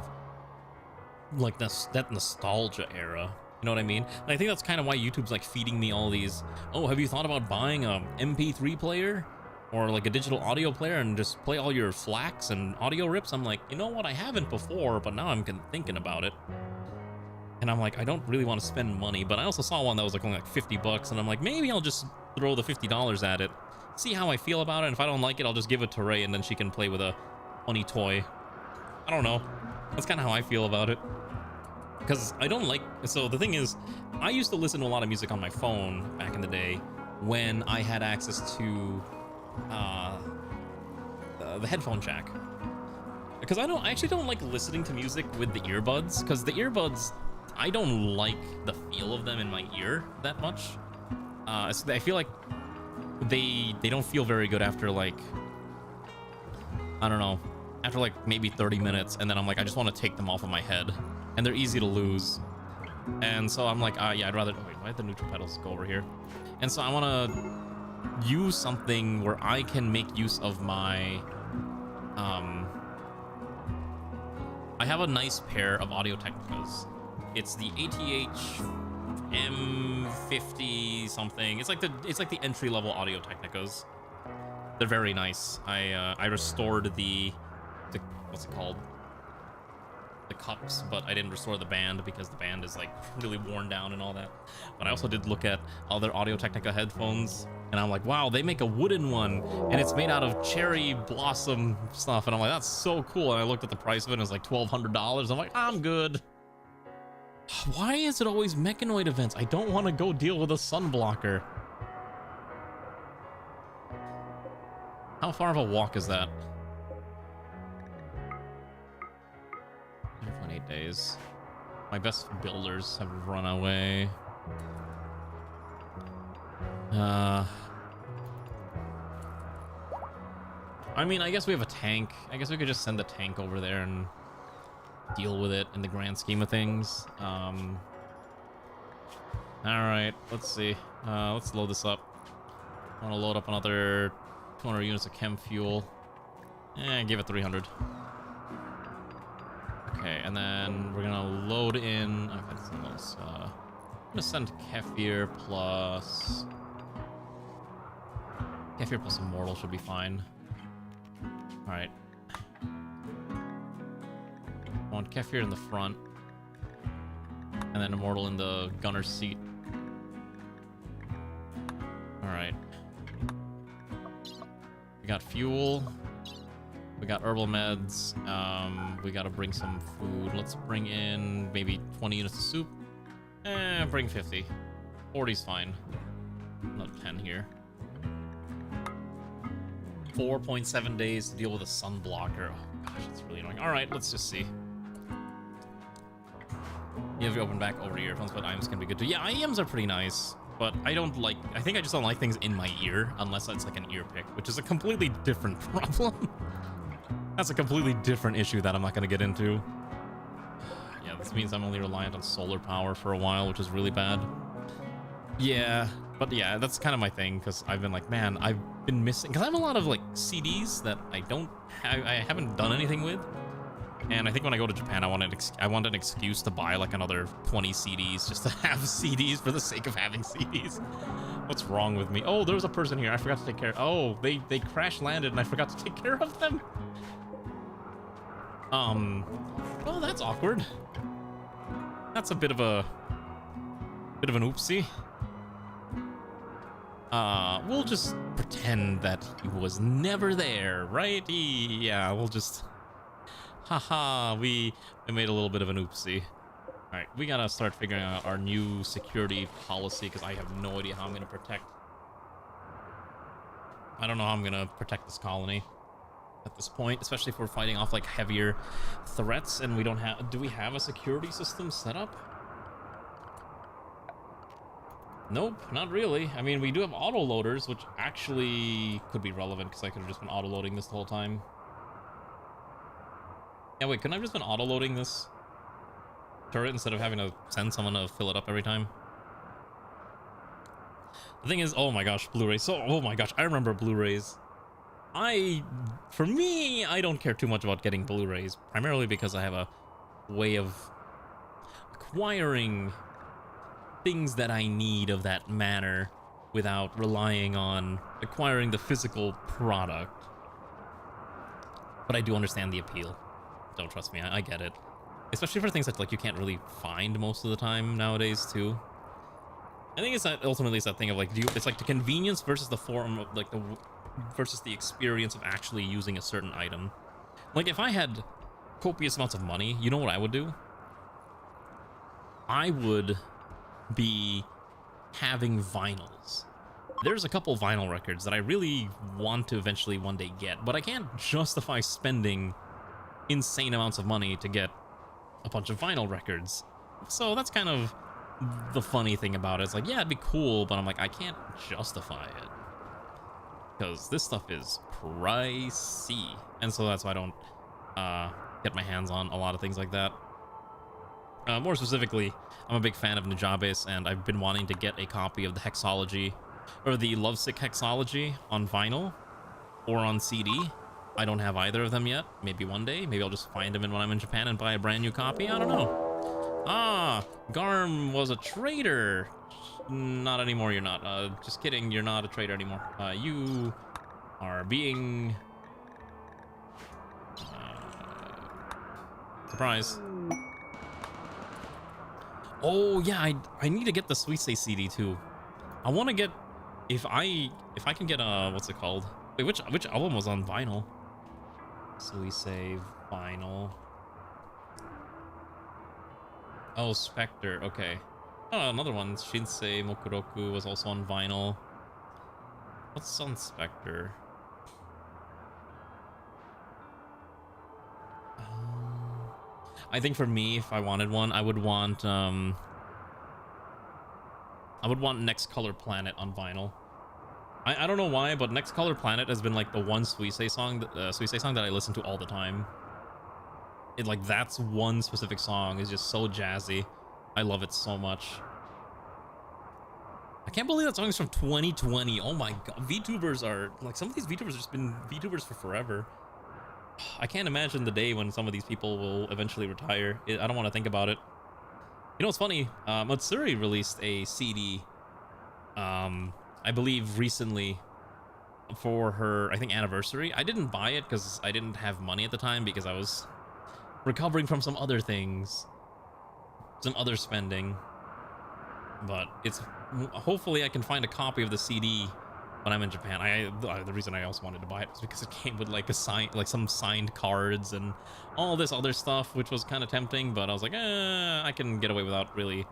like that nostalgia era. You know what I mean? And I think that's kind of why YouTube's like feeding me all these, oh, have you thought about buying a MP3 player or like a digital audio player and just play all your FLACs and audio rips? I'm like, you know what? I haven't before, but now I'm thinking about it. And I'm like, I don't really want to spend money, but I also saw one that was like only like 50 bucks, and I'm like, maybe I'll just throw the $50 at it, see how I feel about it, and if I don't like it, I'll just give it to Ray, and then she can play with a funny toy. I don't know. That's kind of how I feel about it. Because I don't like... so the thing is, I used to listen to a lot of music on my phone back in the day when I had access to the headphone jack. Because I actually don't like listening to music with the earbuds, because the earbuds, I don't like the feel of them in my ear that much. So I feel like they don't feel very good after like, I don't know, after like maybe 30 minutes, and then I'm like, I just want to take them off of my head, and they're easy to lose. And so I'm like, yeah, I'd rather... oh, wait, why did the neutral pedals go over here? And so I want to use something where I can make use of my... I have a nice pair of Audio Technicas. It's the ATH M50 something. It's like the entry-level Audio Technicas. They're very nice. I restored the what's it called? The cups, but I didn't restore the band because the band is like really worn down and all that. But I also did look at other Audio Technica headphones, and I'm like, wow, they make a wooden one, and it's made out of cherry blossom stuff, and I'm like, that's so cool. And I looked at the price of it, and it was like $1,200. I'm like, I'm good. Why is it always Mechanoid events? I don't want to go deal with a sun blocker. How far of a walk is that? 8 days. My best builders have run away. I mean, I guess we have a tank. I guess we could just send the tank over there and deal with it in the grand scheme of things. All right, let's see. Let's load this up. I want to load up another 200 units of chem fuel. Give it 300. Okay, and then we're gonna load in... okay, that's almost, I'm gonna send Kefir plus... Kefir plus Immortal should be fine. Alright. I want Kefir in the front. And then Immortal in the gunner's seat. Alright. We got fuel. We got herbal meds. We gotta bring some food. Let's bring in maybe 20 units of soup. Bring 50. 40's fine. Another 10 here. 4.7 days to deal with a sun blocker. Oh gosh, it's really annoying. Alright, let's just see. You have your open back over the earphones, but IEMs can be good too. Yeah, IEMs are pretty nice, but I think I just don't like things in my ear unless it's like an ear pick, which is a completely different problem. That's a completely different issue that I'm not going to get into. Yeah, this means I'm only reliant on solar power for a while, which is really bad. Yeah, but yeah, that's kind of my thing, because I've been like, man, I've been missing, because I have a lot of like CDs that I haven't done anything with. And I think when I go to Japan, I want an excuse to buy like another 20 CDs just to have CDs for the sake of having CDs. What's wrong with me? Oh, there was a person here. I forgot to take care. Oh, they crash landed and I forgot to take care of them. Well, that's awkward. That's a bit of an oopsie. We'll just pretend that he was never there, right? Yeah, we'll just... Haha, we made a little bit of an oopsie. Alright, we gotta start figuring out our new security policy, because I have no idea how I'm gonna protect... I don't know how I'm gonna protect this colony at this point, especially if we're fighting off like heavier threats and we don't have... Do we have a security system set up? Nope, not really. I mean, we do have auto-loaders, which actually could be relevant, because I could have just been auto-loading this the whole time. Yeah, wait, couldn't I have just been auto-loading this turret instead of having to send someone to fill it up every time? The thing is, oh my gosh, Blu-rays. So, oh my gosh, I remember Blu-rays. For me, I don't care too much about getting Blu-rays, primarily because I have a way of acquiring things that I need of that manner without relying on acquiring the physical product. But I do understand the appeal. Don't trust me, I get it. Especially for things that like you can't really find most of the time nowadays too. I think it's that ultimately it's that thing of like it's like the convenience versus the form of like versus the experience of actually using a certain item. Like if I had copious amounts of money, you know what I would do? I would be having vinyls. There's a couple vinyl records that I really want to eventually one day get, but I can't justify spending insane amounts of money to get a bunch of vinyl records. So that's kind of the funny thing about it. It's like, yeah, it'd be cool, but I'm like, I can't justify it because this stuff is pricey, and so that's why I don't get my hands on a lot of things like that. More specifically, I'm a big fan of Nujabes, and I've been wanting to get a copy of the Hexology or the Lovesick Hexology on vinyl or on CD. I don't have either of them yet. Maybe one day. Maybe I'll just find them when I'm in Japan and buy a brand new copy. I don't know. Ah, Garm was a traitor. Not anymore, you're not. Just kidding, you're not a traitor anymore. You are being... surprise. Oh, yeah, I need to get the Suisse CD, too. I want to get... If I can get a... What's it called? Wait, which album was on vinyl? Suisse vinyl. Oh, Spectre, okay. Oh, another one. Shinsei Mokuroku was also on vinyl. What's on Spectre? I think for me, if I wanted one, I would want Next Color Planet on vinyl. I don't know why, but Next Color Planet has been like the one Suisse song that I listen to all the time. It like that's one specific song is just so jazzy. I love it so much. I can't believe that song is from 2020. Oh my god, VTubers are like, some of these VTubers have just been VTubers for forever. I can't imagine the day when some of these people will eventually retire. I don't want to think about it. You know what's funny? Matsuri released a CD, I believe recently, for her, I think, anniversary. I didn't buy it because I didn't have money at the time because I was recovering from some other things, some other spending. But it's hopefully I can find a copy of the CD when I'm in Japan. The reason I also wanted to buy it was because it came with like some signed cards and all this other stuff, which was kind of tempting. But I was like, I can get away without really, you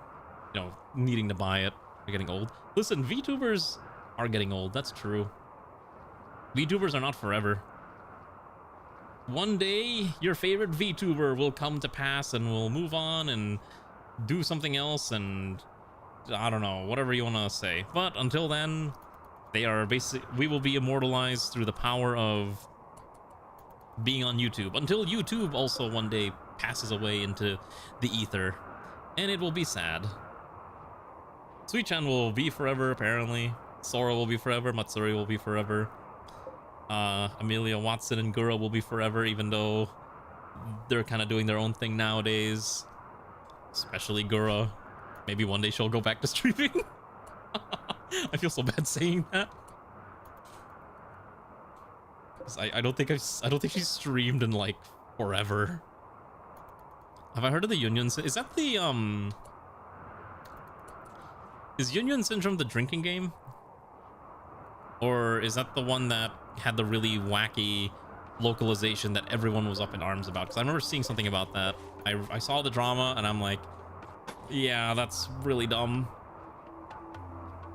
know, needing to buy it. We're getting old. Listen, VTubers are getting old. That's true. VTubers are not forever. One day, your favorite VTuber will come to pass and will move on and do something else and I don't know, whatever you want to say. But until then, they are we will be immortalized through the power of being on YouTube. Until YouTube also one day passes away into the ether. And it will be sad. Sweet-chan will be forever, apparently. Sora will be forever. Matsuri will be forever. Amelia Watson and Gura will be forever, even though they're kind of doing their own thing nowadays. Especially Gura. Maybe one day she'll go back to streaming. I feel so bad saying that. I don't think she's streamed in like forever. Have I heard of the Union? Is that the Is Union Syndrome the drinking game? Or is that the one that had the really wacky localization that everyone was up in arms about? Because I remember seeing something about that. I saw the drama and I'm like, yeah, that's really dumb.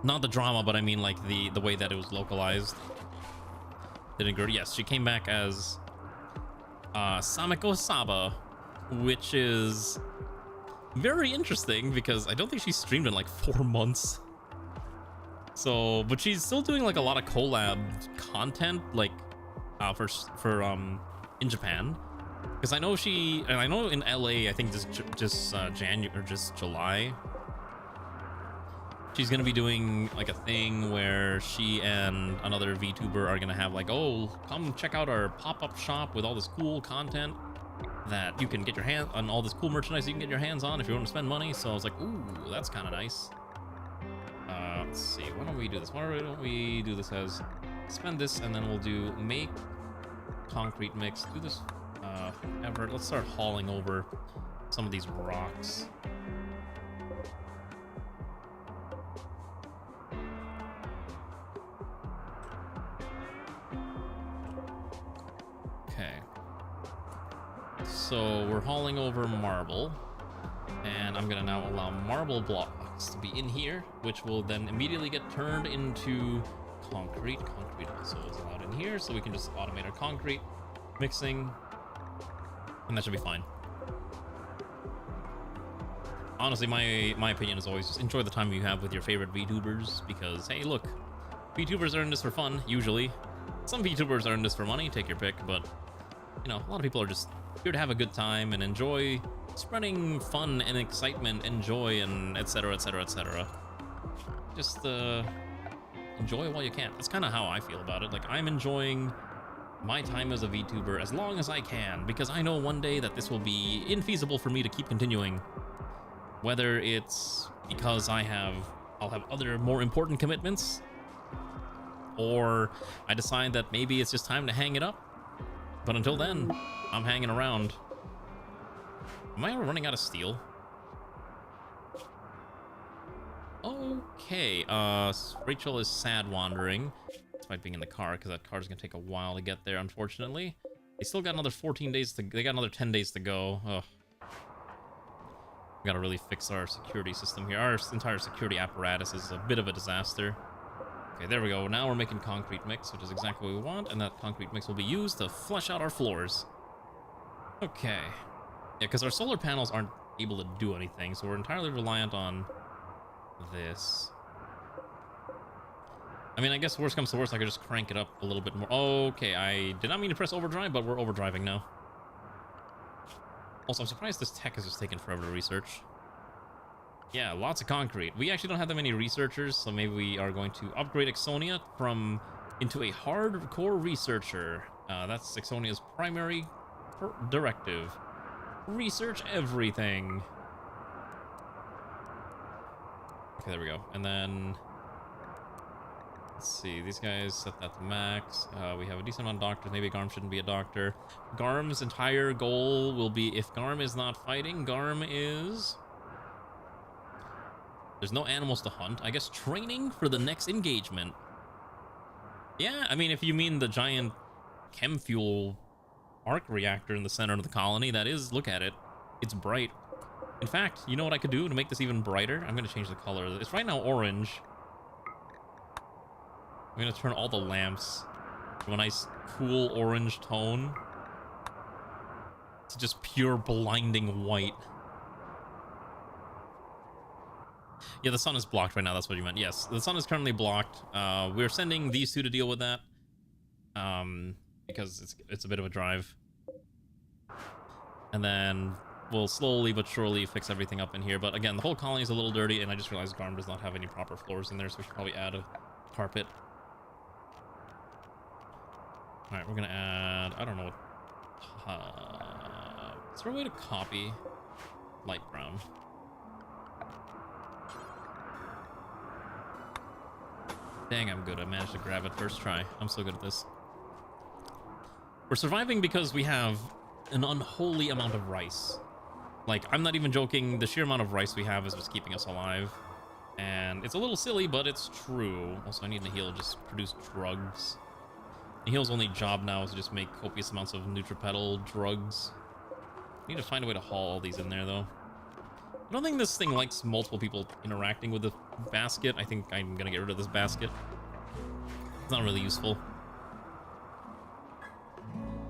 Not the drama, but I mean like the way that it was localized. Didn't agree. Yes, she came back as Samiko Saba, which is very interesting because I don't think she streamed in like 4 months. So, but she's still doing like a lot of collab content, like for in Japan, because I know I know in LA, I think just January or just July, she's gonna be doing like a thing where she and another VTuber are gonna have like, oh, come check out our pop-up shop with all this cool content that you can get your hand on, all this cool merchandise you can get your hands on if you want to spend money. So I was like, ooh, that's kind of nice. Let's see, why don't we do this? Why don't we do this as spend this, and then we'll do make concrete mix. Do this ever. Let's start hauling over some of these rocks. Okay. So we're hauling over marble, and I'm gonna now allow marble blocks to be in here, which will then immediately get turned into concrete. Concrete also is allowed in here, so we can just automate our concrete mixing, and that should be fine. Honestly, my opinion is always just enjoy the time you have with your favorite VTubers, because hey, look, VTubers are in this for fun, usually. Some VTubers are in this for money, take your pick, but you know, a lot of people are just here to have a good time and enjoy spreading fun and excitement and joy and etc, etc, etc. Just enjoy while you can. That's kind of how I feel about it. Like, I'm enjoying my time as a VTuber as long as I can, because I know one day that this will be infeasible for me to keep continuing. Whether it's because I'll have other more important commitments, or I decide that maybe it's just time to hang it up. But until then, I'm hanging around. Am I running out of steel? Okay, Rachel is sad wandering, despite being in the car, because that car's gonna take a while to get there, unfortunately. They still got another 14 days they got another 10 days to go. Ugh. We gotta really fix our security system here. Our entire security apparatus is a bit of a disaster. Okay, there we go. Now we're making concrete mix, which is exactly what we want, and that concrete mix will be used to flesh out our floors. Okay. Yeah, because our solar panels aren't able to do anything, so we're entirely reliant on this. I mean, I guess worst comes to worst, I could just crank it up a little bit more. Okay, I did not mean to press overdrive, but we're overdriving now. Also, I'm surprised this tech has just taken forever to research. Yeah, lots of concrete. We actually don't have that many researchers, so maybe we are going to upgrade Exonia into a hardcore researcher. That's Exonia's primary directive. Research everything. Okay, there we go. And then let's see, these guys set that to max. We have a decent amount of doctors. Maybe Garm shouldn't be a doctor. Garm's entire goal will be, if Garm is not fighting, Garm is... There's no animals to hunt. I guess training for the next engagement. Yeah, I mean, if you mean the giant chem fuel arc reactor in the center of the colony, that is, look at it. It's bright. In fact, you know what I could do to make this even brighter? I'm going to change the color. It's right now orange. I'm going to turn all the lamps From a nice, cool orange tone to just pure blinding white. Yeah, the sun is blocked right now. That's what you meant. Yes, the sun is currently blocked. We're sending these two to deal with that. Because it's a bit of a drive. And then we'll slowly but surely fix everything up in here. But again, the whole colony is a little dirty, and I just realized Garm does not have any proper floors in there, so we should probably add a carpet. Alright, we're gonna add... I don't know what... is there a way to copy? Light brown. Dang, I'm good. I managed to grab it first try. I'm so good at this. We're surviving because we have an unholy amount of rice. Like, I'm not even joking. The sheer amount of rice we have is what's keeping us alive. And it's a little silly, but it's true. Also, I need Nihil to just produce drugs. Nihil's only job now is to just make copious amounts of Nutripetal drugs. I need to find a way to haul all these in there, though. I don't think this thing likes multiple people interacting with the basket. I think I'm gonna get rid of this basket. It's not really useful.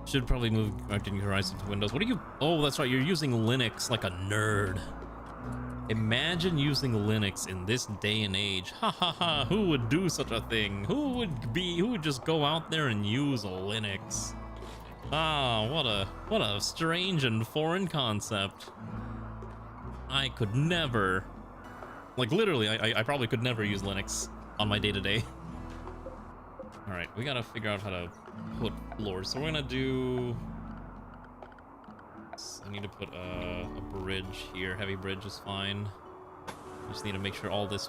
Should probably move New Horizons to Windows. What are you... Oh, that's right. You're using Linux like a nerd. Imagine using Linux in this day and age. Ha ha ha. Who would do such a thing? Who would just go out there and use Linux? Ah, what a strange and foreign concept. I could never... Like, literally, I probably could never use Linux on my day-to-day. Alright, we gotta figure out how to put floors. So we're gonna do... I need to put a bridge here. Heavy bridge is fine. Just need to make sure all this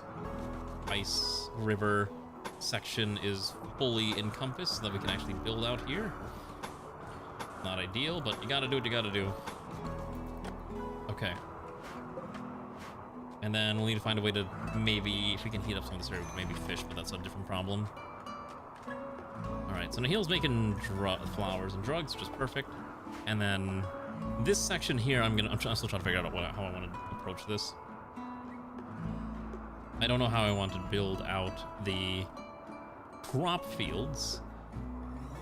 ice river section is fully encompassed so that we can actually build out here. Not ideal, but you gotta do what you gotta do. Okay. And then we'll need to find a way to maybe, if we can heat up some of this area, maybe fish, but that's a different problem. Alright, so Nihil's making flowers and drugs, which is perfect. And then this section here, I'm still trying to figure out how I want to approach this. I don't know how I want to build out the crop fields.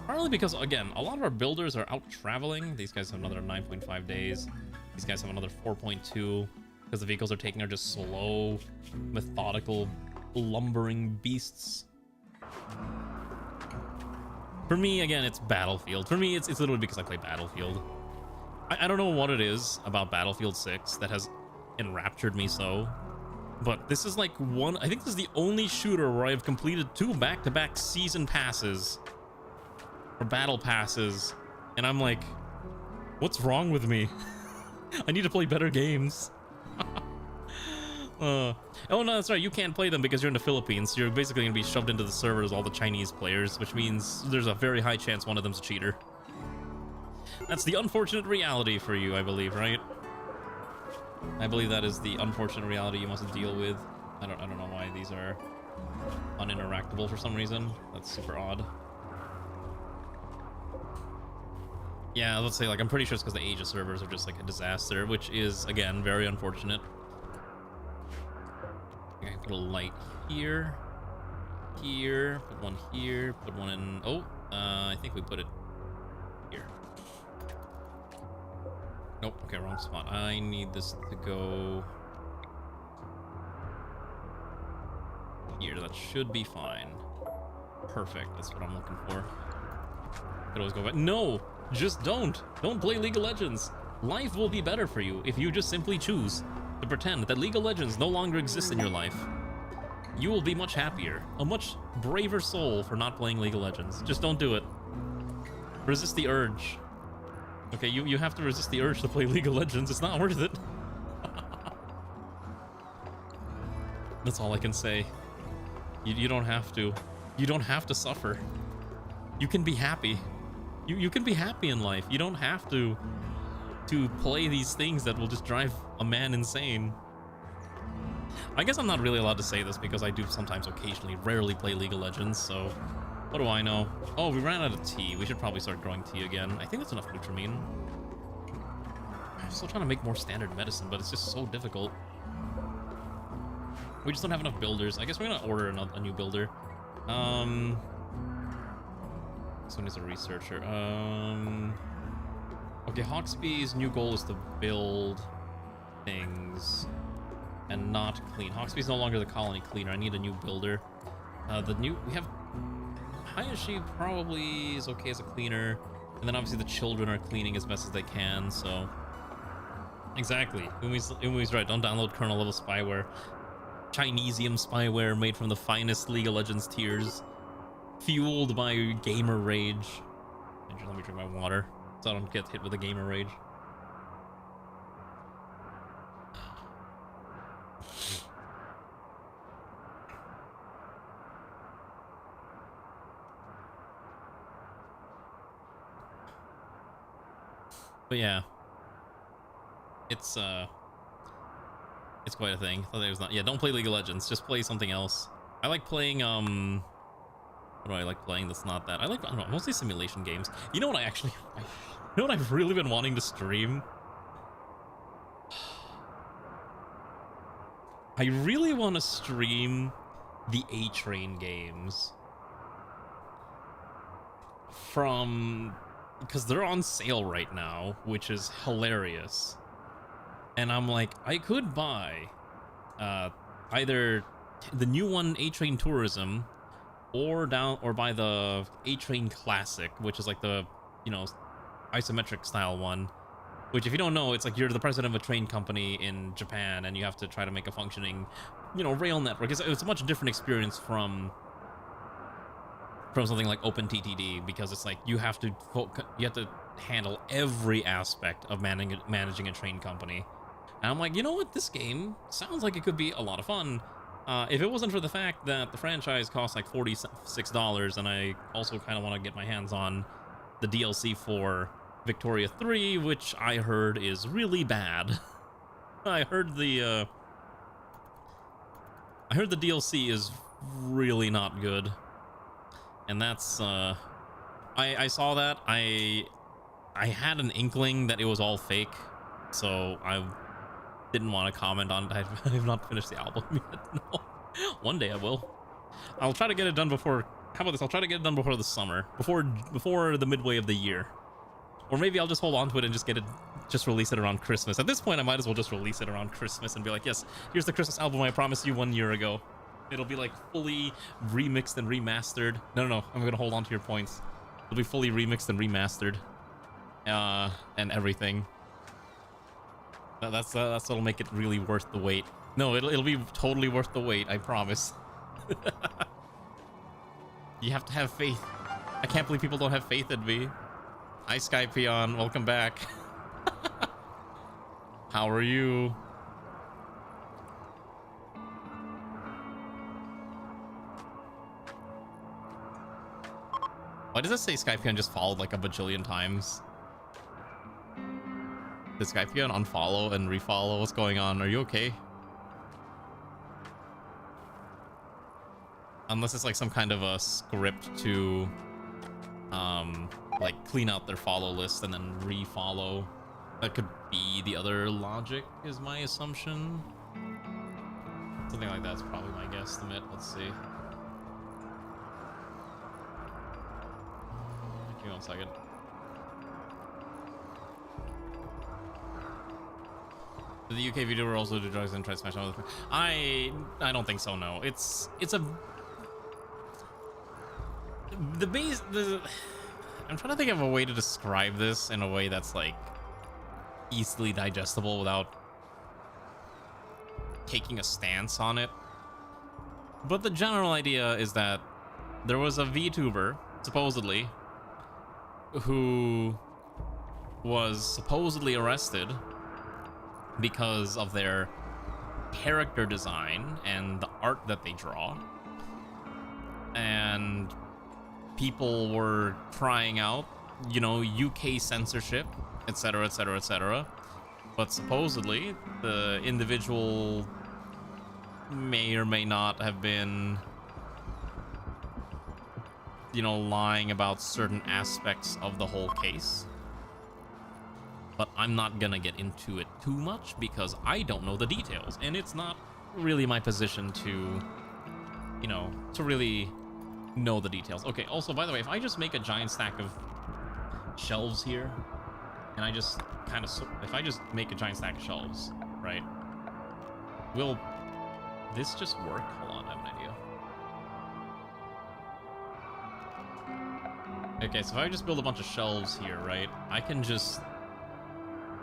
Partly because, again, a lot of our builders are out traveling. These guys have another 9.5 days. These guys have another 4.2. Because the vehicles are taking are just slow, methodical, lumbering beasts. For me, again, it's Battlefield. For me, it's literally because I play Battlefield. I don't know what it is about Battlefield 6 that has enraptured me so. But this is like I think this is the only shooter where I've completed 2 back-to-back season passes. Or battle passes. And I'm like, what's wrong with me? I need to play better games. Oh no, that's right, you can't play them because you're in the Philippines, so you're basically gonna be shoved into the servers all the Chinese players, which means there's a very high chance one of them's a cheater. That's the unfortunate reality for you, I believe, right? I believe that is the unfortunate reality you must deal with. I don't know why these are uninteractable for some reason. That's super odd. Yeah, let's say, like, I'm pretty sure it's because the Asia servers are just like a disaster, which is, again, very unfortunate. Okay, put a light here, put one here, put one in... Oh, I think we put it here. Nope, okay, wrong spot. I need this to go here. That should be fine. Perfect, that's what I'm looking for. Could always go back. No! Just don't play League of Legends. Life will be better for you if you just simply choose to pretend that League of Legends no longer exists in your life. You will be much happier, a much braver soul for not playing League of Legends. Just don't do it. Resist the urge. Okay, you have to resist the urge to play League of Legends. It's not worth it. That's all I can say. You don't have to. You don't have to suffer. You can be happy. You can be happy in life. You don't have to play these things that will just drive a man insane. I guess I'm not really allowed to say this because I do sometimes occasionally rarely play League of Legends, so what do I know? Oh, we ran out of tea. We should probably start growing tea again. I think that's enough Nutramine. I'm still trying to make more standard medicine, but it's just so difficult. We just don't have enough builders. I guess we're gonna order a new builder. Next one is a researcher. Okay, Hawksby's new goal is to build things and not clean. Hawksby's no longer the colony cleaner. I need a new builder. We have Hayashi probably is okay as a cleaner, and then obviously the children are cleaning as best as they can, so exactly. Umi's right, don't download kernel level spyware. Chinesium spyware made from the finest League of Legends tiers, fueled by gamer rage. Let me drink my water so I don't get hit with a gamer rage. But yeah, it's quite a thing. I thought it was not. Yeah, don't play League of Legends. Just play something else. I like playing what do I like playing that's not that? I don't know, mostly simulation games. You know what you know what I've really been wanting to stream? I really want to stream the A-Train games because they're on sale right now, which is hilarious. And I'm like, I could buy either the new one, A-Train Tourism, or buy the A-Train Classic, which is like the, isometric style one. Which, if you don't know, it's like you're the president of a train company in Japan, and you have to try to make a functioning, rail network. It's a much different experience from something like OpenTTD, because it's like you have to handle every aspect of managing a train company. And I'm like, you know what? This game sounds like it could be a lot of fun. If it wasn't for the fact that the franchise costs like $46, and I also kind of want to get my hands on the DLC for Victoria 3, which I heard is really bad. I heard the DLC is really not good. And that's I saw that. I had an inkling that it was all fake, so I didn't want to comment on it. I have not finished the album yet. No. One day I will. I'll try to get it done before. How about this? I'll try to get it done before the summer, before the midway of the year, or maybe I'll just hold on to it and just release it around Christmas. At this point, I might as well just release it around Christmas and be like, yes, here's the Christmas album I promised you 1 year ago. It'll be like fully remixed and remastered. No, I'm gonna hold on to your points. It'll be fully remixed and remastered, and everything. That's what'll make it really worth the wait. No, it'll be totally worth the wait. I promise. You have to have faith. I can't believe people don't have faith in me. Hi, Skypeon. Welcome back. How are you? Why does it say Skypeon just followed like a bajillion times? Did Skypeon unfollow and refollow? What's going on? Are you okay? Unless it's like some kind of a script to like clean out their follow list and then refollow. That could be the other logic, is my assumption. Something like that's probably my guesstimate. Let's see. Give me 1 second. Did the UK video also do drugs and try to smash other things? I don't think so. No, it's a I'm trying to think of a way to describe this in a way that's like easily digestible without taking a stance on it. But the general idea is that there was a VTuber, supposedly, who was supposedly arrested because of their character design and the art that they draw. And people were trying out, UK censorship, etc., etc., etc. But supposedly, the individual may or may not have been, lying about certain aspects of the whole case. But I'm not gonna get into it too much because I don't know the details, and it's not really my position to, to really know the details. Okay, also, by the way, if I just make a giant stack of shelves here, and I just kind of... If I just make a giant stack of shelves, right? Will this just work? Hold on, I have an idea. Okay, so if I just build a bunch of shelves here, right? I can just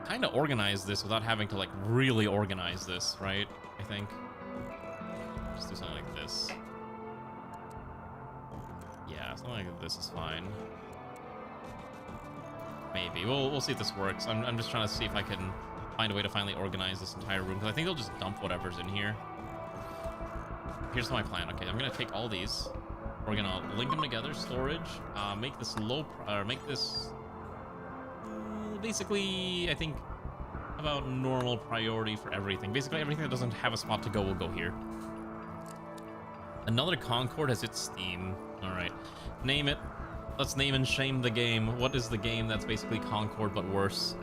kind of organize this without having to, like, really organize this, right? I think. Just do something like this. Yeah, something like this is fine. Maybe. We'll see if this works. I'm just trying to see if I can find a way to finally organize this entire room, because I think they'll just dump whatever's in here. Here's my plan. Okay, I'm gonna take all these. We're gonna link them together, storage, make this make this basically, I think, about normal priority for everything. Basically, everything that doesn't have a spot to go will go here. Another Concord has its theme. All right, name it. Let's name and shame the game. What is the game that's basically Concord but worse?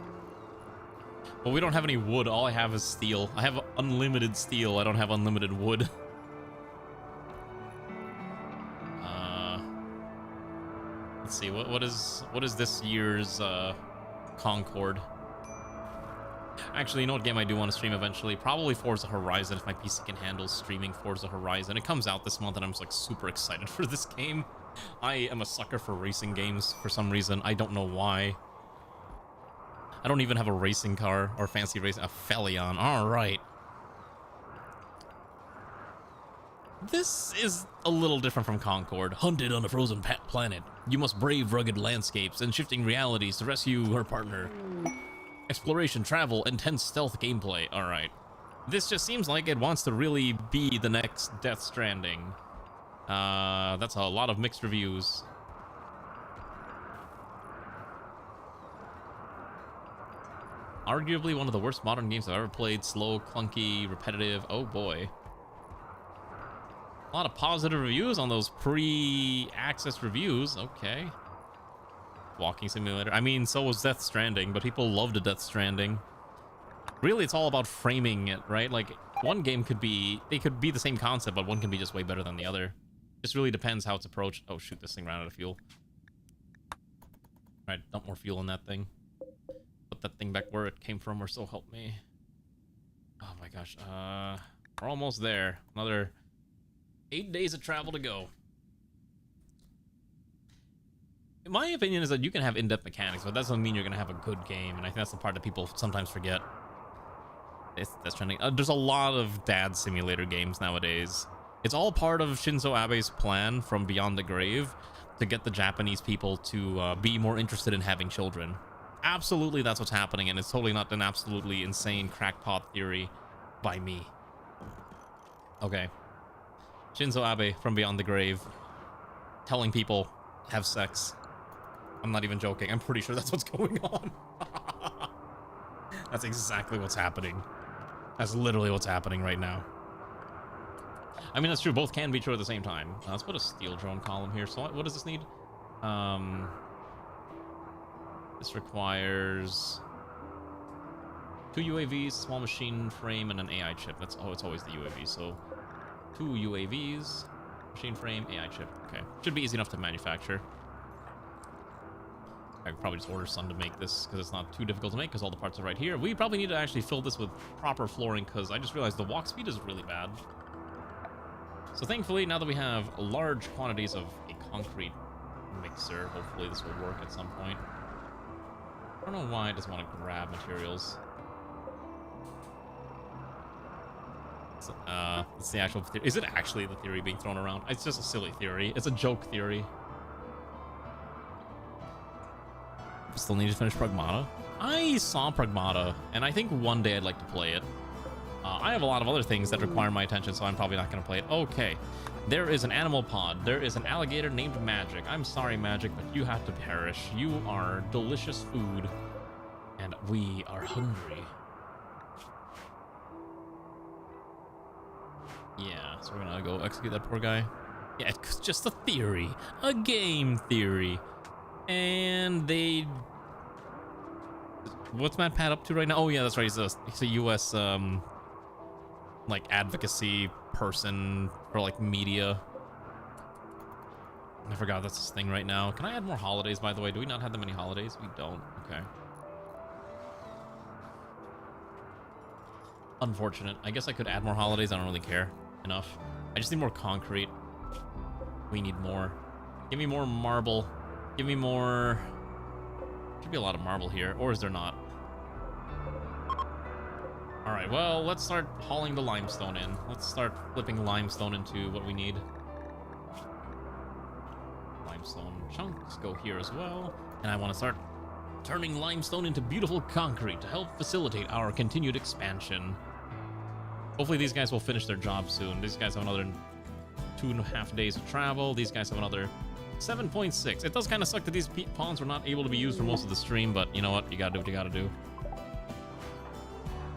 Well, we don't have any wood. All I have is steel. I have unlimited steel. I don't have unlimited wood. Let's see. What is this year's Concord? Actually, you know what game I do want to stream eventually? Probably Forza Horizon, if my PC can handle streaming Forza Horizon. It comes out this month, and I'm just like super excited for this game. I am a sucker for racing games for some reason. I don't know why. I don't even have a racing car or fancy racing. A Felion. All right. This is a little different from Concord. Hunted on a frozen planet, you must brave rugged landscapes and shifting realities to rescue her partner. Exploration, travel, intense stealth gameplay. All right. This just seems like it wants to really be the next Death Stranding. That's a lot of mixed reviews. Arguably one of the worst modern games I've ever played. Slow, clunky, repetitive. Oh boy. A lot of positive reviews on those pre-access reviews. Okay. Walking simulator. I mean, so was Death Stranding, but people loved Death Stranding. Really, it's all about framing it, right? Like, one game could be... They could be the same concept, but one can be just way better than the other. Just really depends how it's approached. Oh, shoot, this thing ran out of fuel. Alright, dump more fuel in that thing. Put that thing back where it came from, or so help me. Oh my gosh. We're almost there. Another 8 days of travel to go. My opinion is that you can have in-depth mechanics, but that doesn't mean you're going to have a good game, and I think that's the part that people sometimes forget. That's trending. There's a lot of dad simulator games nowadays. It's all part of Shinzo Abe's plan from Beyond the Grave to get the Japanese people to be more interested in having children. Absolutely, that's what's happening, and it's totally not an absolutely insane crackpot theory by me. Okay. Shinzo Abe from Beyond the Grave telling people, have sex. I'm not even joking. I'm pretty sure that's what's going on. That's exactly what's happening. That's literally what's happening right now. I mean, that's true. Both can be true at the same time. Let's put a steel drone column here. So what does this need? This requires 2 UAVs, small machine frame, and an AI chip. That's it's always the UAV. So 2 UAVs, machine frame, AI chip. Okay, should be easy enough to manufacture. I could probably just order Sun to make this because it's not too difficult to make because all the parts are right here. We probably need to actually fill this with proper flooring because I just realized the walk speed is really bad. So thankfully, now that we have large quantities of a concrete mixer, hopefully this will work at some point. I don't know why it doesn't want to grab materials. It's the actual theory. Is it actually the theory being thrown around? It's just a silly theory. It's a joke theory. Still need to finish Pragmata. I saw Pragmata, and I think one day I'd like to play it. I have a lot of other things that require my attention, so I'm probably not going to play it. Okay, there is an animal pod. There is an alligator named Magic. I'm sorry, Magic, but you have to perish. You are delicious food, and we are hungry. Yeah, so we're going to go execute that poor guy. Yeah, it's just a theory. A game theory. And they... What's MatPat up to right now? Oh yeah, that's right. He's a US like advocacy person for like media. I forgot that's this thing right now. Can I add more holidays, by the way? Do we not have that many holidays? We don't. Okay. Unfortunate. I guess I could add more holidays. I don't really care enough. I just need more concrete. We need more. Give me more marble. Give me more... Should be a lot of marble here. Or is there not? Alright, well, let's start hauling the limestone in. Let's start flipping limestone into what we need. Limestone chunks go here as well. And I want to start turning limestone into beautiful concrete to help facilitate our continued expansion. Hopefully these guys will finish their job soon. These guys have another 2.5 days of travel. These guys have another 7.6. It does kind of suck that these pawns were not able to be used for most of the stream, but you know what? You gotta do what you gotta do.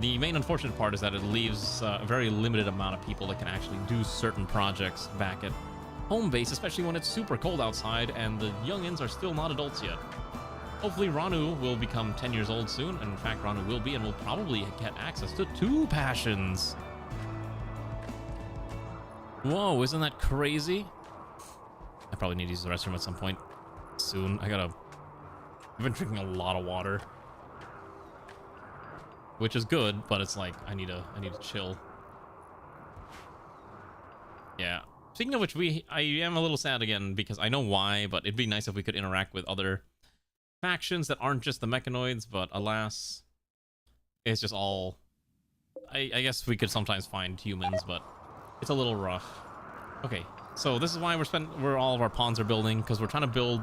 The main unfortunate part is that it leaves a very limited amount of people that can actually do certain projects back at home base, especially when it's super cold outside and the youngins are still not adults yet. Hopefully Ranu will become 10 years old soon, and in fact Ranu will be, and will probably get access to 2 passions. Whoa, isn't that crazy? I probably need to use the restroom at some point soon. I've been drinking a lot of water, which is good, but it's like I need to chill. Yeah. Speaking of which, I am a little sad again because I know why, but it'd be nice if we could interact with other factions that aren't just the mechanoids, but alas, it's just all... I guess we could sometimes find humans, but it's a little rough. Okay, so this is why where all of our pawns are building, because we're trying to build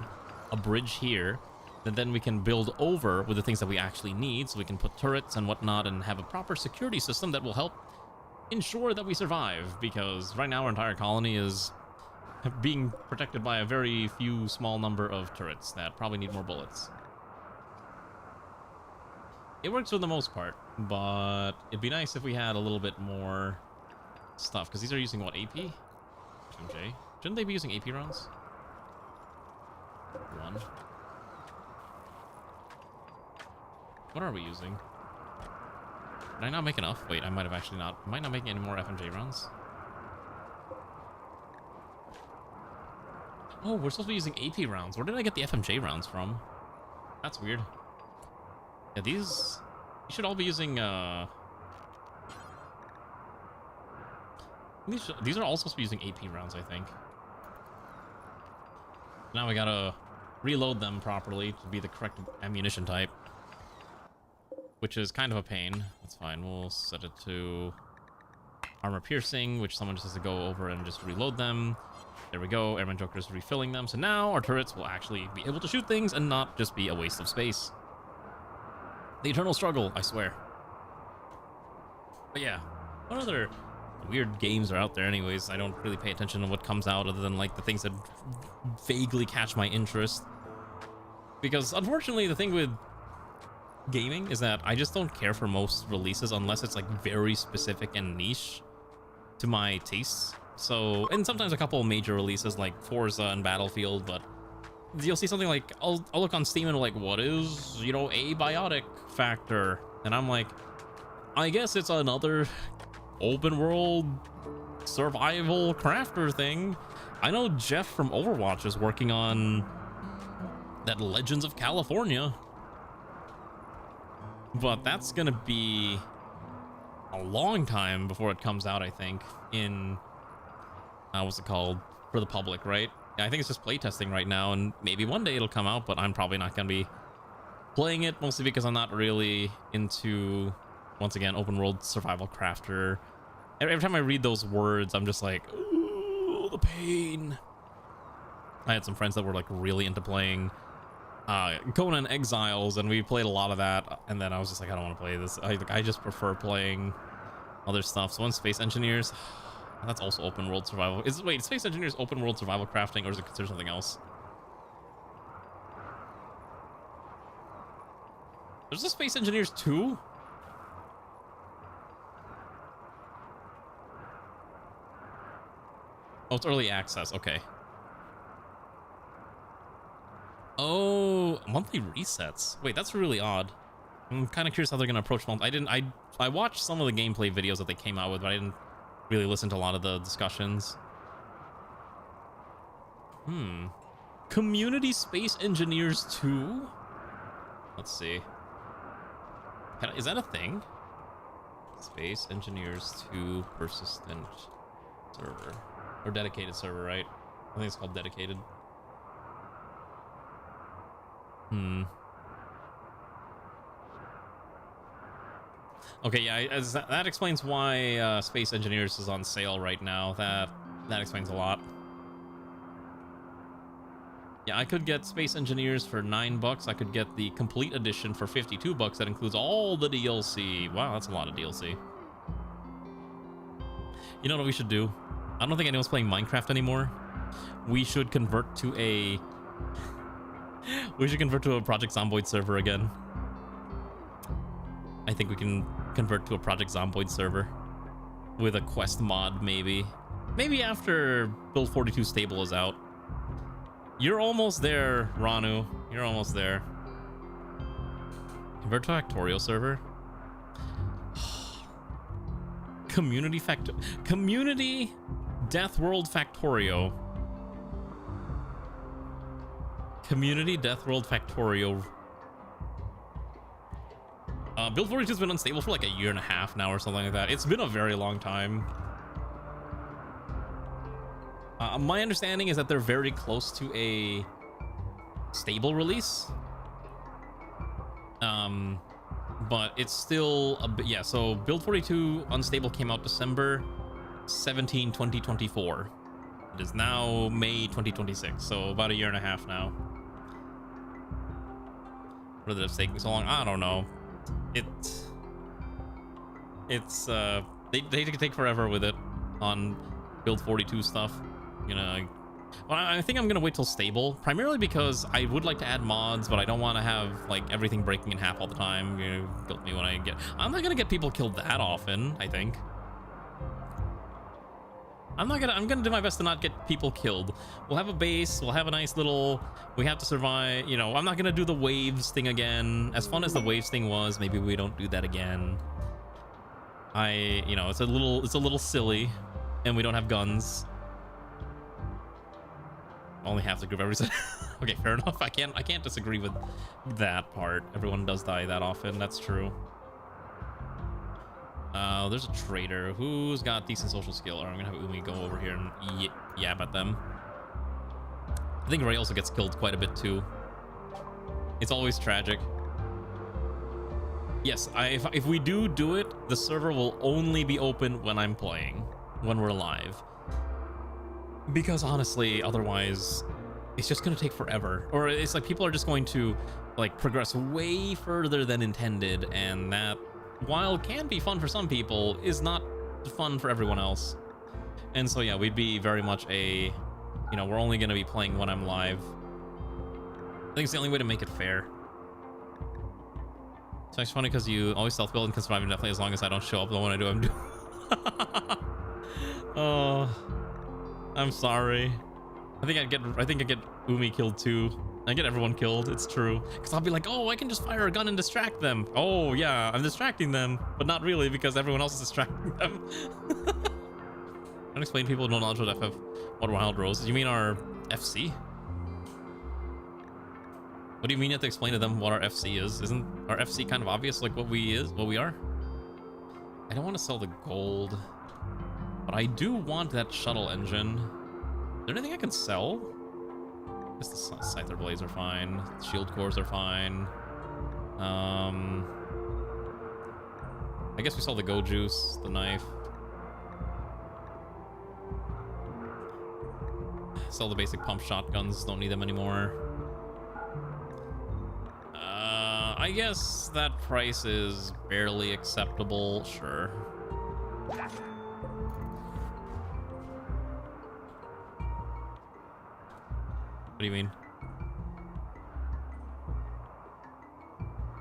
a bridge here that then we can build over with the things that we actually need, so we can put turrets and whatnot and have a proper security system that will help ensure that we survive, because right now our entire colony is being protected by a very few small number of turrets that probably need more bullets. It works for the most part, but it'd be nice if we had a little bit more stuff, because these are using what, AP? FMJ? Shouldn't they be using AP rounds? 1. What are we using? Did I not make enough? Wait, I might have actually not. Am I not making any more FMJ rounds? Oh, we're supposed to be using AP rounds. Where did I get the FMJ rounds from? That's weird. Yeah, these... You should all be using, These are all supposed to be using AP rounds, I think. Now we gotta reload them properly to be the correct ammunition type, which is kind of a pain. That's fine. We'll set it to armor piercing, which someone just has to go over and just reload them. There we go. Airman Joker's refilling them. So now our turrets will actually be able to shoot things and not just be a waste of space. The eternal struggle, I swear. But yeah, what other weird games are out there anyways? I don't really pay attention to what comes out other than like the things that vaguely catch my interest. Because unfortunately the thing with gaming is that I just don't care for most releases unless it's like very specific and niche to my tastes. So, and sometimes a couple of major releases like Forza and Battlefield, but you'll see something like, I'll look on Steam and like, what is, you know, abiotic factor? And I'm like, I guess it's another open world survival crafter thing. I know Jeff from Overwatch is working on that Legends of California, but that's gonna be a long time before it comes out, I think, in what's it called, for the public, right? Yeah, I think it's just playtesting right now, and maybe one day it'll come out, but I'm probably not gonna be playing it, mostly because I'm not really into, once again, open world survival crafter. Every time I read those words, I'm just like, ooh, the pain. I had some friends that were like really into playing Conan Exiles, and we played a lot of that, and then I was just like, I don't want to play this. I just prefer playing other stuff. So, Space Engineers, that's also open world survival. Wait, Space Engineers open world survival crafting, or is it considered something else? There's a Space Engineers 2? Oh, it's early access. Okay. Oh, monthly resets. Wait, that's really odd. I'm kind of curious how they're gonna approach monthly. I watched some of the gameplay videos that they came out with, but I didn't really listen to a lot of the discussions. Community Space Engineers 2? Let's see. Is that a thing? Space Engineers 2 persistent server. Or dedicated server, right? I think it's called dedicated. Okay, yeah, that explains why Space Engineers is on sale right now. That explains a lot. Yeah, I could get Space Engineers for $9. I could get the complete edition for $52. That includes all the DLC. Wow, that's a lot of DLC. You know what we should do? I don't think anyone's playing Minecraft anymore. We should convert to a Project Zomboid server again. I think we can convert to a Project Zomboid server with a quest mod, maybe. Maybe after Build 42 Stable is out. You're almost there, Ranu. You're almost there. Convert to Factorio server. Community Death World Factorio. Community Death World Factorio. Build 42 has been unstable for like a year and a half now or something like that. It's been a very long time. My understanding is that they're very close to a stable release. But it's still a bit, yeah, so Build 42 Unstable came out December 17, 2024. It is now May 2026, so about a year and a half now. Whether it's taking so long, I don't know. They take forever with it on Build 42 stuff. You know, well, I think I'm gonna wait till stable, primarily because I would like to add mods, but I don't want to have like everything breaking in half all the time. You know, guilt me when I get. I'm not gonna get people killed that often. I think. I'm gonna do my best to not get people killed. We'll have a base. We'll have a nice little. We have to survive. You know, I'm not gonna do the waves thing again. As fun as the waves thing was, maybe we don't do that again. You know, it's a little silly, and we don't have guns. Only half the group ever said. Okay, fair enough. I can't disagree with that part. Everyone does die that often. That's true. There's a trader who's got decent social skill. I'm gonna have Umi go over here and yap at them. I think Ray also gets killed quite a bit too. It's always tragic. Yes, if we do it, the server will only be open when I'm playing, when we're live. Because honestly, otherwise, it's just gonna take forever. Or it's like people are just going to like progress way further than intended, and that, while it can be fun for some people, is not fun for everyone else. And so yeah, we'd be very much a, you know, we're only gonna be playing when I'm live. I think it's the only way to make it fair. It's actually funny because you always self-build and can survive indefinitely as long as I don't show up. The one I do, I'm doing. Oh, I'm sorry. I think I get Umi killed too. I get everyone killed. It's true. Because I'll be like, oh, I can just fire a gun and distract them. Oh yeah, I'm distracting them, but not really because everyone else is distracting them. Don't explain people don't knowledge what Wild Rose. You mean our FC? What do you mean you have to explain to them what our FC is? Isn't our FC kind of obvious, like what we are? I don't want to sell the gold, but I do want that shuttle engine. Is there anything I can sell? I guess the Scyther blades are fine. Shield cores are fine. I guess we sell the Go Juice, the knife. Sell the basic pump shotguns. Don't need them anymore. I guess that price is barely acceptable. Sure. What do you mean?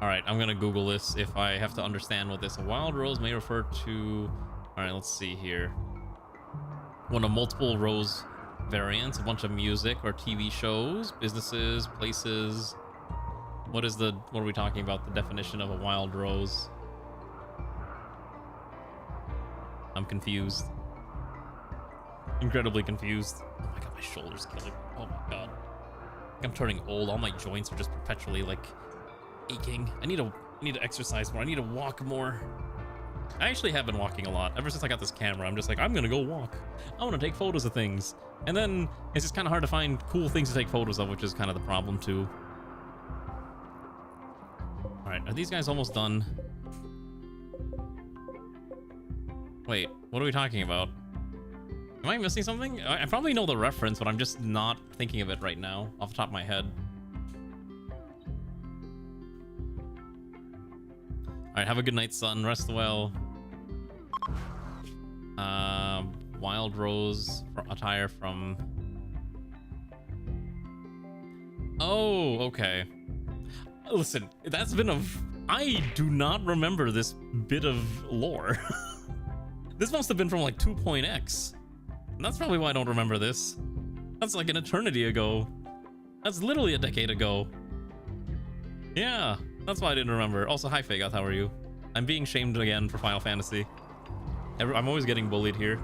All right, I'm gonna Google this if I have to understand what this. A wild rose may refer to. All right, let's see here. One of multiple rose variants, a bunch of music or TV shows, businesses, places. What are we talking about? The definition of a wild rose? I'm confused. Incredibly confused. Oh my god, my shoulder's killing. Oh my god. I'm turning old. All my joints are just perpetually like aching. I need to exercise more. I need to walk more. I actually have been walking a lot. Ever since I got this camera, I'm just like, I'm gonna go walk. I want to take photos of things. And then it's just kind of hard to find cool things to take photos of, which is kind of the problem too. All right, are these guys almost done? Wait, what are we talking about? Am I missing something? I probably know the reference, but I'm just not thinking of it right now off the top of my head. All right, have a good night, son. Rest well. Wild Rose attire from... Oh, okay. Listen, that's been a... I do not remember this bit of lore. This must have been from like 2.x. That's probably why I don't remember this. That's like an eternity ago. That's literally a decade ago. Yeah, that's why I didn't remember. Also, hi Fagoth, how are you? I'm being shamed again for Final Fantasy. I'm always getting bullied here.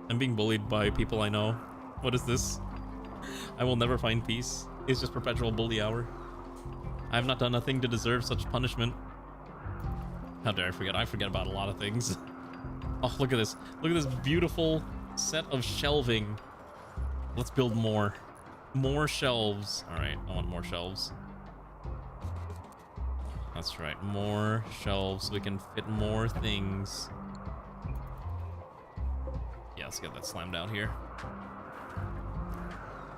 I'm being bullied by people I know. What is this? I will never find peace. It's just perpetual bully hour. I have not done a thing to deserve such punishment. How dare I forget? I forget about a lot of things. Oh, look at this. Look at this beautiful set of shelving. Let's build more. More shelves. All right, I want more shelves. That's right, more shelves so we can fit more things. Yeah, let's get that slammed out here.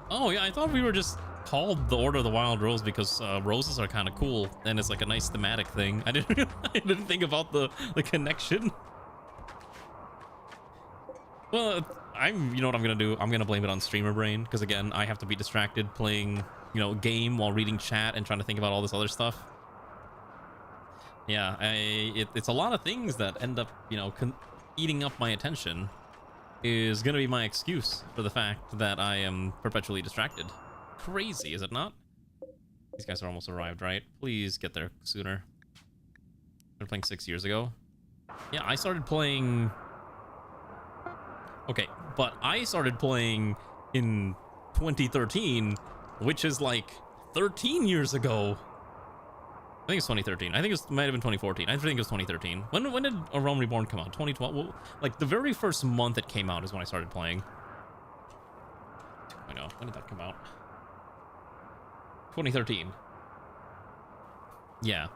Oh yeah, I thought we were just called the Order of the Wild Rose because roses are kind of cool and it's like a nice thematic thing. I didn't think about the connection. Well, you know what I'm gonna do? I'm gonna blame it on streamer brain because again, I have to be distracted playing, you know, game while reading chat and trying to think about all this other stuff. Yeah, it's a lot of things that end up, you know, eating up my attention is gonna be my excuse for the fact that I am perpetually distracted. Crazy, is it not? These guys are almost arrived, right? Please get there sooner. They're playing 6 years ago. Yeah, I started playing... Okay, but I started playing in 2013, which is like 13 years ago. I think it's 2013. I think it might have been 2014. I think it was 2013. When did A Realm Reborn come out? 2012? Well, like the very first month it came out is when I started playing. I know. When did that come out? 2013. Yeah.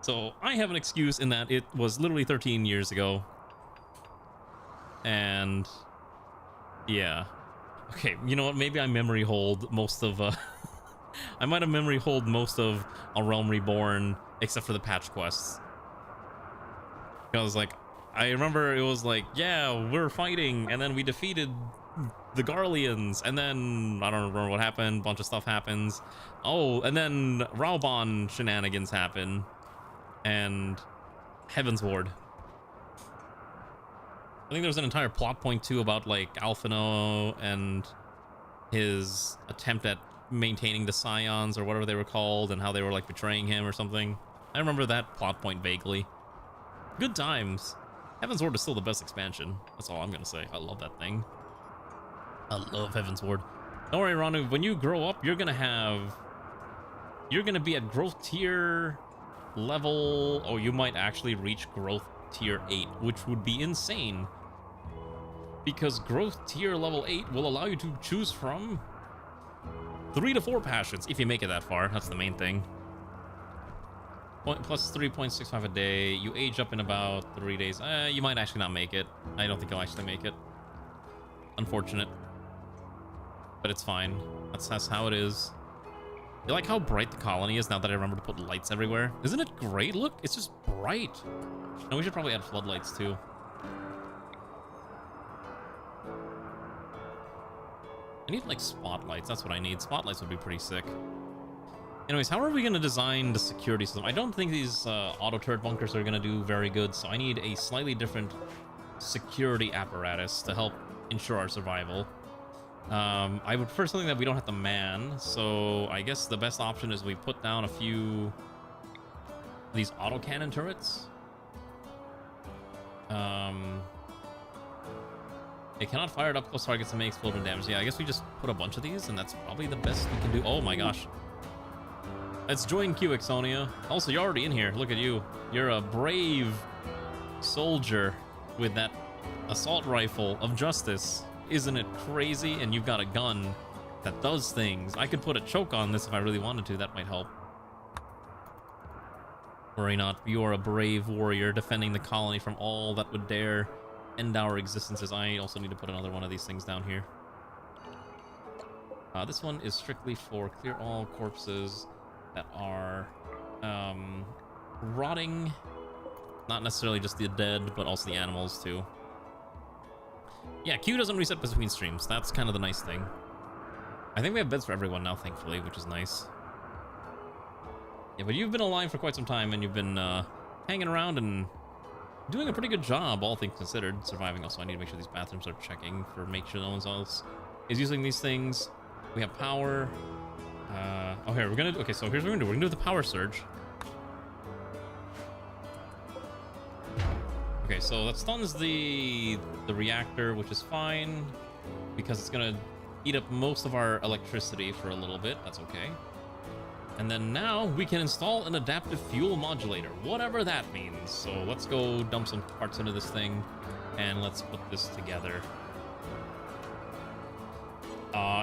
So I have an excuse in that it was literally 13 years ago. And yeah. Okay, you know what? Maybe I memory hold most of I might have memory hold most of A Realm Reborn except for the patch quests. Because like I remember it was like, yeah, we're fighting and then we defeated the Garleans and then I don't remember what happened, bunch of stuff happens. Oh, and then Raubon shenanigans happen and Heaven's Ward. I think there's an entire plot point too about like Alphino and his attempt at maintaining the Scions or whatever they were called and how they were like betraying him or something. I remember that plot point vaguely. Good times. Heaven's Ward is still the best expansion. That's all I'm gonna say. I love that thing. I love Heaven's Ward. Don't worry, Ranu, when you grow up, you're gonna be at growth tier level, or you might actually reach growth tier 8, which would be insane. Because growth tier level 8 will allow you to choose from 3 to 4 passions, if you make it that far. That's the main thing. Plus 3.65 a day. You age up in about 3 days. You might actually not make it. I don't think you'll actually make it. Unfortunate. But it's fine. That's how it is. You like how bright the colony is now that I remember to put lights everywhere? Isn't it great? Look, it's just bright. And we should probably add floodlights too. I need like spotlights. That's what I need. Spotlights would be pretty sick. Anyways, how are we going to design the security system? I don't think these auto turret bunkers are going to do very good, so I need a slightly different security apparatus to help ensure our survival. I would prefer something that we don't have to man, so I guess the best option is we put down a few of these autocannon turrets. It cannot fire it up close targets and may explode when damaged. Yeah, I guess we just put a bunch of these, and that's probably the best we can do. Oh my gosh. Let's join Q, Exonia. Also, you're already in here. Look at you. You're a brave soldier with that assault rifle of justice. Isn't it crazy? And you've got a gun that does things. I could put a choke on this if I really wanted to. That might help. Worry not. You are a brave warrior defending the colony from all that would dare end our existences. I also need to put another one of these things down here. This one is strictly for clear all corpses that are rotting. Not necessarily just the dead, but also the animals too. Yeah, Q doesn't reset between streams. That's kind of the nice thing. I think we have beds for everyone now, thankfully, which is nice. Yeah, but you've been alive for quite some time, and you've been hanging around and doing a pretty good job, all things considered, surviving. Also, I need to make sure these bathrooms are checking for make sure no one else is using these things. We have power. Oh, here, we're gonna... Okay, so here's what we're gonna do. We're gonna do the power surge. Okay, so that stuns the reactor, which is fine, because it's gonna eat up most of our electricity for a little bit. That's okay. And then now we can install an adaptive fuel modulator, whatever that means. So let's go dump some parts into this thing, and let's put this together.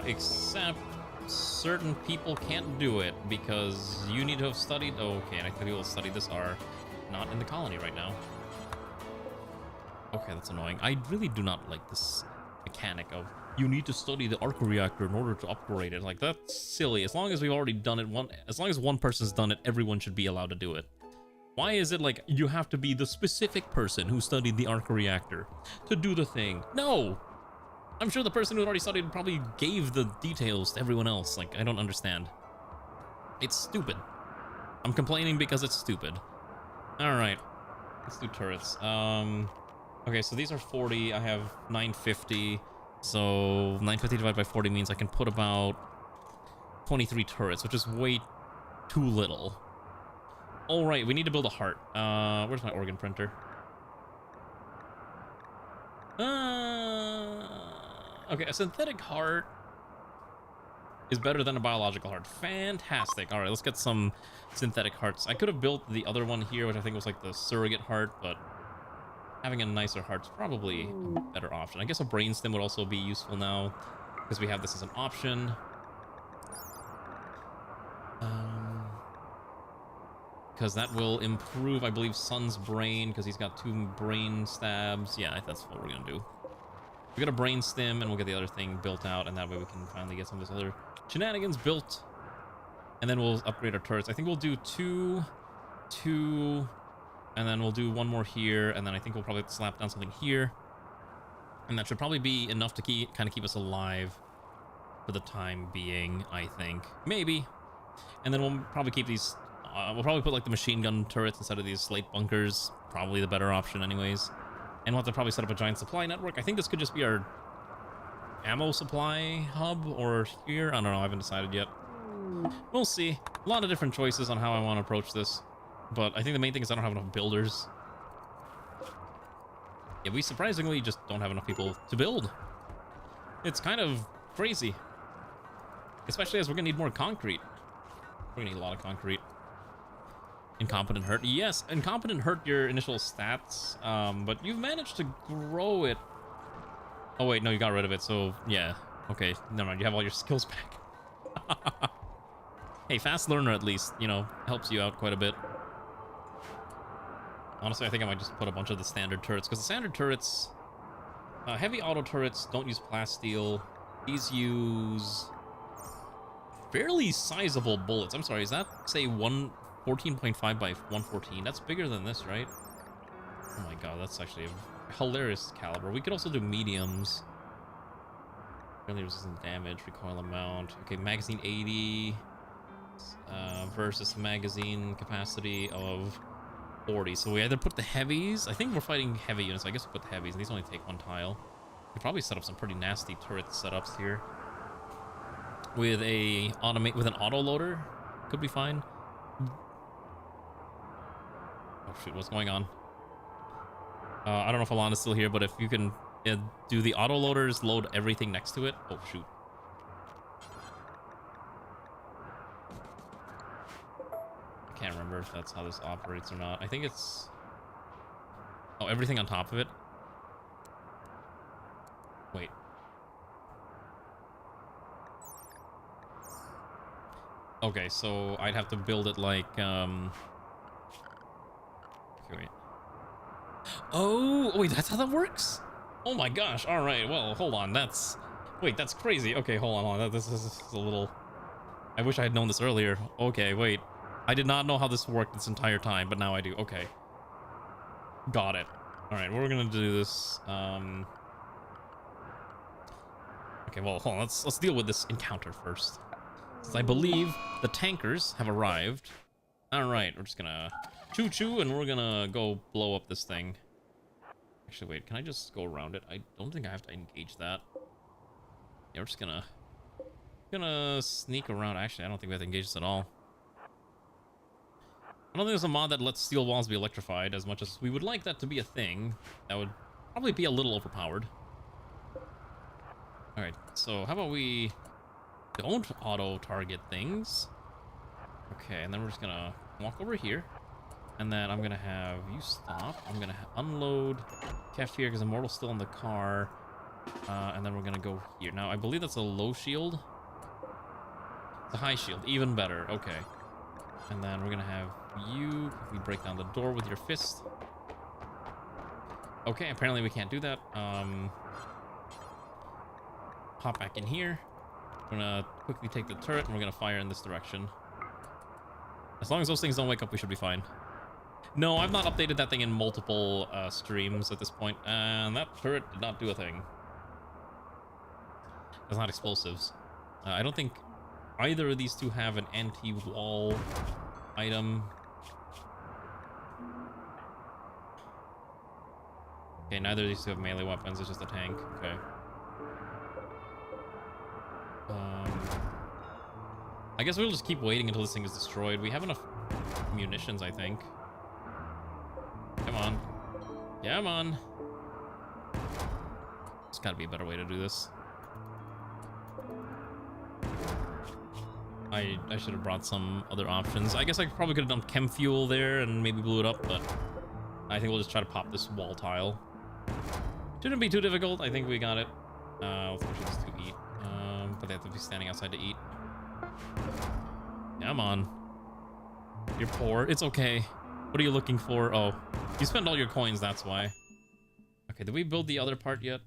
Except certain people can't do it because you need to have studied. Oh, okay, and I think people who studied this are not in the colony right now. Okay, that's annoying. I really do not like this mechanic of you need to study the arc reactor in order to upgrade it. Like, that's silly. As long as we've already done it, as long as one person's done it, everyone should be allowed to do it. Why is it like you have to be the specific person who studied the arc reactor to do the thing? No! I'm sure the person who already studied probably gave the details to everyone else. Like, I don't understand. It's stupid. I'm complaining because it's stupid. Alright. Let's do turrets. Okay, so these are 40. I have 950. So 950 divided by 40 means I can put about 23 turrets, which is way too little. All right, we need to build a heart. Where's my organ printer? Okay, a synthetic heart is better than a biological heart. Fantastic. All right, let's get some synthetic hearts. I could have built the other one here, which I think was like the surrogate heart, but having a nicer heart's probably a better option. I guess a brainstem would also be useful now because we have this as an option. Because that will improve, I believe, Sun's brain because he's got 2 brain stabs. Yeah, that's what we're gonna do. We got a brainstem and we'll get the other thing built out, and that way we can finally get some of this other shenanigans built. And then we'll upgrade our turrets. I think we'll do 2, and then we'll do 1 more here, and then I think we'll probably slap down something here. And that should probably be enough to kind of keep us alive for the time being, I think. Maybe. And then we'll probably keep these... we'll probably put like the machine gun turrets instead of these slate bunkers. Probably the better option anyways. And we'll have to probably set up a giant supply network. I think this could just be our ammo supply hub or here. I don't know, I haven't decided yet. We'll see. A lot of different choices on how I want to approach this. But I think the main thing is I don't have enough builders. Yeah, we surprisingly just don't have enough people to build. It's kind of crazy. Especially as we're gonna need more concrete. We're gonna need a lot of concrete. Incompetent hurt. Yes, incompetent hurt your initial stats, but you've managed to grow it. Oh wait, no, you got rid of it, so yeah. Okay, never mind, you have all your skills back. Hey, fast learner at least, you know, helps you out quite a bit. Honestly, I think I might just put a bunch of the standard turrets, because the standard turrets, heavy auto turrets don't use plasteel. These use fairly sizable bullets. I'm sorry, is that, say, 14.5 by 114? That's bigger than this, right? Oh my god, that's actually a hilarious caliber. We could also do mediums. Fairly resistant damage, recoil amount. Okay, magazine 80 versus magazine capacity of 40. So we either put the heavies. I think we're fighting heavy units, so I guess we put the heavies. These only take 1 tile. We could probably set up some pretty nasty turret setups here. With an auto loader, could be fine. Oh shoot, what's going on? I don't know if Alana's still here, but if you can Do the autoloaders load everything next to it? Oh, shoot. I can't remember if that's how this operates or not. I think it's... Oh, everything on top of it? Wait. Okay, so I'd have to build it like, Okay, wait. Oh, wait, that's how that works? Oh my gosh, alright, well, hold on, that's... Wait, that's crazy. Okay, hold on. This is a little... I wish I had known this earlier. Okay, wait. I did not know how this worked this entire time, but now I do. Okay. Got it. Alright, we're gonna do this, Okay, well, hold on, let's deal with this encounter first. Since I believe the tankers have arrived. Alright, we're just gonna choo-choo, and we're gonna go blow up this thing. Actually, wait, can I just go around it? I don't think I have to engage that. Yeah, we're just gonna sneak around. Actually, I don't think we have to engage this at all. I don't think there's a mod that lets steel walls be electrified as much as we would like that to be a thing. That would probably be a little overpowered. Alright, so how about we don't auto-target things? Okay, and then we're just gonna walk over here. And then I'm gonna have you stop. I'm gonna unload cafeteria because Immortal's still in the car. And then we're gonna go here. Now, I believe that's a low shield. It's a high shield, even better. Okay. And then we're gonna have you quickly break down the door with your fist. Okay, apparently we can't do that. Hop back in here. We're gonna quickly take the turret and we're gonna fire in this direction. As long as those things don't wake up, we should be fine. No, I've not updated that thing in multiple streams at this point, and that turret did not do a thing. It's not explosives. I don't think either of these two have an anti-wall item. Okay, neither of these two have melee weapons, it's just a tank. Okay. I guess we'll just keep waiting until this thing is destroyed. We have enough munitions, I think. Come on. Come on. There's gotta be a better way to do this. I should have brought some other options. I guess I probably could have dumped chem fuel there and maybe blew it up, but I think we'll just try to pop this wall tile. Shouldn't be too difficult. I think we got it. Let's push this to eat. But they have to be standing outside to eat. Come on. You're poor. It's okay. What are you looking for? Oh, you spent all your coins, that's why. Okay, did we build the other part yet?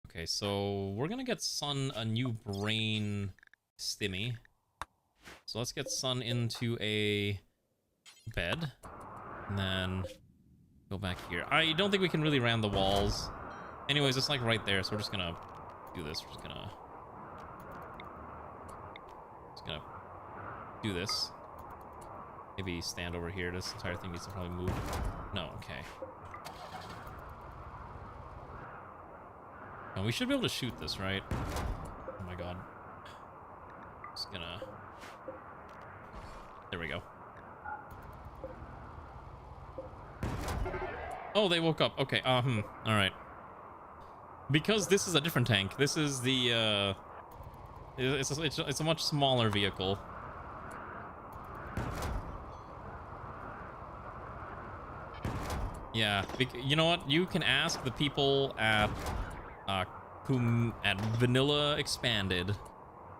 Okay, so we're gonna get Sun a new brain stimmy. So let's get Sun into a bed. And then go back here. I don't think we can really ram the walls. Anyways, it's like right there, so we're just gonna do this. We're just gonna do this. Maybe stand over here. This entire thing needs to probably move. No, okay. And we should be able to shoot this, right? Oh my god. Just gonna... There we go. Oh, they woke up. Okay, alright. Because this is a different tank. This is the, it's a much smaller vehicle. Yeah, you know what? You can ask the people at Vanilla Expanded,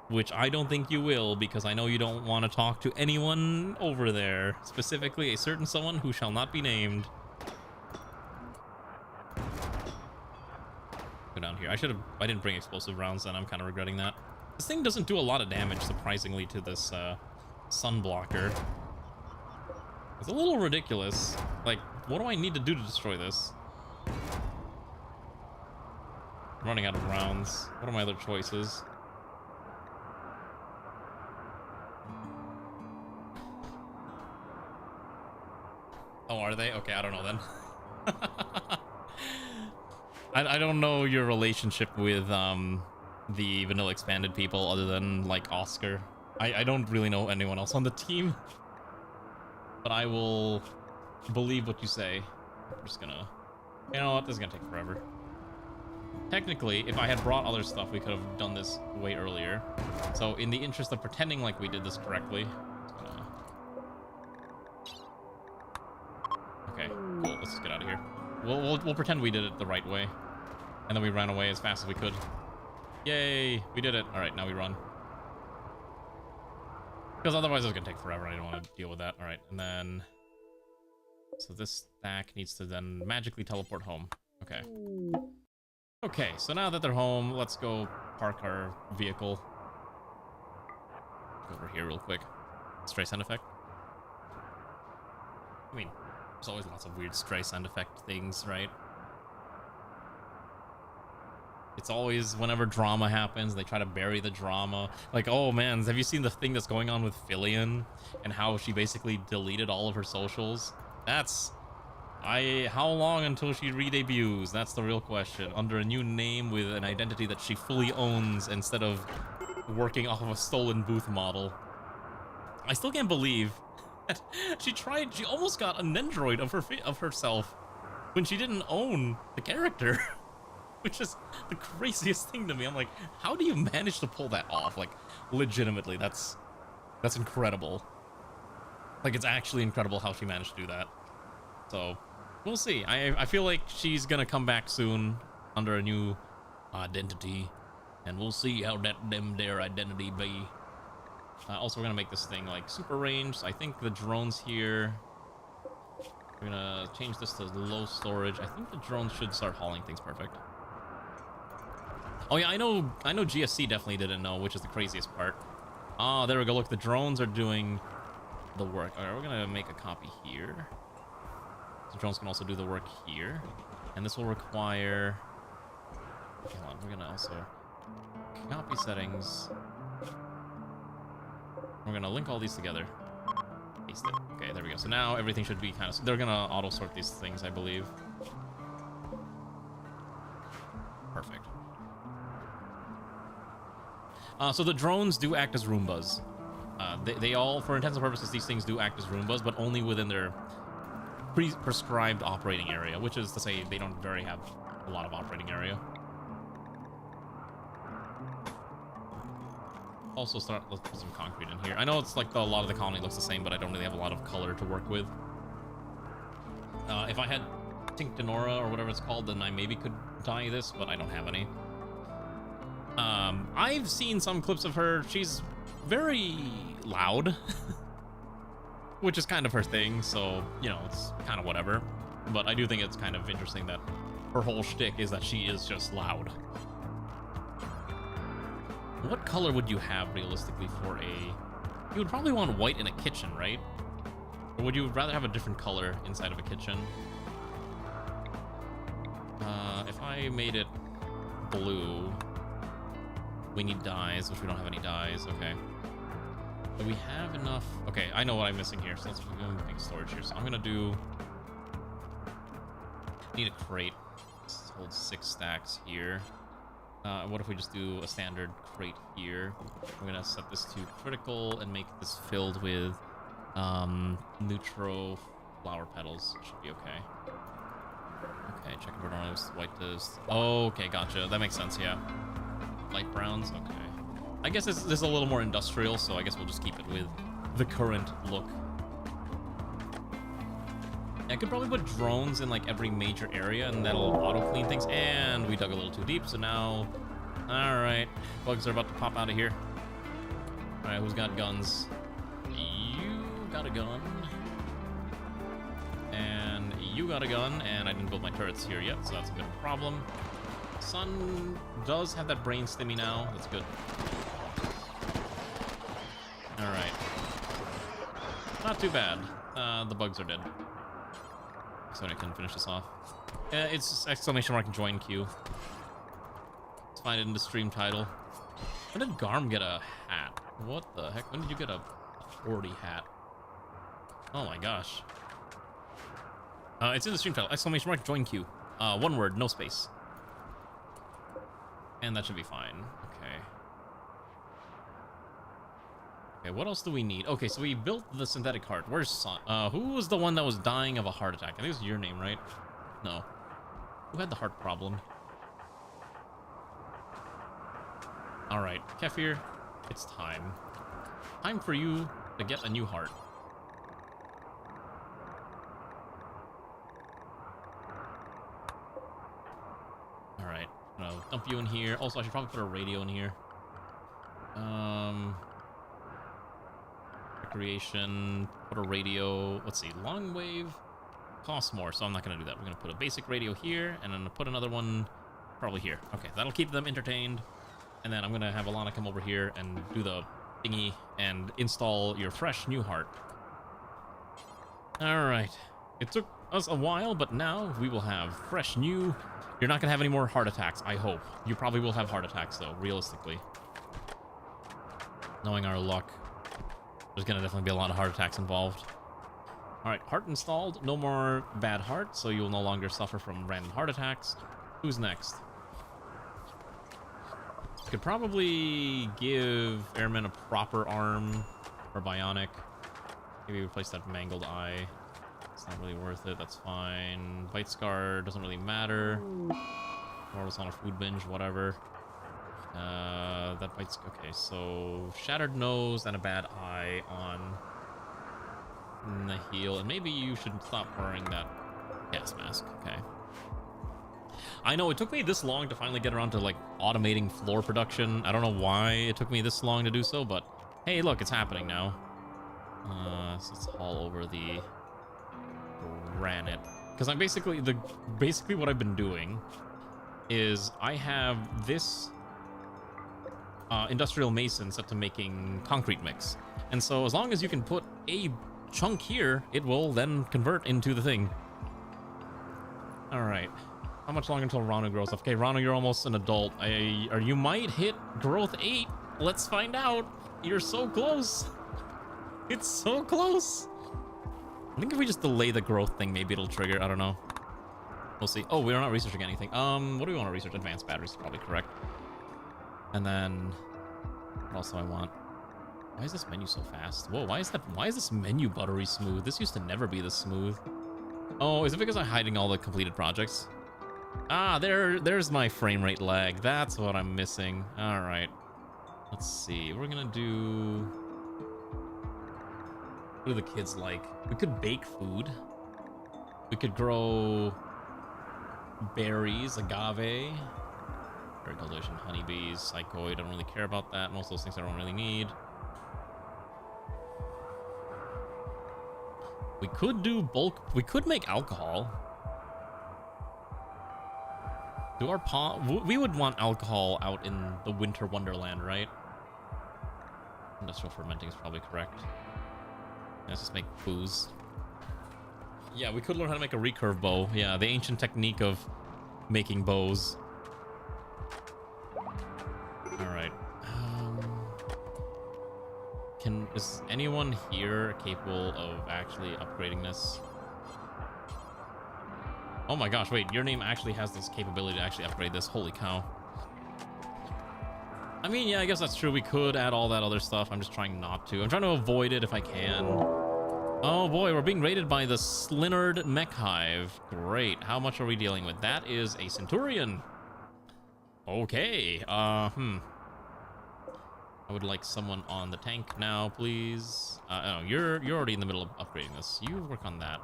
which I don't think you will, because I know you don't want to talk to anyone over there, specifically a certain someone who shall not be named. Go down here. I didn't bring explosive rounds, then I'm kind of regretting that. This thing doesn't do a lot of damage, surprisingly, to this sun blocker. It's a little ridiculous. Like, what do I need to do to destroy this? I'm running out of rounds. What are my other choices? Oh, are they? Okay, I don't know then. I don't know your relationship with the Vanilla Expanded people other than like Oscar. I don't really know anyone else on the team. But I will believe what you say. I'm just gonna You know what? This is gonna take forever. Technically, if I had brought other stuff, we could have done this way earlier. So in the interest of pretending like we did this correctly... Okay, cool. Let's just get out of here. We'll pretend we did it the right way. And then we ran away as fast as we could. Yay! We did it. Alright, now we run. Because otherwise it's gonna take forever. I don't want to deal with that. Alright, and then... So this stack needs to then magically teleport home. Okay. Okay, so now that they're home, let's go park our vehicle. Go over here real quick. Streisand effect. I mean, there's always lots of weird Streisand effect things, right? It's always whenever drama happens, they try to bury the drama. Like, oh man, have you seen the thing that's going on with Fillion and how she basically deleted all of her socials? That's... how long until she re-debuts? That's the real question. Under a new name with an identity that she fully owns instead of working off of a stolen booth model. I still can't believe that she almost got an android of herself when she didn't own the character. Which is the craziest thing to me. I'm like, how do you manage to pull that off? Like, legitimately, that's incredible. Like, it's actually incredible how she managed to do that. So, we'll see. I feel like she's gonna come back soon under a new identity, and we'll see how their identity be. Also, we're gonna make this thing like super range. So I think the drones here. We're gonna change this to low storage. I think the drones should start hauling things perfect. Oh yeah, I know GSC definitely didn't know, which is the craziest part. Ah, there we go. Look, the drones are doing the work. All right, we're gonna make a copy here. The drones can also do the work here, and this will require... Hold on, we're gonna also copy settings. We're gonna link all these together. Paste it. Okay, there we go. So now everything should be kind of... They're gonna auto-sort these things, I believe. Perfect. So the drones do act as Roombas. They all, for intents and purposes, these things do act as Roombas, but only within their prescribed operating area, which is to say they don't have a lot of operating area. Also let's put some concrete in here. I know it's like a lot of the colony looks the same, but I don't really have a lot of color to work with. If I had Tinctinora or whatever it's called, then I maybe could dye this, but I don't have any. I've seen some clips of her. She's very loud, which is kind of her thing, so, you know, it's kind of whatever. But I do think it's kind of interesting that her whole shtick is that she is just loud. What color would you have, realistically, for a... You would probably want white in a kitchen, right? Or would you rather have a different color inside of a kitchen? If I made it blue... We need dyes, which we don't have any dyes. Okay. Do we have enough? Okay, I know what I'm missing here, so let's make storage here. So I'm gonna do... Need a crate. Let's hold 6 stacks here. What if we just do a standard crate here? I'm gonna set this to critical and make this filled with neutral flower petals. Should be okay. Okay, check if we're on white does. Oh, okay, gotcha. That makes sense, yeah. Light browns, okay. I guess this is a little more industrial, so I guess we'll just keep it with the current look. I could probably put drones in like every major area, and that'll auto-clean things. And we dug a little too deep, so now... Alright, bugs are about to pop out of here. Alright, who's got guns? You got a gun. And you got a gun, and I didn't build my turrets here yet, so that's a bit of a problem. Sun does have that brain stimmy now. That's good. Alright. Not too bad. The bugs are dead. So I can finish this off. It's exclamation mark join queue. Let's find it in the stream title. When did Garm get a hat? What the heck? When did you get a 40 hat? Oh my gosh. It's in the stream title. Exclamation mark join queue. One word, no space. And that should be fine. Okay. Okay, what else do we need? Okay, so we built the synthetic heart. Where's Sun? Who was the one that was dying of a heart attack? I think it was your name, right? No. Who had the heart problem? Alright, Kefir, it's time. Time for you to get a new heart. Alright, I'll dump you in here. Also, I should probably put a radio in here. Recreation, put a radio. Let's see, long wave costs more, so I'm not gonna do that. We're gonna put a basic radio here, and I'm gonna put another one probably here. Okay, that'll keep them entertained. And then I'm gonna have Alana come over here and do the thingy and install your fresh new heart. Alright. It took us a while, but now we will have fresh new... You're not gonna have any more heart attacks, I hope. You probably will have heart attacks, though, realistically. Knowing our luck, there's gonna definitely be a lot of heart attacks involved. Alright, heart installed. No more bad heart, so you will no longer suffer from random heart attacks. Who's next? Could probably give Airman a proper arm or bionic. Maybe replace that mangled eye. It's not really worth it. That's fine. Bite scar doesn't really matter. Mortal's on a food binge, whatever. That bites. Okay, so shattered nose and a bad eye on the heel, and maybe you should stop wearing that gas mask. Okay. I know it took me this long to finally get around to like automating floor production. I don't know why it took me this long to do so, but hey, look, it's happening now. So let's haul over the granite, because I'm basically what I've been doing is I have this industrial mason set to making concrete mix, and so as long as you can put a chunk here, it will then convert into the thing. All right. How much longer until Ranu grows up? Okay, Ranu, you're almost an adult. Or you might hit growth 8. Let's find out. You're so close. It's so close. I think if we just delay the growth thing, maybe it'll trigger. I don't know. We'll see. Oh, we're not researching anything. What do we want to research? Advanced batteries is probably correct. And then what else do I want? Why is this menu so fast? Whoa, why is this menu buttery smooth? This used to never be this smooth. Oh, is it because I'm hiding all the completed projects? Ah, there's my frame rate lag. That's what I'm missing. All right. Let's see. We're gonna do... What do the kids like? We could bake food. We could grow berries, agave, berry cultivation, honeybees, psychoid. I don't really care about that. Most of those things I don't really need. We could do bulk. We could make alcohol. Do our we would want alcohol out in the winter wonderland, right? Industrial fermenting is probably correct. Let's just make booze. Yeah, we could learn how to make a recurve bow. Yeah, the ancient technique of making bows. All right. Is anyone here capable of actually upgrading this? Oh my gosh, wait, your name actually has this capability to actually upgrade this. Holy cow. I mean, yeah, I guess that's true. We could add all that other stuff. I'm just trying not to. I'm trying to avoid it if I can. Oh boy, we're being raided by the Slinnard Mech Hive. Great. How much are we dealing with? That is a Centurion. Okay. I would like someone on the tank now, please. Oh, you're already in the middle of upgrading this. You work on that.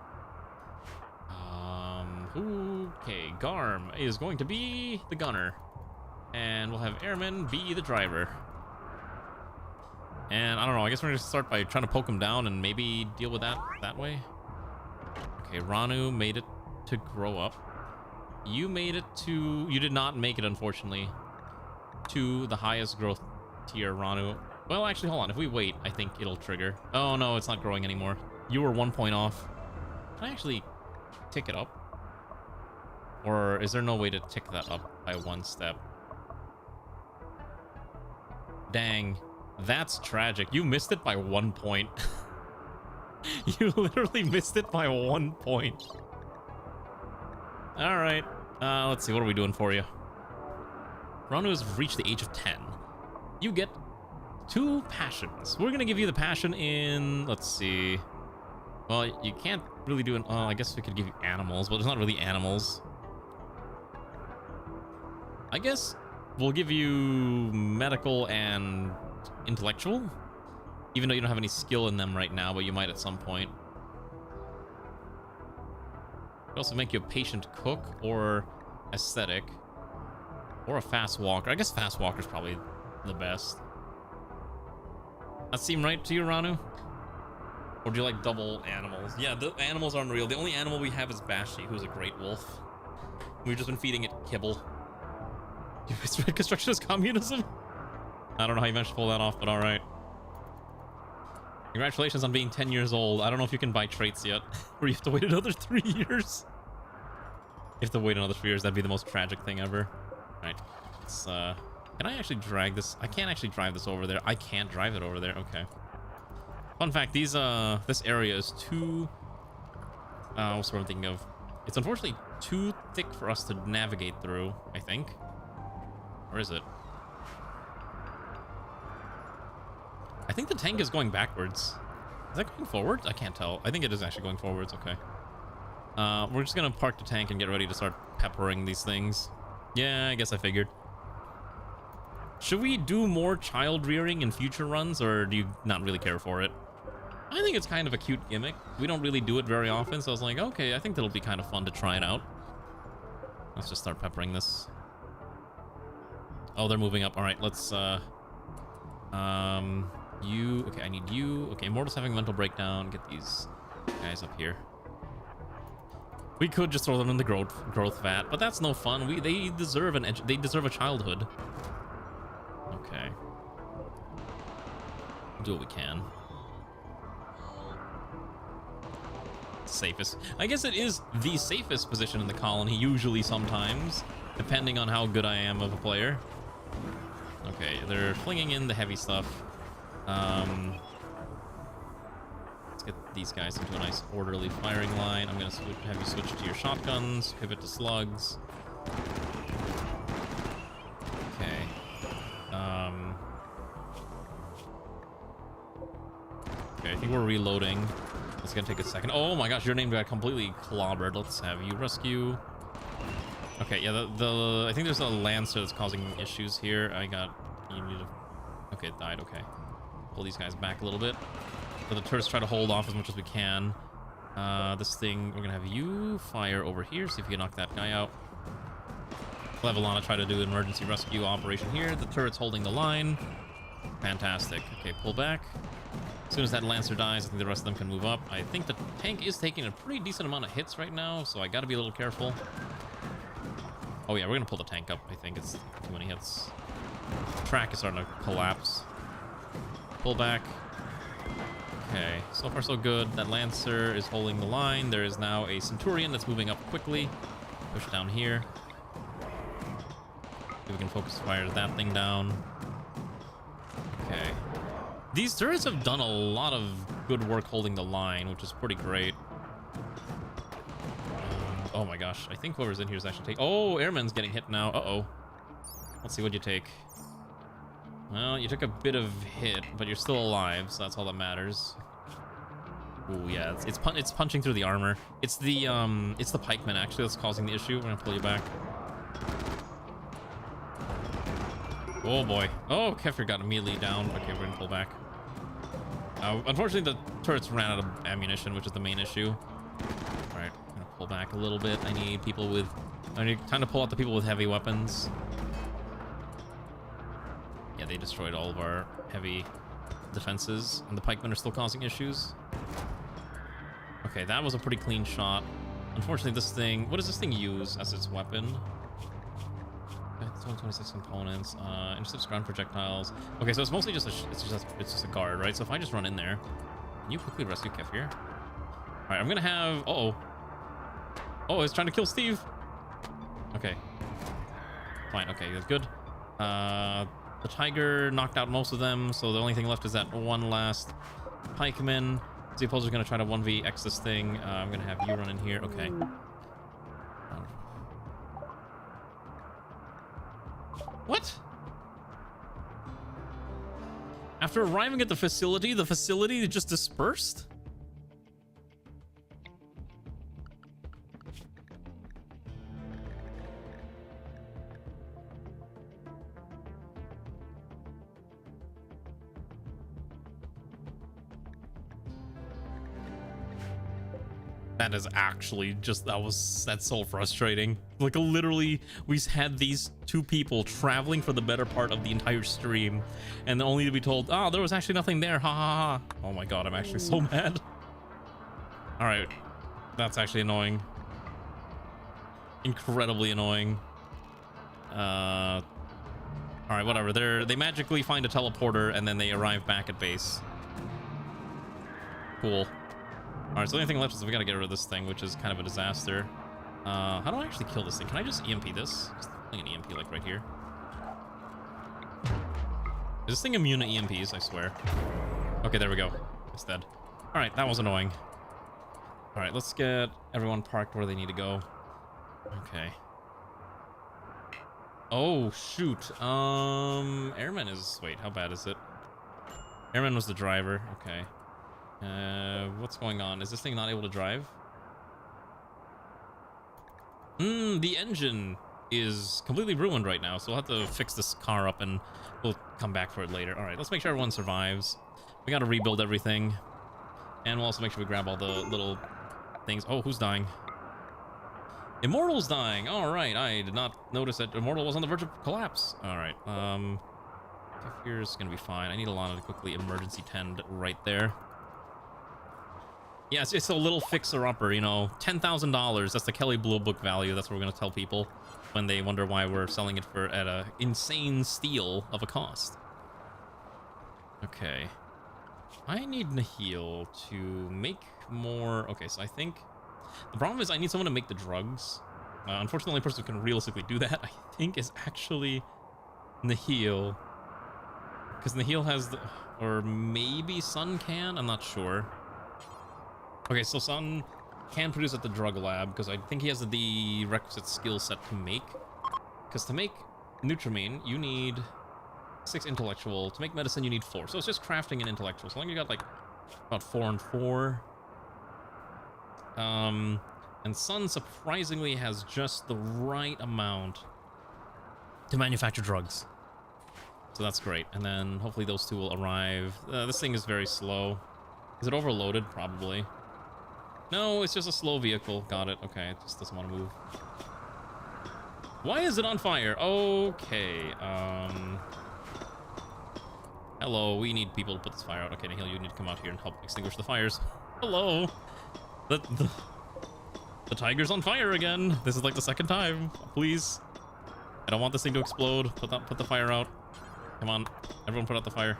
Okay, Garm is going to be the gunner, and we'll have Airman be the driver. And I don't know, I guess we're gonna start by trying to poke him down and maybe deal with that way. Okay, Ranu made it to grow up. You made it to... You did not make it, unfortunately, to the highest growth tier, Ranu. Well, actually, hold on. If we wait, I think it'll trigger. Oh, no, it's not growing anymore. You were 1 point off. Can I actually tick it up? Or is there no way to tick that up by 1 step? Dang. That's tragic. You missed it by 1 point. You literally missed it by 1 point. All right. Let's see. What are we doing for you? Ranu has reached the age of 10. You get 2 passions. We're going to give you the passion in... Let's see. Well, you can't really do an... I guess we could give you animals, but it's not really animals. I guess we'll give you medical and intellectual, even though you don't have any skill in them right now, but you might at some point. Could also make you a patient cook or aesthetic or a fast walker. I guess fast walker is probably the best. That seem right to you, Ranu? Or do you like double animals? Yeah, the animals aren't real. The only animal we have is Bashi, who's a great wolf. We've just been feeding it kibble. You misread construction as communism? I don't know how you managed to pull that off, but alright. Congratulations on being 10 years old. I don't know if you can buy traits yet, or you have to wait another 3 years. You have to wait another 3 years. That'd be the most tragic thing ever. Alright, let's, can I actually drag this? I can't actually drive this over there. I can't drive it over there. Okay. Fun fact, these, this area is too, what's the word I'm thinking of? It's unfortunately too thick for us to navigate through, I think. Or is it? I think the tank is going backwards. Is that going forward? I can't tell. I think it is actually going forwards. Okay. We're just gonna park the tank and get ready to start peppering these things. Yeah, I guess I figured. Should we do more child rearing in future runs, or do you not really care for it? I think it's kind of a cute gimmick. We don't really do it very often, so I was like, okay, I think that'll be kind of fun to try it out. Let's just start peppering this. Oh, they're moving up. All right, let's, you, okay, I need you. Okay, Mortal's having a mental breakdown. Get these guys up here. We could just throw them in the growth vat, but that's no fun. They deserve they deserve a childhood. Okay. We'll do what we can. Safest. I guess it is the safest position in the colony, usually sometimes, depending on how good I am of a player. Okay, they're flinging in the heavy stuff. Let's get these guys into a nice orderly firing line. I'm gonna have you switch to your shotguns, pivot to slugs. Okay. Okay, I think we're reloading. It's gonna take a second. Oh my gosh, your name got completely clobbered. Let's have you rescue. Okay, yeah, I think there's a Lancer that's causing issues here. You need to, okay, it died, okay. Pull these guys back a little bit. So the turrets try to hold off as much as we can. This thing, we're gonna have you fire over here, see if you can knock that guy out. We'll have Alana try to do an emergency rescue operation here. The turret's holding the line. Fantastic. Okay, pull back. As soon as that Lancer dies, I think the rest of them can move up. I think the tank is taking a pretty decent amount of hits right now, so I gotta be a little careful. Oh yeah, we're gonna pull the tank up. I think it's too many hits. The track is starting to collapse. Pull back. Okay, so far so good. That Lancer is holding the line. There is now a Centurion that's moving up quickly. Push it down here. See if we can focus fire that thing down. Okay. These turrets have done a lot of good work holding the line, which is pretty great. Oh my gosh, I think whoever's in here is actually taking... Oh, Airman's getting hit now. Uh-oh. Let's see what you take. Well, you took a bit of hit, but you're still alive, so that's all that matters. Ooh, yeah, it's punching through the armor. It's the pikeman, actually, that's causing the issue. We're gonna pull you back. Oh boy. Oh, Kefir got immediately down. Okay, we're gonna pull back. Unfortunately, the turrets ran out of ammunition, which is the main issue. All right, I'm gonna pull back a little bit. I need time to pull out the people with heavy weapons. Yeah, they destroyed all of our heavy defenses, and the pikemen are still causing issues. Okay, that was a pretty clean shot. Unfortunately, this thing... What does this thing use as its weapon? 26 components. Intercepts ground projectiles. Okay, so it's mostly just it's just a guard, right? So if I just run in there, can you quickly rescue Kefir? All right, I'm gonna have... Uh-oh. Oh, it's trying to kill Steve. Okay. Fine. Okay, that's good. The Tiger knocked out most of them, so the only thing left is that one last pikeman. The opposer's gonna try to 1vx this thing. I'm gonna have you run in here. Okay. What? After arriving at the facility just dispersed? That is actually just, that's so frustrating. Like, literally, we had these two people traveling for the better part of the entire stream, and only to be told, oh, there was actually nothing there, ha ha ha. Oh my god, I'm actually so mad. Alright, that's actually annoying. Incredibly annoying. Alright, whatever. They magically find a teleporter, and then they arrive back at base. Cool. Alright, so the only thing left is we gotta get rid of this thing, which is kind of a disaster. How do I actually kill this thing? Can I just EMP this? Just an EMP, like, right here. Is this thing immune to EMPs? I swear. Okay, there we go. It's dead. Alright, that was annoying. Alright, let's get everyone parked where they need to go. Okay. Oh, shoot. Airman is... Wait, how bad is it? Airman was the driver. Okay. What's going on? Is this thing not able to drive? The engine is completely ruined right now, so we'll have to fix this car up and we'll come back for it later. All right, let's make sure everyone survives. We got to rebuild everything. And we'll also make sure we grab all the little things. Oh, who's dying? Immortal's dying. All right, I did not notice that Immortal was on the verge of collapse. All right, here's gonna be fine. I need Alana to quickly emergency tend right there. Yeah, it's a little fixer-upper, you know, $10,000. That's the Kelly Blue Book value. That's what we're going to tell people when they wonder why we're selling it for at a insane steal of a cost. Okay. I need Nahil to make more... Okay, so I think... The problem is I need someone to make the drugs. Unfortunately, the only person who can realistically do that, I think, is actually Nahil. Because Nahil has the... Or maybe Sun can? I'm not sure. Okay, so Sun can produce at the drug lab because I think he has the requisite skill set to make. Because to make Nutramine, you need 6 intellectual. To make medicine, you need 4. So it's just crafting an intellectual. So long you got like about 4 and 4. And Sun surprisingly has just the right amount to manufacture drugs. So that's great. And then hopefully those two will arrive. This thing is very slow. Is it overloaded? Probably. No, it's just a slow vehicle. Got it. Okay, it just doesn't want to move. Why is it on fire? Okay, hello, we need people to put this fire out. Okay, Nahil, you need to come out here and help extinguish the fires. Hello! The tiger's on fire again. This is like the second time. Please. I don't want this thing to explode. Put the fire out. Come on. Everyone put out the fire.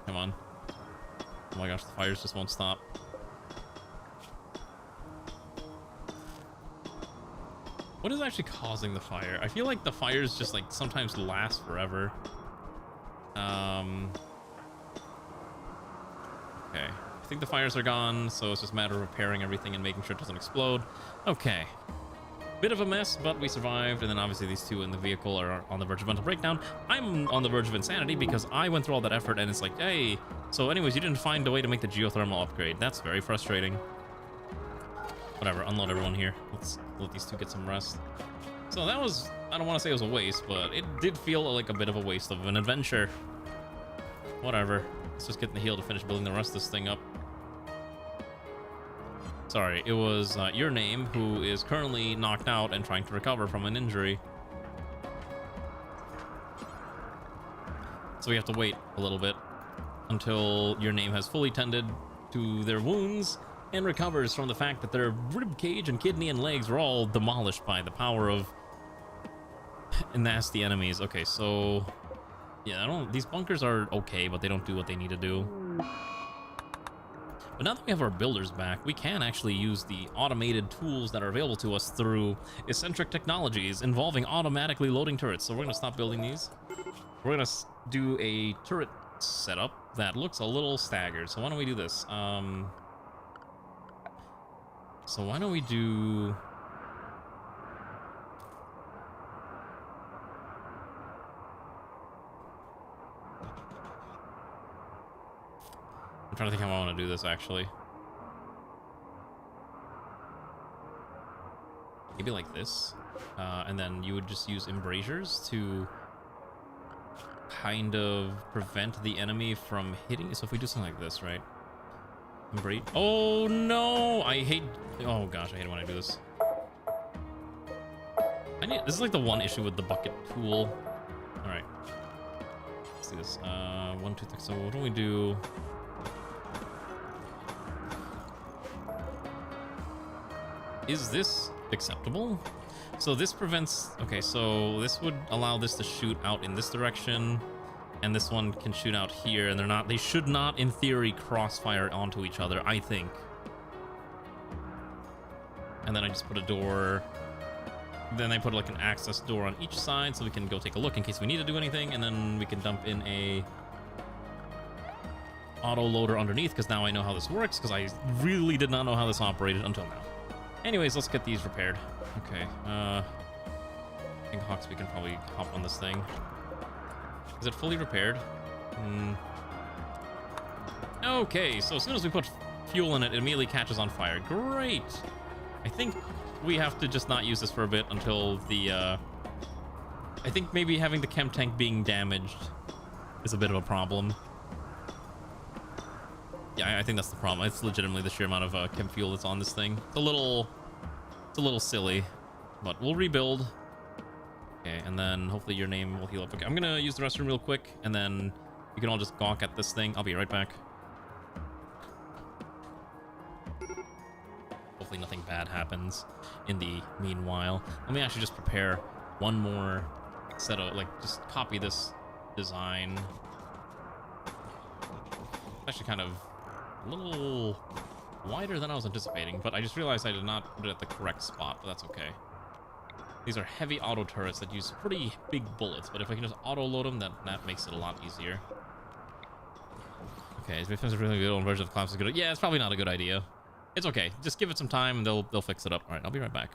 Come on. Oh my gosh, the fires just won't stop. What is actually causing the fire? I feel like the fires just like sometimes last forever. Okay. I think the fires are gone, so it's just a matter of repairing everything and making sure it doesn't explode. Okay. Bit of a mess, but we survived, and then obviously these two in the vehicle are on the verge of mental breakdown. I'm on the verge of insanity because I went through all that effort and it's like, hey, so anyways, you didn't find a way to make the geothermal upgrade. That's very frustrating. Whatever, unload everyone here. Let's let these two get some rest. So that was, I don't want to say it was a waste, but it did feel like a bit of a waste of an adventure. Whatever. Let's just get Nahil to finish building the rest of this thing up. Sorry, it was your name, who is currently knocked out and trying to recover from an injury. So we have to wait a little bit until your name has fully tended to their wounds and recovers from the fact that their rib cage and kidney and legs were all demolished by the power of nasty enemies. Okay, so yeah, these bunkers are okay, but they don't do what they need to do. But now that we have our builders back, we can actually use the automated tools that are available to us through eccentric technologies involving automatically loading turrets. So we're going to stop building these. We're going to do a turret setup that looks a little staggered. So why don't we do this? So why don't we do... I'm trying to think how I want to do this, actually. Maybe like this. And then you would just use embrasures to kind of prevent the enemy from hitting. So if we do something like this, right? Breed. Oh no! I hate. Oh gosh, I hate it when I do this. This is like the one issue with the bucket tool. All right. Let's do this. 1, 2, 3. So what do we do? Is this acceptable? So this prevents. Okay, so this would allow this to shoot out in this direction. And this one can shoot out here, and they should not, in theory, crossfire onto each other, I think. And then I just put a door. Then I put like an access door on each side so we can go take a look in case we need to do anything, and then we can dump in a auto loader underneath, because now I know how this works, because I really did not know how this operated until now. Anyways, let's get these repaired. Okay, I think Hawksby can probably hop on this thing. Is it fully repaired? Okay, so as soon as we put fuel in it, it immediately catches on fire. Great! I think we have to just not use this for a bit until the, I think maybe having the chem tank being damaged is a bit of a problem. Yeah, I think that's the problem. It's legitimately the sheer amount of chem fuel that's on this thing. It's a little silly, but we'll rebuild. Okay, and then hopefully your name will heal up. Okay, I'm gonna use the restroom real quick, and then you can all just gawk at this thing. I'll be right back. Hopefully nothing bad happens in the meanwhile. Let me actually just prepare one more set of, like, just copy this design. Actually kind of a little wider than I was anticipating, but I just realized I did not put it at the correct spot, but that's okay. These are heavy auto turrets that use pretty big bullets, but if I can just auto load them, that makes it a lot easier. Okay, is a really good old version of Collapse is good? Yeah, it's probably not a good idea. It's okay. Just give it some time and they'll fix it up. All right, I'll be right back.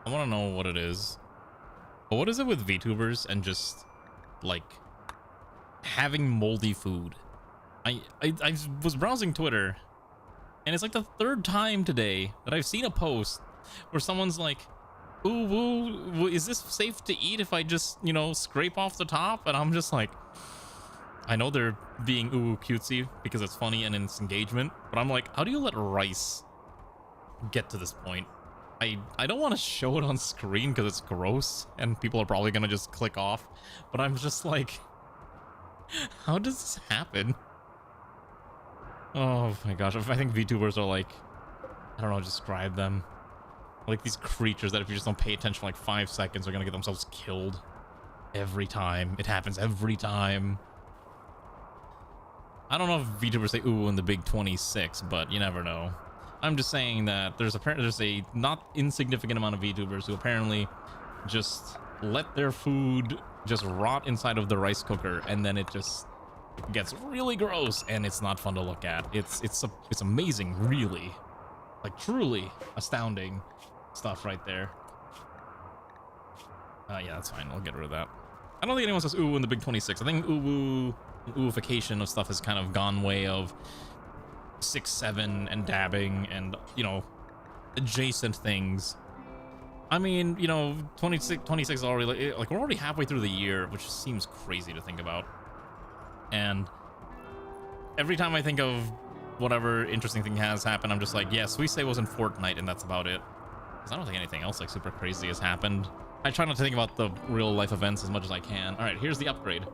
I want to know what it is. But what is it with VTubers and just like having moldy food? I was browsing Twitter, and it's like the third time today that I've seen a post where someone's like, ooh, woo, is this safe to eat if I just, you know, scrape off the top? And I'm just like, I know they're being ooh cutesy because it's funny and it's engagement, but I'm like, how do you let rice get to this point? I don't want to show it on screen because it's gross and people are probably gonna just click off, but I'm just like, how does this happen? Oh my gosh, I think VTubers are like, I don't know, describe them. Like these creatures that if you just don't pay attention for like 5 seconds are gonna get themselves killed. Every time. It happens every time. I don't know if VTubers say ooh in the big 26, but you never know. I'm just saying that there's a not insignificant amount of VTubers who apparently just let their food just rot inside of the rice cooker, and then it just gets really gross and it's not fun to look at. It's amazing, really, like truly astounding stuff right there. Yeah, that's fine. I'll get rid of that. I don't think anyone says ooh in the big 26. I think ooification of stuff has kind of gone way of 6, 7 and dabbing and, you know, adjacent things. I mean, you know, 26 is already like we're already halfway through the year, which seems crazy to think about. And every time I think of whatever interesting thing has happened, I'm just like, yeah, Suisse was in Fortnite, and that's about it. Because I don't think anything else like super crazy has happened. I try not to think about the real life events as much as I can. All right, here's the upgrade.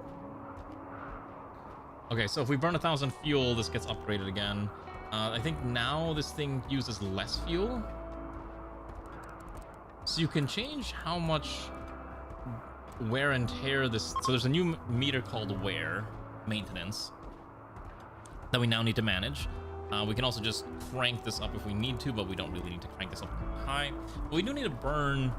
Okay, so if we burn 1,000 fuel, this gets upgraded again. I think now this thing uses less fuel. So you can change how much wear and tear this... So there's a new meter called wear, maintenance, that we now need to manage. We can also just crank this up if we need to, but we don't really need to crank this up high. But we do need to burn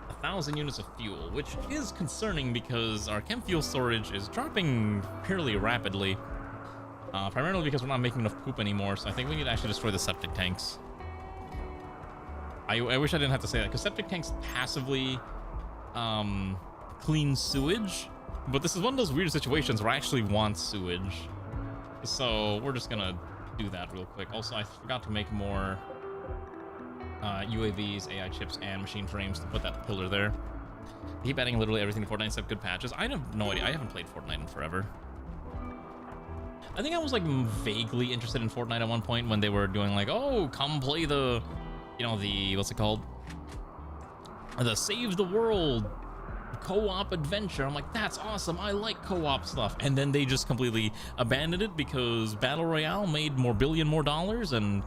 1,000 units of fuel, which is concerning because our chem fuel storage is dropping fairly rapidly. Primarily because we're not making enough poop anymore, so I think we need to actually destroy the septic tanks. I wish I didn't have to say that, because septic tanks passively clean sewage, but this is one of those weird situations where I actually want sewage. So we're just gonna do that real quick. Also, I forgot to make more UAVs, AI chips, and machine frames to put that pillar there. They keep adding literally everything to Fortnite except good patches. I have no idea. I haven't played Fortnite in forever. I think I was like vaguely interested in Fortnite at one point when they were doing like, oh, come play the, you know, the, what's it called? The Save the World co-op adventure. I'm like, that's awesome. I like co-op stuff. And then they just completely abandoned it because Battle Royale made more dollars and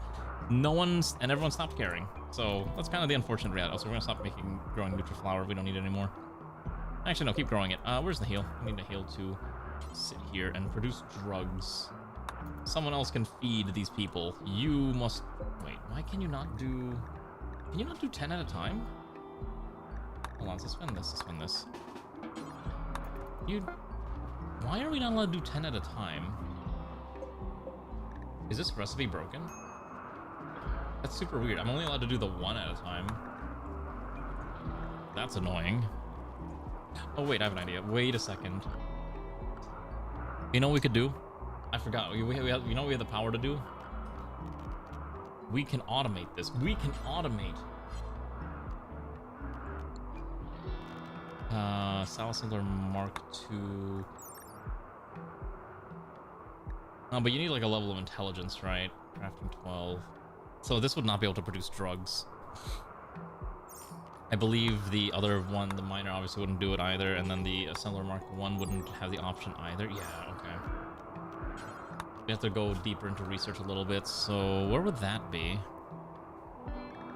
everyone stopped caring. So that's kind of the unfortunate reality. So we're gonna stop growing Nutriflower. We don't need it anymore. Actually, no, keep growing it. Where's the heal? We need a heal to sit here and produce drugs. Someone else can feed these people. You must wait. Why can you not do? Can you not do 10 at a time? Hold on, suspend this. Why are we not allowed to do 10 at a time? Is this recipe broken? That's super weird. I'm only allowed to do the 1 at a time. That's annoying. Oh wait, I have an idea. Wait a second. You know what we could do? I forgot. You know what we have the power to do? We can automate this. We can automate. Salicylinder Mark II. Oh, but you need like a level of intelligence, right? Crafting 12. So this would not be able to produce drugs. I believe the other one, the miner, obviously wouldn't do it either, and then the Assembler Mark I wouldn't have the option either. Yeah, okay. We have to go deeper into research a little bit, so where would that be?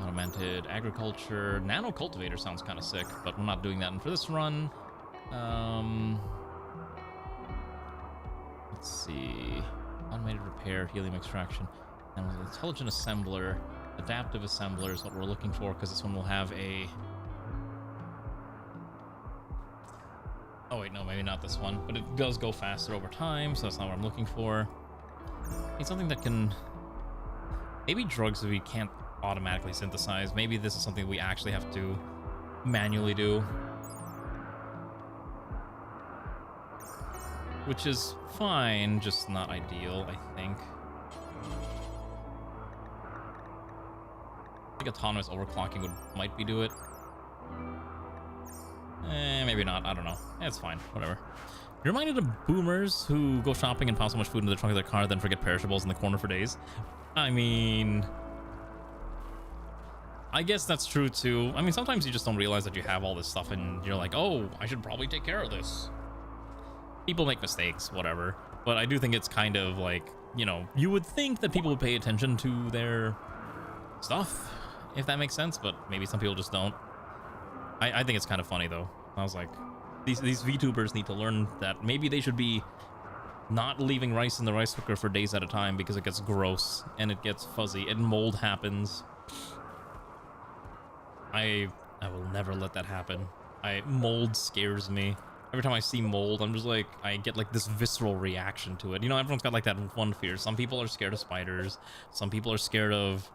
Automated agriculture. Nano cultivator sounds kind of sick, but we're not doing that. And for this run, let's see. Automated repair, helium extraction, and intelligent assembler. Adaptive assembler is what we're looking for, because this one will have a... Oh wait, no, maybe not this one, but it does go faster over time, so that's not what I'm looking for. Need something that can... Maybe drugs that we can't automatically synthesize. Maybe this is something we actually have to manually do. Which is fine, just not ideal, I think. I think autonomous overclocking might be do it. Maybe not, I don't know. It's fine, whatever. You're reminded of boomers who go shopping and pile so much food into the trunk of their car, then forget perishables in the corner for days. I mean, I guess that's true too. I mean, sometimes you just don't realize that you have all this stuff and you're like, oh, I should probably take care of this. People make mistakes, whatever. But I do think it's kind of like, you know, you would think that people would pay attention to their stuff, if that makes sense, but maybe some people just don't. I think it's kind of funny though. I was like, these VTubers need to learn that maybe they should be not leaving rice in the rice cooker for days at a time because it gets gross and it gets fuzzy and mold happens. I will never let that happen. Mold scares me. Every time I see mold, I'm just like, I get like this visceral reaction to it. You know, everyone's got like that one fear. Some people are scared of spiders. Some people are scared of,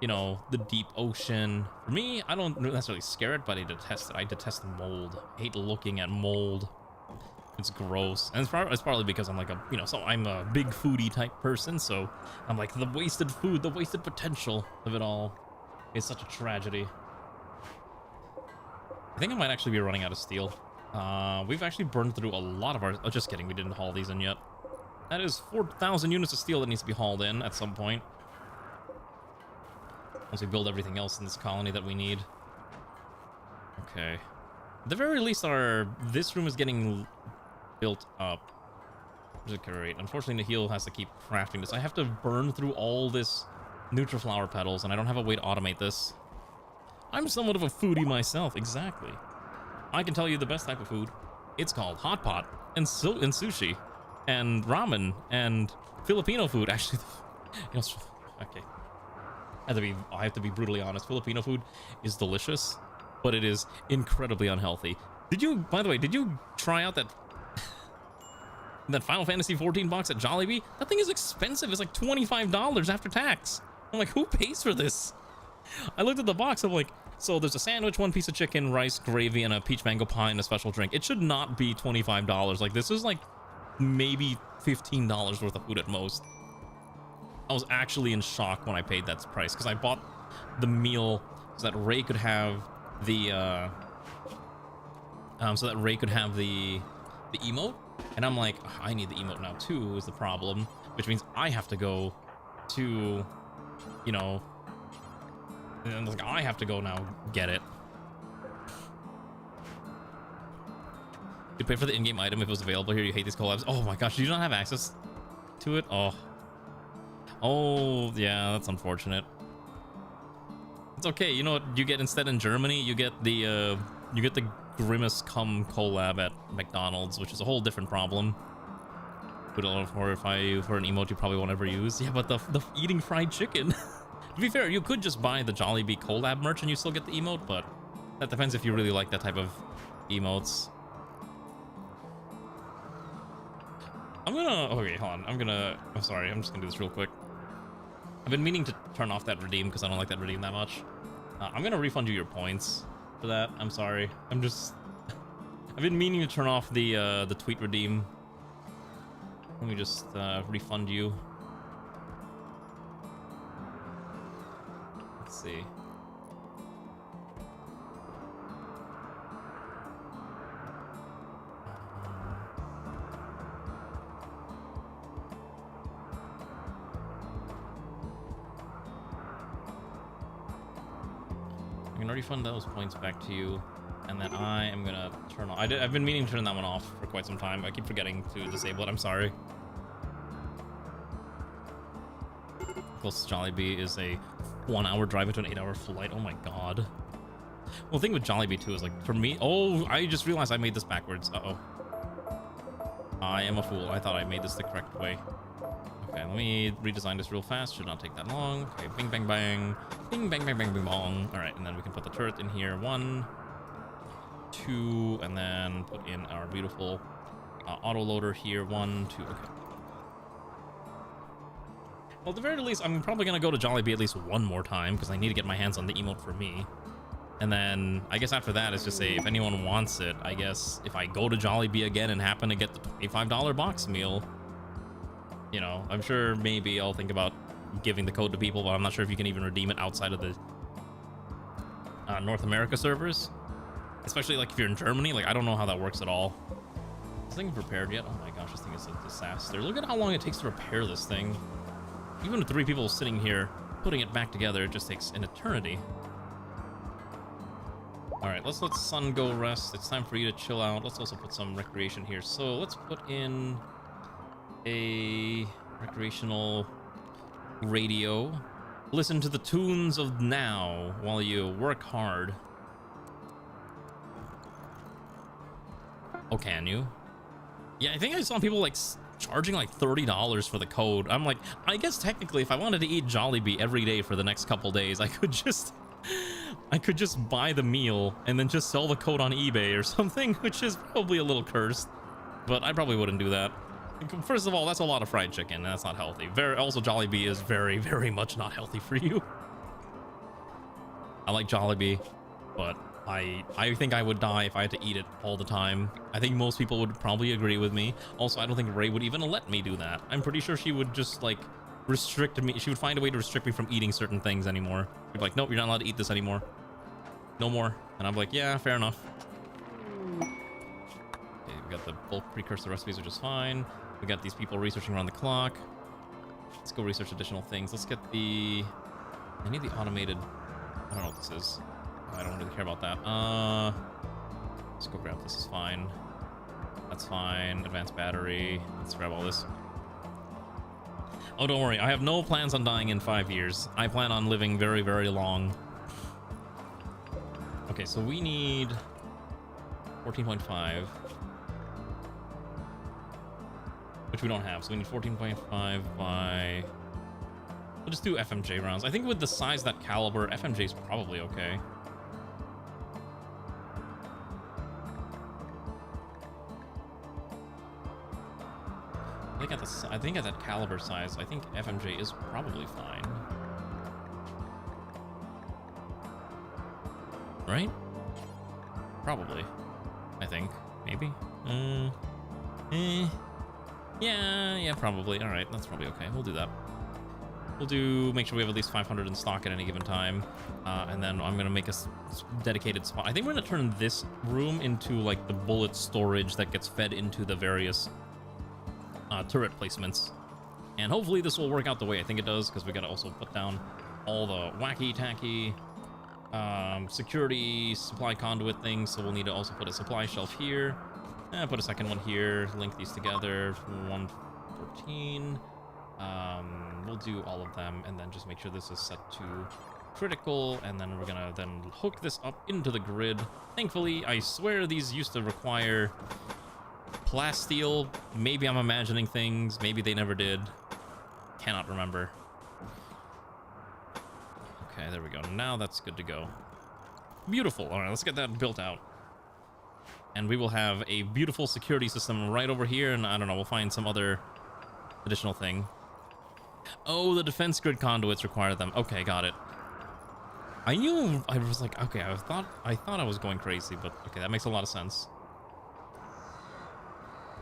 you know, the deep ocean. For me, I don't necessarily scare it, but I detest it. I detest mold. I hate looking at mold. It's gross. And it's probably because I'm like so I'm a big foodie type person. So I'm like, the wasted food, the wasted potential of it all is such a tragedy. I think I might actually be running out of steel. We've actually burned through a lot of our... Oh, just kidding, we didn't haul these in yet. That is 4,000 units of steel that needs to be hauled in at some point. Once we build everything else in this colony that we need. Okay. At the very least, this room is getting built up. Which is great. Unfortunately, Nahil has to keep crafting this. I have to burn through all this Nutriflower petals, and I don't have a way to automate this. I'm somewhat of a foodie myself, exactly. I can tell you the best type of food. It's called hot pot and sushi and ramen and Filipino food. Actually, okay. I have to be brutally honest. Filipino food is delicious, but it is incredibly unhealthy. By the way, did you try out that Final Fantasy 14 box at Jollibee? That thing is expensive. It's like $25 after tax. I'm like, who pays for this? I looked at the box. I'm like, so there's a sandwich, one piece of chicken, rice, gravy, and a peach mango pie and a special drink. It should not be $25. Like, this is like maybe $15 worth of food at most. I was actually in shock when I paid that price because I bought the meal so that Ray could have the emote, and I'm like, I need the emote now too is the problem, which means I have to go to, you know. And like, I have to go now get it. You'd pay for the in-game item if it was available here. You hate these collabs. Oh my gosh, do you not have access to it? Oh yeah, that's unfortunate. It's okay. You know what you get instead in Germany? You get the Grimace Cum collab at McDonald's, which is a whole different problem. Put a for an emote you probably won't ever use. Yeah, but the eating fried chicken. To be fair, you could just buy the Jollibee collab merch and you still get the emote, but that depends if you really like that type of emotes. Okay, hold on. I'm sorry, I'm just gonna do this real quick. I've been meaning to turn off that redeem because I don't like that redeem that much. I'm gonna refund you your points for that. I'm sorry. I've been meaning to turn off the tweet redeem. Let me just refund you. Let's see. I'm gonna refund those points back to you, and then I am gonna turn off. I've been meaning to turn that one off for quite some time. I keep forgetting to disable it. I'm sorry. Closest Jollibee is a 1-hour drive into an 8-hour flight. Oh my god. Well, the thing with Jollibee too is like, for me, I just realized I made this backwards. Uh-oh. I am a fool. I thought I made this the correct way. Okay, let me redesign this real fast. Should not take that long. Okay, bing, bang, bang. Bing, bang, bang, bang, bing, bong. All right, and then we can put the turret in here. 1, 2, and then put in our beautiful autoloader here. 1, 2, okay. Well, at the very least, I'm probably going to go to Jollibee at least one more time because I need to get my hands on the emote for me. And then I guess after that, it's just say if anyone wants it, I guess if I go to Jollibee again and happen to get the $25 box meal, you know, I'm sure maybe I'll think about giving the code to people, but I'm not sure if you can even redeem it outside of the North America servers. Especially like if you're in Germany, like I don't know how that works at all. This thing prepared yet? Oh my gosh, this thing is a disaster. Look at how long it takes to repair this thing. Even with 3 people sitting here putting it back together, it just takes an eternity. All right, let's let Sun go rest. It's time for you to chill out. Let's also put some recreation here. So let's put in a recreational radio. Listen to the tunes of now while you work hard. Oh, can you? Yeah, I think I saw people like charging like $30 for the code. I'm like, I guess technically if I wanted to eat Jollibee every day for the next couple days, I could just buy the meal and then just sell the code on eBay or something, which is probably a little cursed, but I probably wouldn't do that. First of all, that's a lot of fried chicken, and that's not healthy. Also, Jollibee is very, very much not healthy for you. I like Jollibee, but I think I would die if I had to eat it all the time. I think most people would probably agree with me. Also, I don't think Ray would even let me do that. I'm pretty sure she would just like restrict me. She would find a way to restrict me from eating certain things anymore. She'd be like, nope, you're not allowed to eat this anymore. No more. And I'm like, yeah, fair enough. Okay, we got the bulk precursor recipes, which is fine. We got these people researching around the clock. Let's go research additional things. Let's get the... I need the automated... I don't know what this is. I don't really care about that. Let's go grab this. Is fine. That's fine. Advanced battery. Let's grab all this. Oh, don't worry. I have no plans on dying in 5 years. I plan on living very, very long. Okay, so we need 14.5. Which we don't have. So we need 14.5 by... We'll just do FMJ rounds. I think with the size of that caliber, FMJ is probably okay. I think at that caliber size, I think FMJ is probably fine. Right? Probably. I think. Maybe? Yeah, probably. Alright, that's probably okay. We'll do that. We'll make sure we have at least 500 in stock at any given time. And then I'm going to make a dedicated spot. I think we're going to turn this room into like the bullet storage that gets fed into the various turret placements. And hopefully this will work out the way I think it does, because we got to also put down all the wacky-tacky security supply conduit things. So we'll need to also put a supply shelf here. Put a second one here. Link these together. 114. We'll do all of them, and then just make sure this is set to critical, and then we're gonna hook this up into the grid. Thankfully, I swear these used to require plasteel. Maybe I'm imagining things. Maybe they never did. Cannot remember. Okay, there we go. Now that's good to go. Beautiful. All right, let's get that built out. And we will have a beautiful security system right over here, and I don't know, we'll find some other additional thing. Oh, the defense grid conduits require them. Okay, got it. I knew, I was like, okay, I thought I was going crazy, but okay, that makes a lot of sense.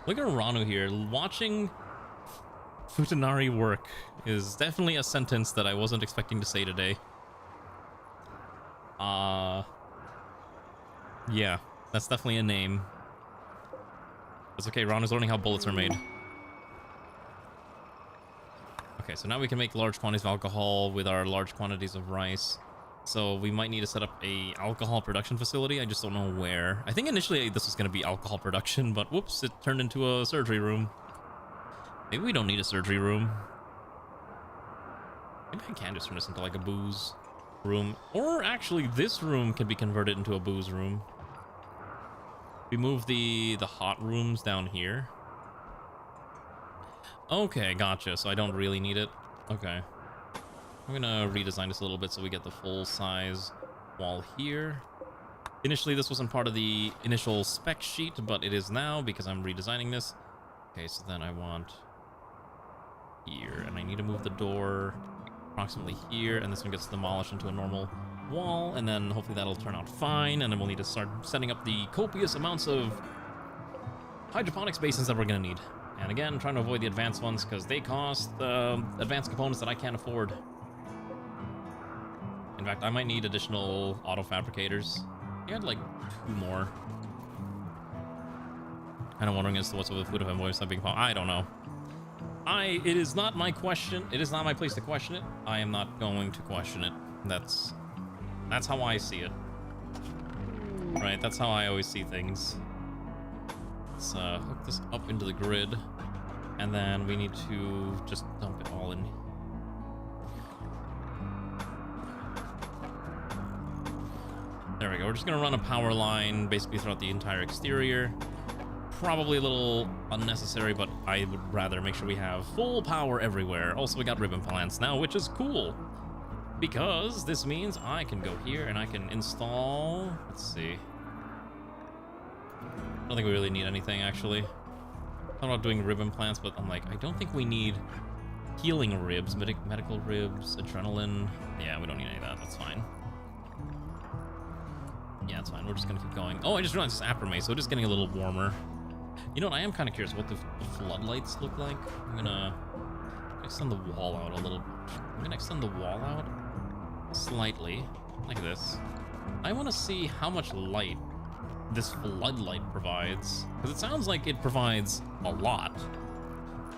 Look at Ranu here. Watching Futanari work is definitely a sentence that I wasn't expecting to say today. Yeah, that's definitely a name. It's okay, Ranu's learning how bullets are made. Okay, so now we can make large quantities of alcohol with our large quantities of rice. So we might need to set up a alcohol production facility. I just don't know where. I think initially this was going to be alcohol production, but whoops, it turned into a surgery room. Maybe we don't need a surgery room. Maybe I can just turn this into like a booze room. Or actually, this room can be converted into a booze room. We move the hot rooms down here. Okay, gotcha. So I don't really need it. Okay. I'm gonna redesign this a little bit so we get the full size wall here. Initially, this wasn't part of the initial spec sheet, but it is now because I'm redesigning this. Okay, so then I want here, and I need to move the door approximately here, and this one gets demolished into a normal wall, and then hopefully that'll turn out fine, and then we'll need to start setting up the copious amounts of hydroponics basins that we're gonna need. And again, trying to avoid the advanced ones because they cost advanced components that I can't afford. In fact, I might need additional auto fabricators. I had like 2 more. Kind of wondering as to what's with the food if I'm voice not being found. I don't know. It is not my question. It is not my place to question it. I am not going to question it. That's how I see it. Right, that's how I always see things. Let's hook this up into the grid, and then we need to just dump it all in. There we go. We're just gonna run a power line basically throughout the entire exterior. Probably a little unnecessary, but I would rather make sure we have full power everywhere. Also, we got ribbon plants now, which is cool, because this means I can go here and I can install, let's see. I don't think we really need anything, actually. I'm not doing ribbon plants, but I'm like, I don't think we need healing ribs, medical ribs, adrenaline. Yeah, we don't need any of that. That's fine. Yeah, it's fine. We're just gonna keep going. Oh, I just realized it's Aprame, so it is getting a little warmer. You know what? I am kind of curious what the floodlights look like. I'm gonna extend the wall out a little. I'm gonna extend the wall out slightly, like this. I want to see how much light this floodlight provides, because it sounds like it provides a lot.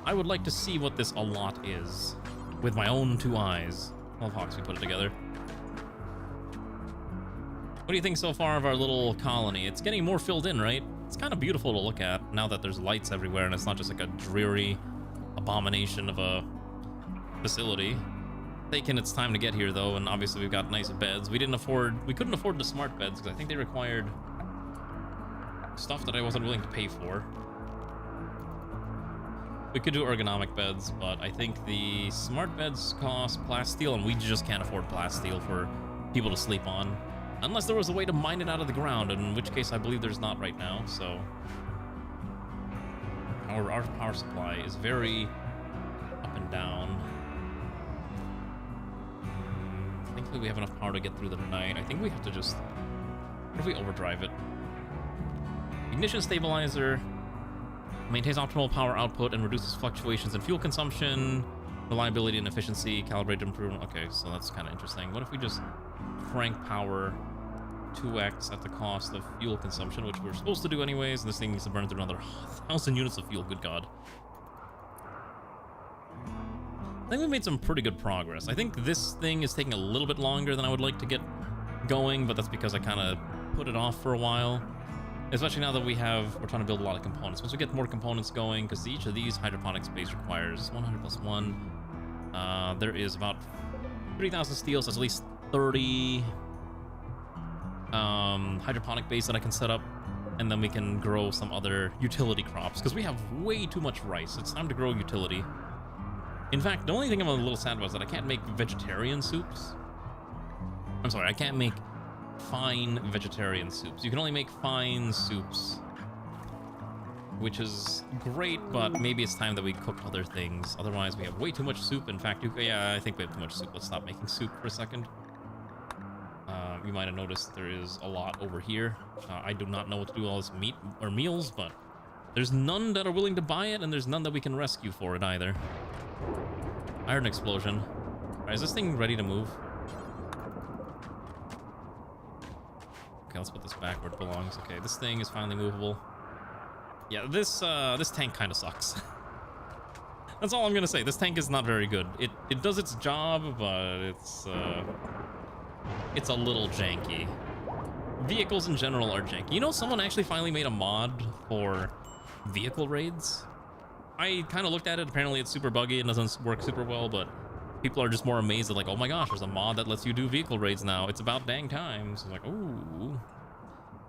I would like to see what this a lot is with my own 2 eyes. Well, Hawks, we put it together. What do you think so far of our little colony? It's getting more filled in, right? It's kind of beautiful to look at now that there's lights everywhere and it's not just like a dreary abomination of a facility. Taking its time to get here though, and obviously we've got nice beds. We couldn't afford the smart beds because I think they required stuff that I wasn't willing to pay for. We could do ergonomic beds, but I think the smart beds cost plasteel, and we just can't afford plasteel for people to sleep on. Unless there was a way to mine it out of the ground, in which case I believe there's not right now, so... Our power supply is very up and down. Thankfully we have enough power to get through the night. I think we have to just... What if we overdrive it? Ignition stabilizer maintains optimal power output and reduces fluctuations in fuel consumption, reliability and efficiency, calibrated improvement. Okay, so that's kind of interesting. What if we just crank power 2x at the cost of fuel consumption, which we're supposed to do anyways, and this thing needs to burn through another 1,000 units of fuel, good god. I think we've made some pretty good progress. I think this thing is taking a little bit longer than I would like to get going, but that's because I kind of put it off for a while. Especially now that we're trying to build a lot of components. Once we get more components going, because each of these hydroponic space requires 100 plus 1. There is about 3,000 steel, so that's at least 30 hydroponic base that I can set up, and then we can grow some other utility crops, because we have way too much rice. It's time to grow utility. In fact, the only thing I'm a little sad about is that I can't make vegetarian soups. I'm sorry, I can't make fine vegetarian soups. You can only make fine soups, which is great, but maybe it's time that we cook other things. Otherwise, we have way too much soup. In fact, yeah, I think we have too much soup. Let's stop making soup for a second. You might have noticed there is a lot over here. I do not know what to do with all this meat or meals, but there's none that are willing to buy it, and there's none that we can rescue for it either. I heard an explosion. All right, is this thing ready to move? Okay, let's put this back where it belongs. Okay, this thing is finally movable. Yeah, this tank kind of sucks. That's all I'm gonna say. This tank is not very good. It does its job, but it's a little janky. Vehicles in general are janky. You know, someone actually finally made a mod for vehicle raids. I kind of looked at it. Apparently it's super buggy and doesn't work super well, but people are just more amazed at like, oh my gosh, there's a mod that lets you do vehicle raids now. It's about dang time. So like, ooh,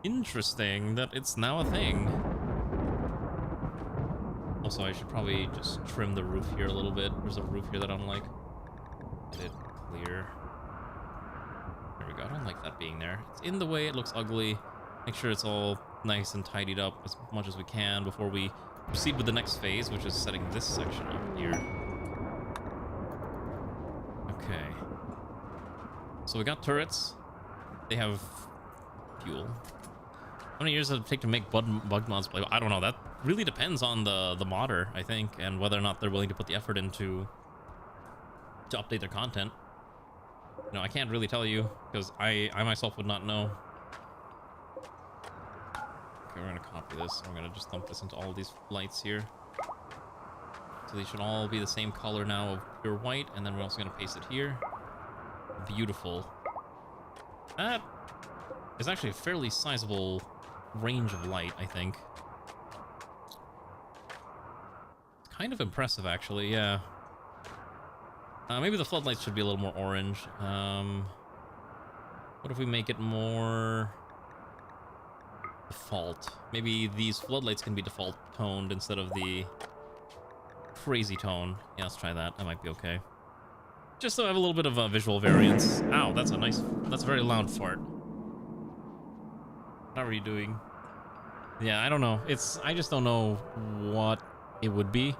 interesting that it's now a thing. Also, I should probably just trim the roof here a little bit. There's a roof here that I don't like. Get it clear. There we go. I don't like that being there. It's in the way. It looks ugly. Make sure it's all nice and tidied up as much as we can before we proceed with the next phase, which is setting this section up here. Okay. So we got turrets. They have fuel. How many years does it take to make bug mods playable? I don't know. That really depends on the modder, I think, and whether or not they're willing to put the effort into to update their content. You know, I can't really tell you because I myself would not know. Okay, we're gonna copy this. I'm gonna just dump this into all of these lights here. So these should all be the same color now of pure white, and then we're also gonna paste it here. Beautiful. That is actually a fairly sizable range of light, I think. It's kind of impressive, actually, yeah. Maybe the floodlights should be a little more orange. What if we make it more default? Maybe these floodlights can be default toned instead of the crazy tone. Yeah, let's try that. That might be okay. Just so I have a little bit of a visual variance. Ow, that's a very loud fart. How are you doing? Yeah, I don't know. I just don't know what it would be.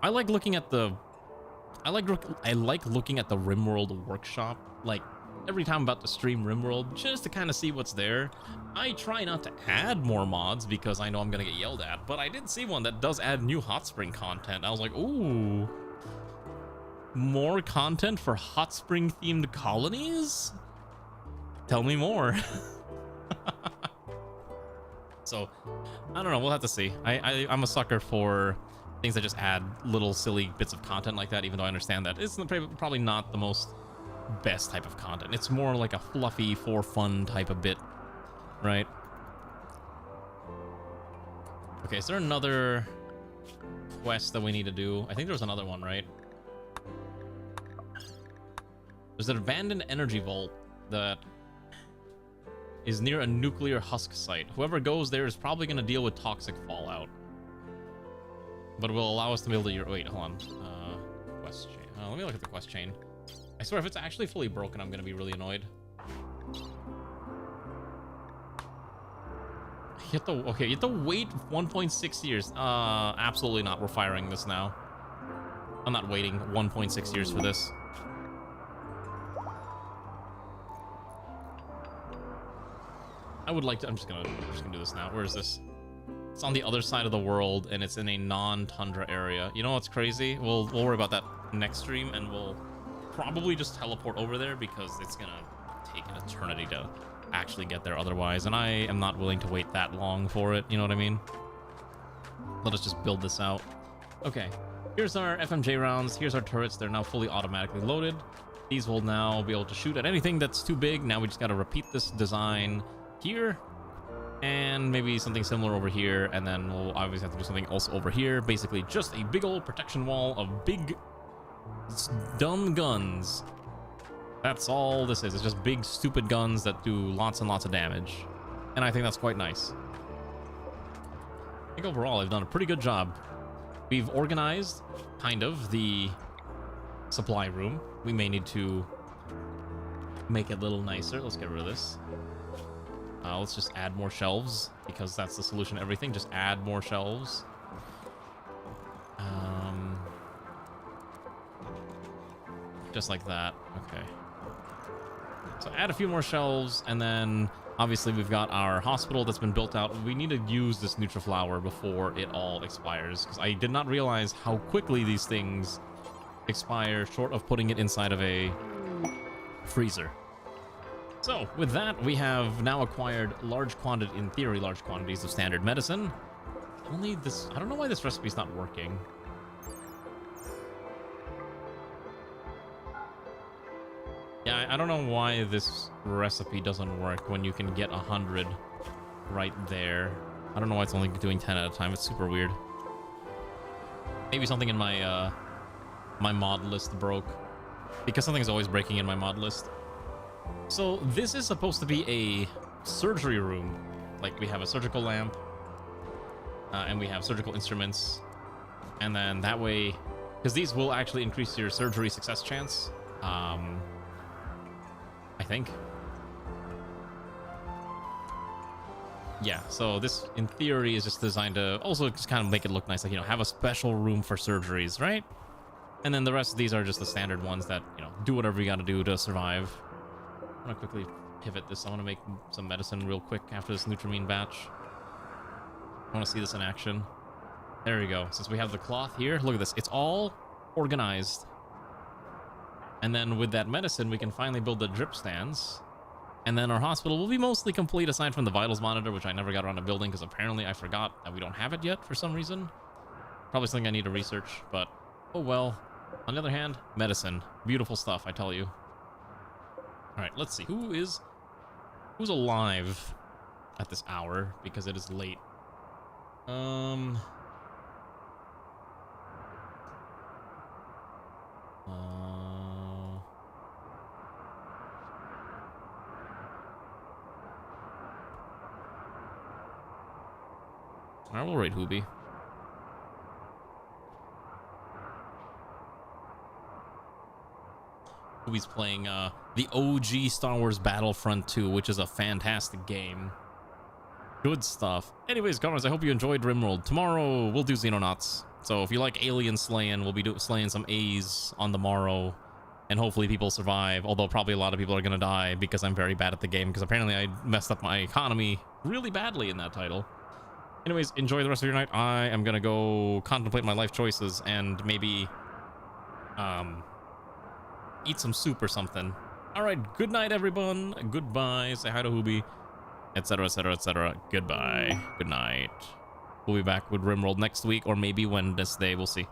I like looking at the Rimworld workshop. Like, every time I'm about to stream Rimworld, just to kind of see what's there. I try not to add more mods because I know I'm gonna get yelled at, but I did see one that does add new hot spring content. I was like, ooh, more content for hot spring themed colonies? Tell me more. So, I don't know, we'll have to see. I'm a sucker for things that just add little silly bits of content like that, even though I understand that it's probably not the most best type of content. It's more like a fluffy, for fun type of bit, right? Okay, is there another quest that we need to do? I think there's another one, right? There's an abandoned energy vault that is near a nuclear husk site. Whoever goes there is probably going to deal with toxic fallout. But it will allow us to be able to... Wait, hold on. Quest chain. Let me look at the quest chain. I swear, if it's actually fully broken, I'm going to be really annoyed. You have to wait 1.6 years. Absolutely not. We're firing this now. I'm not waiting 1.6 years for this. I would like to... I'm just gonna do this now. Where is this? It's on the other side of the world, and it's in a non-tundra area. You know what's crazy? We'll worry about that next stream, and we'll probably just teleport over there because it's gonna take an eternity to actually get there otherwise, and I am not willing to wait that long for it. You know what I mean? Let us just build this out. Okay, here's our FMJ rounds. Here's our turrets. They're now fully automatically loaded. These will now be able to shoot at anything that's too big. Now we just got to repeat this design here, and maybe something similar over here, and then we'll obviously have to do something else over here. Basically just a big old protection wall of big dumb guns. That's all this is. It's just big stupid guns that do lots and lots of damage, and I think that's quite nice. I think overall I've done a pretty good job. We've organized kind of the supply room. We may need to make it a little nicer. Let's get rid of this. Let's just add more shelves, because that's the solution to everything. Just add more shelves. Just like that. Okay. So add a few more shelves, and then obviously we've got our hospital that's been built out. We need to use this Nutriflower before it all expires, because I did not realize how quickly these things expire, short of putting it inside of a freezer. So, with that, we have now acquired in theory, large quantities of standard medicine. Only this... I don't know why this recipe's not working. Yeah, I don't know why this recipe doesn't work when you can get 100 right there. I don't know why it's only doing 10 at a time. It's super weird. Maybe something in my, my mod list broke. Because something's always breaking in my mod list. So this is supposed to be a surgery room. Like, we have a surgical lamp, and we have surgical instruments, and then that way, because these will actually increase your surgery success chance, I think. Yeah, so this in theory is just designed to also just kind of make it look nice, like, you know, have a special room for surgeries, right? And then the rest of these are just the standard ones that, you know, do whatever you got to do to survive. I'm gonna quickly pivot this. I want to make some medicine real quick after this Nutramine batch. I want to see this in action. There we go. Since we have the cloth here, look at this. It's all organized. And then with that medicine, we can finally build the drip stands. And then our hospital will be mostly complete aside from the vitals monitor, which I never got around to building because apparently I forgot that we don't have it yet for some reason. Probably something I need to research, but oh well. On the other hand, medicine. Beautiful stuff, I tell you. All right, let's see. Who's alive at this hour because it is late? I will rate Hoobie. Hoobie's playing the OG Star Wars Battlefront 2, which is a fantastic game. Good stuff. Anyways, Gunners, I hope you enjoyed Rimworld. Tomorrow, we'll do Xenonauts. So if you like alien slaying, we'll be slaying some A's on the morrow. And hopefully people survive, although probably a lot of people are going to die because I'm very bad at the game, because apparently I messed up my economy really badly in that title. Anyways, enjoy the rest of your night. I am going to go contemplate my life choices and maybe eat some soup or something. All right, good night, everyone. Goodbye. Say hi to Hoobie, etc., etc., etc. Goodbye. Good night. We'll be back with Rimworld next week or maybe Wednesday. We'll see.